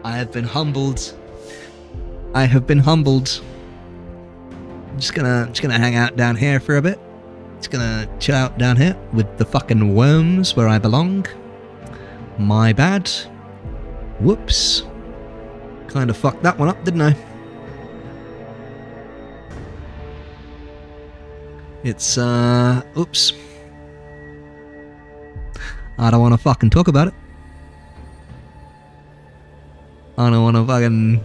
I have been humbled. I have been humbled. I'm just gonna hang out down here for a bit. Just gonna chill out down here with the fucking worms where I belong. My bad. Whoops. Kind of fucked that one up, didn't I? It's, oops. I don't want to fucking talk about it. I don't want to fucking...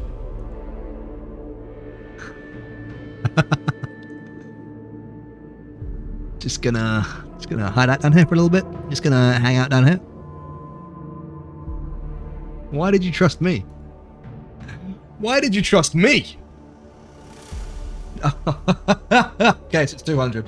Just gonna hide out down here for a little bit. Just gonna hang out down here. Why did you trust me? Why did you trust me? Okay, so it's 200.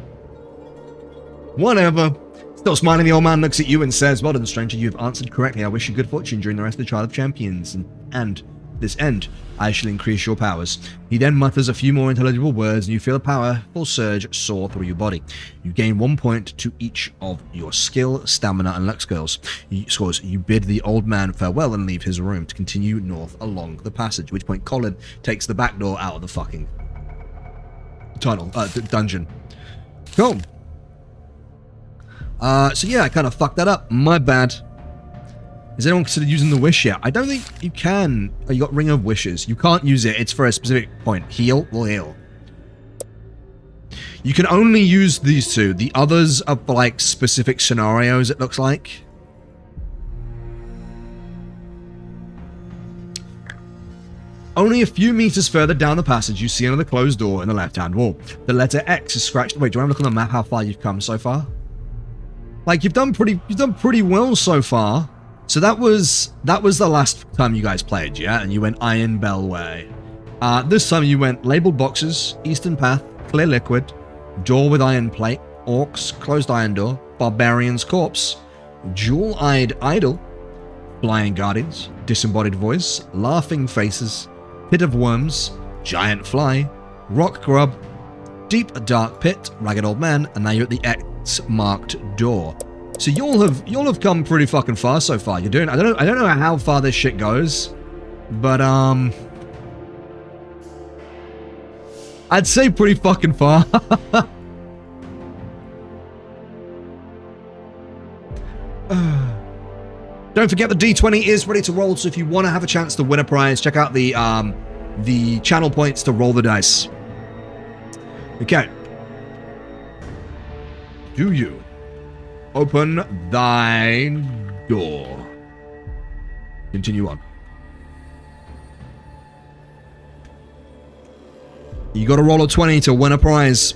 Whatever. Still smiling, the old man looks at you and says, "Well done, stranger, you have answered correctly. I wish you good fortune during the rest of the Trial of Champions, and this end, I shall increase your powers." He then mutters a few more intelligible words, and you feel a powerful surge soar through your body. You gain 1 point to each of your skill, stamina, and luck scores. You bid the old man farewell and leave his room to continue north along the passage, at which point Colin takes the back door out of the fucking tunnel, dungeon. Cool. So yeah, I kind of fucked that up. My bad. Has anyone considered using the wish yet? I don't think you can. Oh, you got Ring of Wishes. You can't use it. It's for a specific point. Heal will heal. You can only use these two. The others are for like specific scenarios, it looks like. Only a few meters further down the passage, you see another closed door in the left-hand wall. The letter X is scratched. Wait, do I have to look on the map how far you've come so far? Like, you've done pretty well so far. So that was the last time you guys played, yeah? And you went Iron Bell Way. This time you went Labeled Boxes, Eastern Path, Clear Liquid, Door with Iron Plate, Orcs, Closed Iron Door, Barbarian's Corpse, Jewel-Eyed Idol, Flying Guardians, Disembodied Voice, Laughing Faces, Pit of Worms, Giant Fly, Rock Grub, Deep Dark Pit, Ragged Old Man, and now you're at the X-marked door. So you'll have come pretty fucking far so far. You're doing, I don't know how far this shit goes, but I'd say pretty fucking far. Don't forget the D20 is ready to roll, so if you want to have a chance to win a prize, check out the channel points to roll the dice. Okay. Do you open thy door? Continue on. You gotta roll a 20 to win a prize.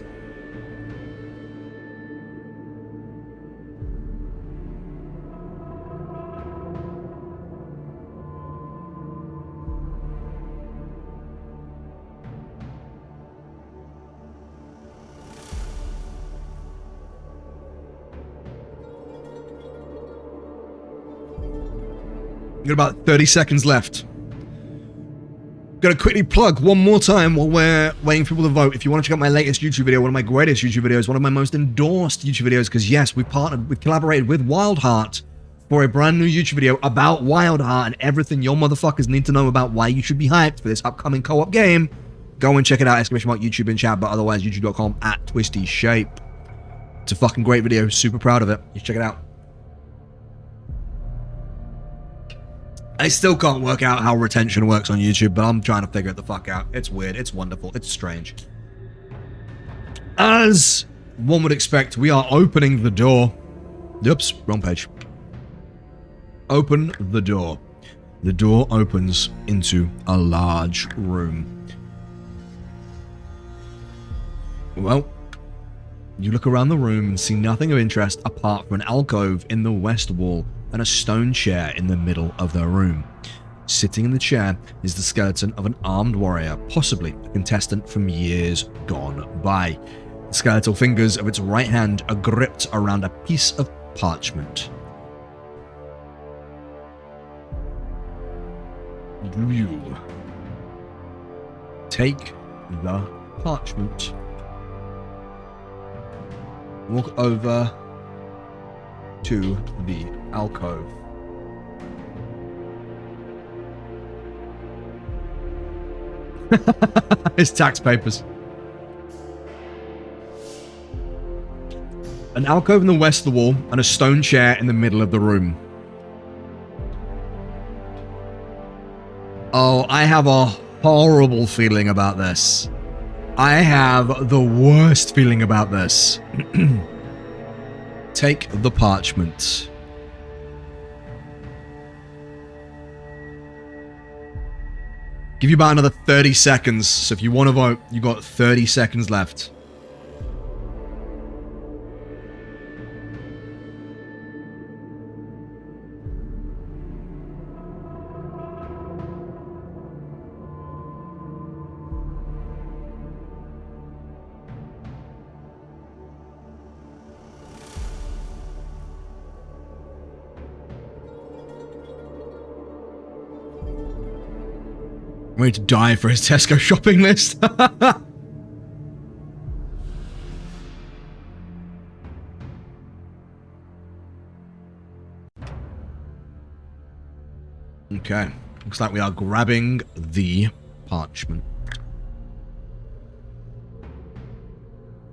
Got about 30 seconds left. Gonna quickly plug one more time while we're waiting for people to vote. If you want to check out my latest YouTube video, one of my greatest YouTube videos, one of my most endorsed YouTube videos, because yes, we collaborated with Wildheart for a brand new YouTube video about Wildheart and everything your motherfuckers need to know about why you should be hyped for this upcoming co-op game. Go and check it out, !YouTube in chat, but otherwise youtube.com/twistyshape. It's a fucking great video, super proud of it. You should check it out. I still can't work out how retention works on YouTube, but I'm trying to figure it the fuck out. It's weird, it's wonderful, it's strange. As one would expect, we are opening the door. Oops, wrong page. Open the door. The door opens into a large room. Well, you look around the room and see nothing of interest apart from an alcove in the west wall and a stone chair in the middle of the room. Sitting in the chair is the skeleton of an armed warrior, possibly a contestant from years gone by. The skeletal fingers of its right hand are gripped around a piece of parchment. Do you take the parchment? Walk over to the alcove. His tax papers. An alcove in the west of the wall and a stone chair in the middle of the room. Oh, I have a horrible feeling about this. I have the worst feeling about this. Take the parchment. Give you about another 30 seconds, so if you want to vote, you've got 30 seconds left. Ready to die for his Tesco shopping list. Okay, looks like we are grabbing the parchment.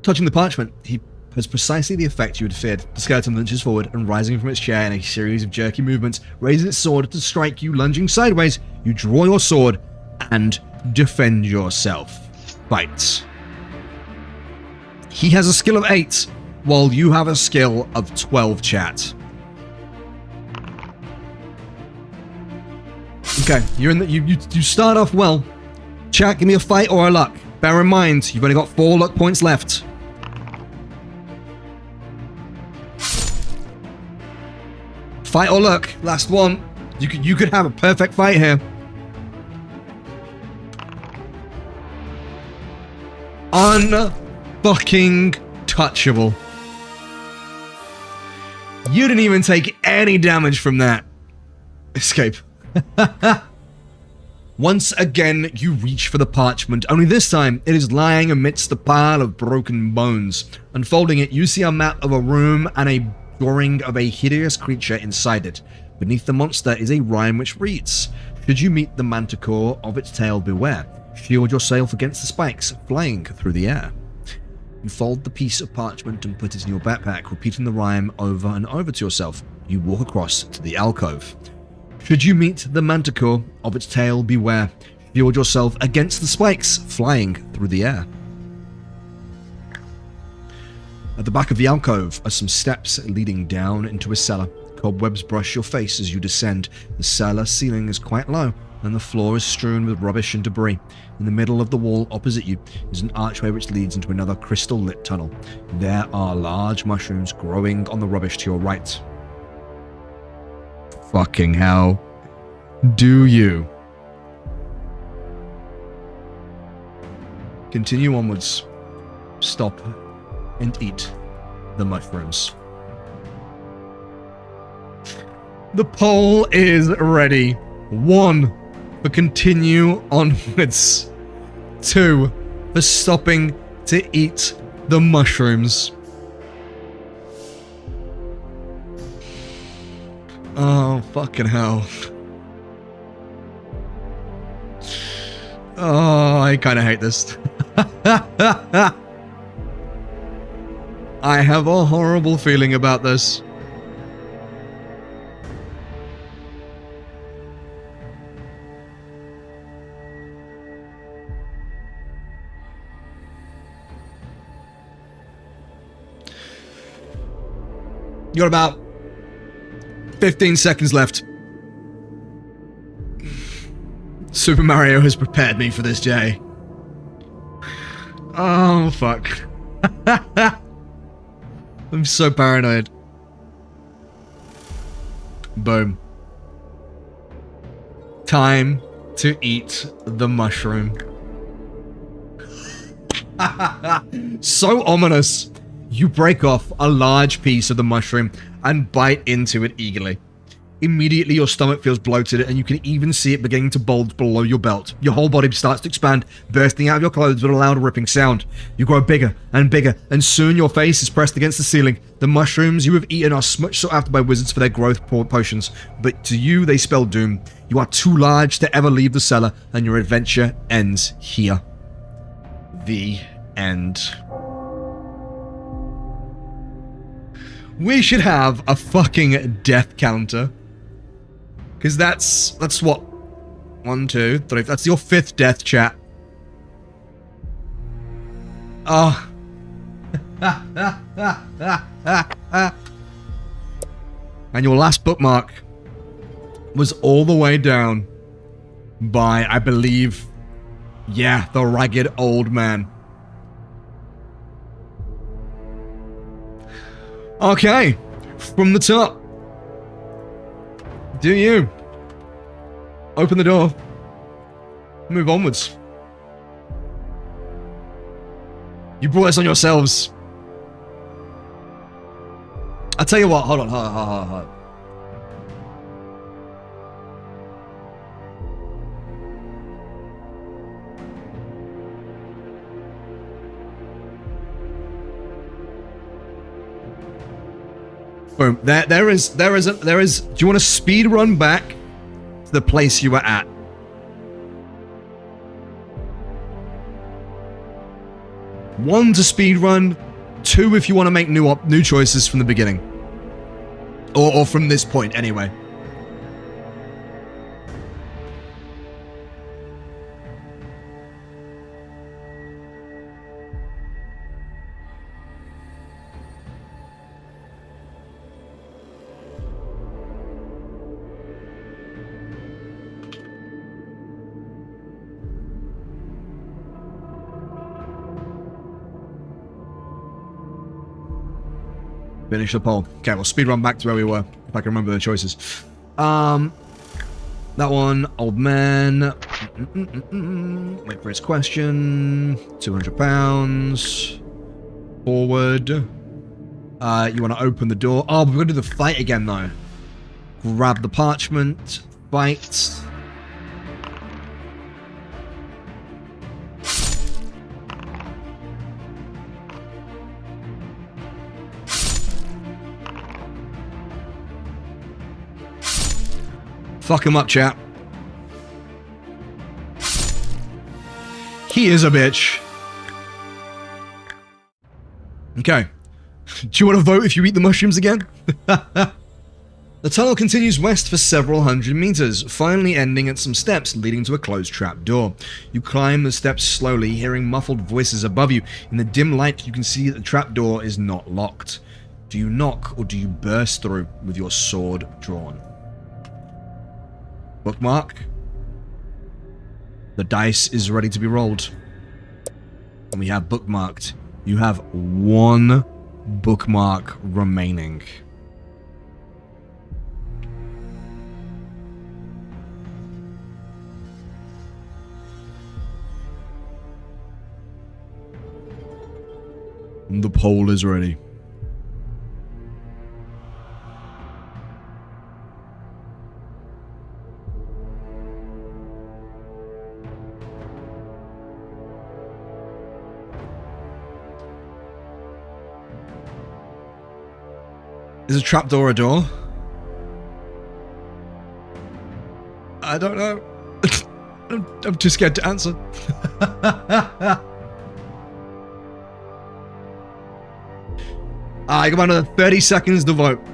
Touching the parchment, he has precisely the effect you had feared. The skeleton lunges forward and, rising from its chair in a series of jerky movements, raises its sword to strike you. Lunging sideways, you draw your sword and defend yourself. Fight. He has a skill of 8, while you have a skill of 12, chat. Okay, you're in the, you start off well. Chat, give me a fight or a luck. Bear in mind, you've only got 4 luck points left. Fight or luck, last one. You could have a perfect fight here. Unfucking touchable. You didn't even take any damage from that. Escape. Once again, you reach for the parchment, only this time it is lying amidst a pile of broken bones. Unfolding it, you see a map of a room and a drawing of a hideous creature inside it. Beneath the monster is a rhyme which reads, "Should you meet the manticore, of its tail beware. Shield yourself against the spikes flying through the air." You fold the piece of parchment and put it in your backpack, repeating the rhyme over and over to yourself. You walk across to the alcove. "Should you meet the manticore, of its tail beware. Shield yourself against the spikes flying through the air." At the back of the alcove are some steps leading down into a cellar. Cobwebs brush your face as you descend. The cellar ceiling is quite low, and the floor is strewn with rubbish and debris. In the middle of the wall opposite you is an archway which leads into another crystal-lit tunnel. There are large mushrooms growing on the rubbish to your right. Fucking hell. Do you? Continue onwards. Stop and eat the mushrooms. The poll is ready. 1, for continue onwards. 2, for stopping to eat the mushrooms. Oh, fucking hell. Oh, I kind of hate this. I have a horrible feeling about this. You got about 15 seconds left. Super Mario has prepared me for this, Jay. Oh, fuck. I'm so paranoid. Boom. Time to eat the mushroom. So ominous. You break off a large piece of the mushroom and bite into it eagerly. Immediately, your stomach feels bloated, and you can even see it beginning to bulge below your belt. Your whole body starts to expand, bursting out of your clothes with a loud ripping sound. You grow bigger, and soon your face is pressed against the ceiling. The mushrooms you have eaten are much sought after by wizards for their growth potions, but to you, they spell doom. You are too large to ever leave the cellar, and your adventure ends here. The end. We should have a fucking death counter. Because that's what? 1, 2, 3. That's your 5th death, chat. Oh. And your last bookmark was all the way down by, I believe, yeah, the ragged old man. Okay, from the top. Do you? Open the door. Move onwards. You brought this on yourselves. I'll tell you what, hold on. Boom. There is. Do you want to speed run back to the place you were at? One to speed run, 2 if you want to make new choices from the beginning, or from this point anyway. Finish the poll. Okay, we'll speed run back to where we were, if I can remember the choices. That one, old man. Wait for his question. £200. Forward. You want to open the door. Oh, we're going to do the fight again, though. Grab the parchment. Fight. Fuck him up, chat. He is a bitch. Okay. Do you want to vote if you eat the mushrooms again? The tunnel continues west for several hundred meters, finally ending at some steps leading to a closed trap door. You climb the steps slowly, hearing muffled voices above you. In the dim light, you can see that the trap door is not locked. Do you knock, or do you burst through with your sword drawn? Bookmark. The dice is ready to be rolled. And we have bookmarked. You have 1 bookmark remaining. And the poll is ready. Is a trapdoor a door? I don't know. I'm too scared to answer. I got another 30 seconds to vote.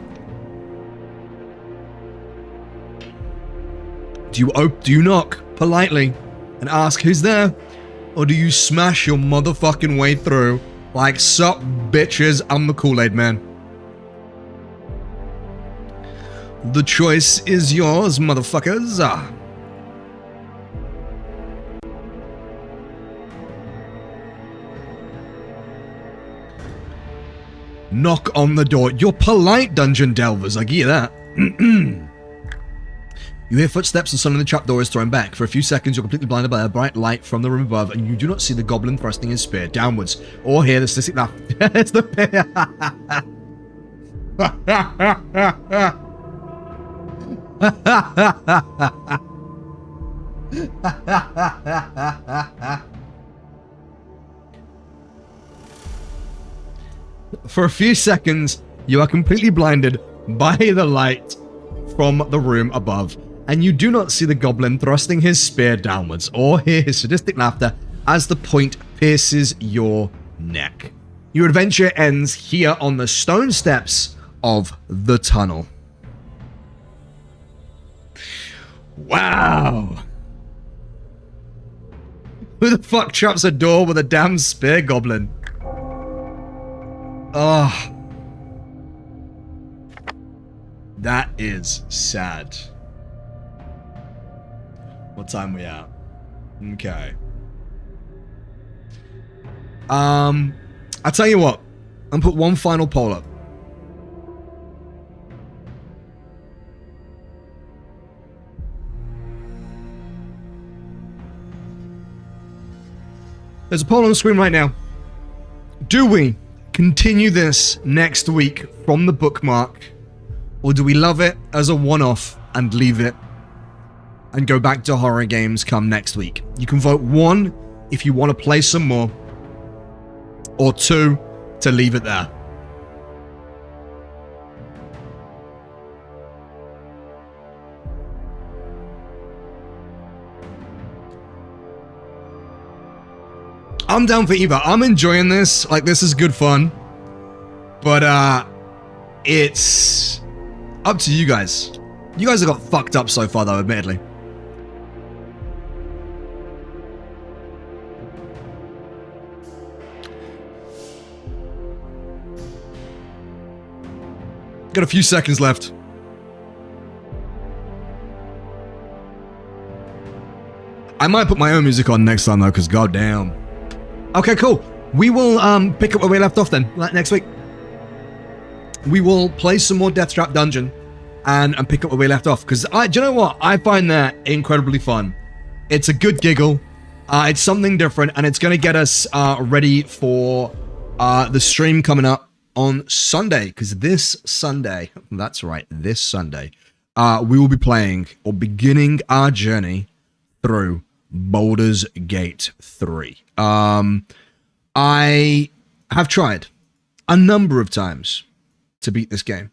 Do you knock politely and ask who's there? Or do you smash your motherfucking way through like, sup bitches, I'm the Kool-Aid man? The choice is yours, motherfuckers. knock on the door. You're polite, dungeon delvers, I give you that. You hear footsteps and suddenly the trapdoor is thrown back. For a few seconds, you're completely blinded by a bright light from the room above, and you do not see the goblin thrusting his spear downwards, or hear the static laugh. It's the For a few seconds, you are completely blinded by the light from the room above, and you do not see the goblin thrusting his spear downwards or hear his sadistic laughter as the point pierces your neck. Your adventure ends here on the stone steps of the tunnel. Wow. Who the fuck traps a door with a damn spear goblin? Oh. That is sad. What time we at? Okay. I'll tell you what. I'll put one final poll up. There's a poll on the screen right now. Do we continue this next week from the bookmark, or do we love it as a one-off and leave it and go back to horror games come next week? You can vote 1 if you want to play some more, or 2 to leave it there. I'm down for either. I'm enjoying this. Like, this is good fun. But, it's up to you guys. You guys have got fucked up so far, though, admittedly. Got a few seconds left. I might put my own music on next time, though, because goddamn. Okay, cool. We will pick up where we left off then, next week. We will play some more DEATHTRAP Dungeon and pick up where we left off. Because, do you know what? I find that incredibly fun. It's a good giggle. It's something different, and it's going to get us ready for the stream coming up on Sunday. Because this Sunday, that's right, this Sunday, we will be playing or beginning our journey through Baldur's Gate 3. I have tried a number of times to beat this game,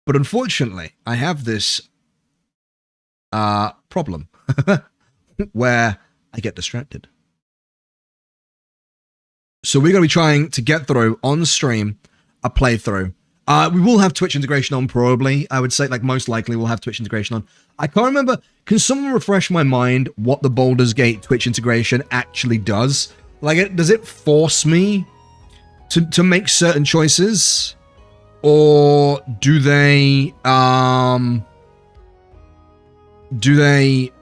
but unfortunately, I have this problem where I get distracted. So we're going to be trying to get through on stream a playthrough. We will have Twitch integration on, probably. I would say, like, most likely we'll have Twitch integration on. I can't remember. Can someone refresh my mind what the Baldur's Gate Twitch integration actually does? Like, does it force me to make certain choices? Or do they,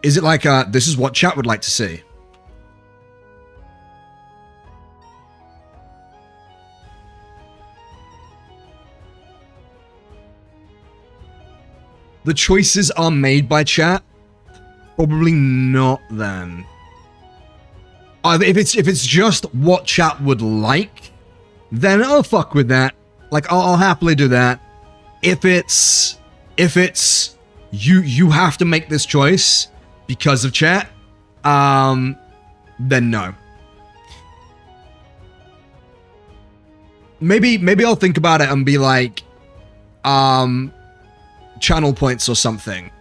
is it like, this is what chat would like to see? The choices are made by chat? Probably not then. If it's just what chat would like, then I'll fuck with that. Like, I'll happily do that. If it's you have to make this choice because of chat, then no. Maybe I'll think about it and be like, channel points or something.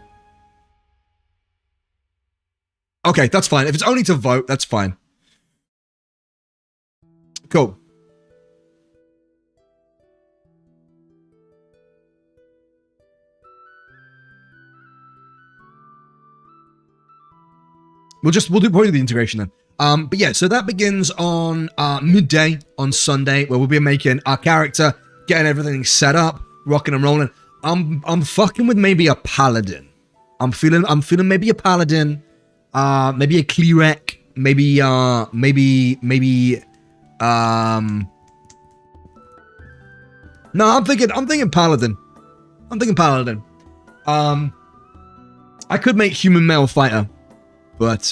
Okay, that's fine. If it's only to vote, that's fine. Cool. We'll do probably the integration then. But yeah, so that begins on midday on Sunday, where we'll be making our character, getting everything set up, rocking and rolling. I'm fucking with maybe a paladin. I'm feeling maybe a paladin, maybe a cleric, maybe No, I'm thinking Paladin. I'm thinking Paladin. I could make human male fighter, but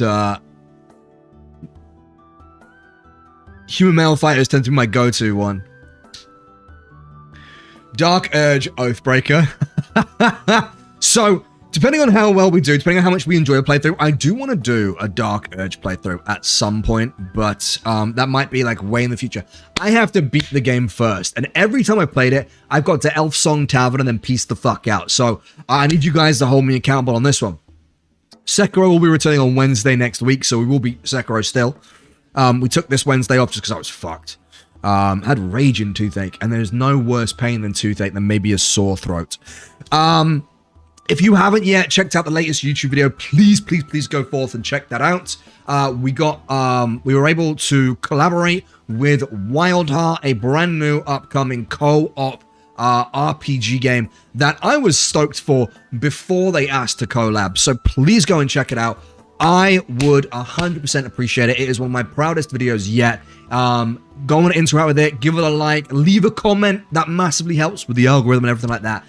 human male fighters tend to be my go-to one. Dark Urge Oathbreaker. So, depending on how well we do, depending on how much we enjoy a playthrough, I do want to do a Dark Urge playthrough at some point, but that might be like way in the future. I have to beat the game first, and every time I played it, I've got to Elf Song Tavern and then piece the fuck out. So, I need you guys to hold me accountable on this one. Sekiro will be returning on Wednesday next week, so we will beat Sekiro still. We took this Wednesday off just because I was fucked. Had raging toothache, and there's no worse pain than toothache than maybe a sore throat. If you haven't yet checked out the latest YouTube video, please go forth and check that out. We were able to collaborate with Wildheart, a brand new upcoming co-op RPG game that I was stoked for before they asked to collab. So please go and check it out. I would 100% appreciate it. It is one of my proudest videos yet. Go and interact with it, give it a like, leave a comment. That massively helps with the algorithm and everything like that.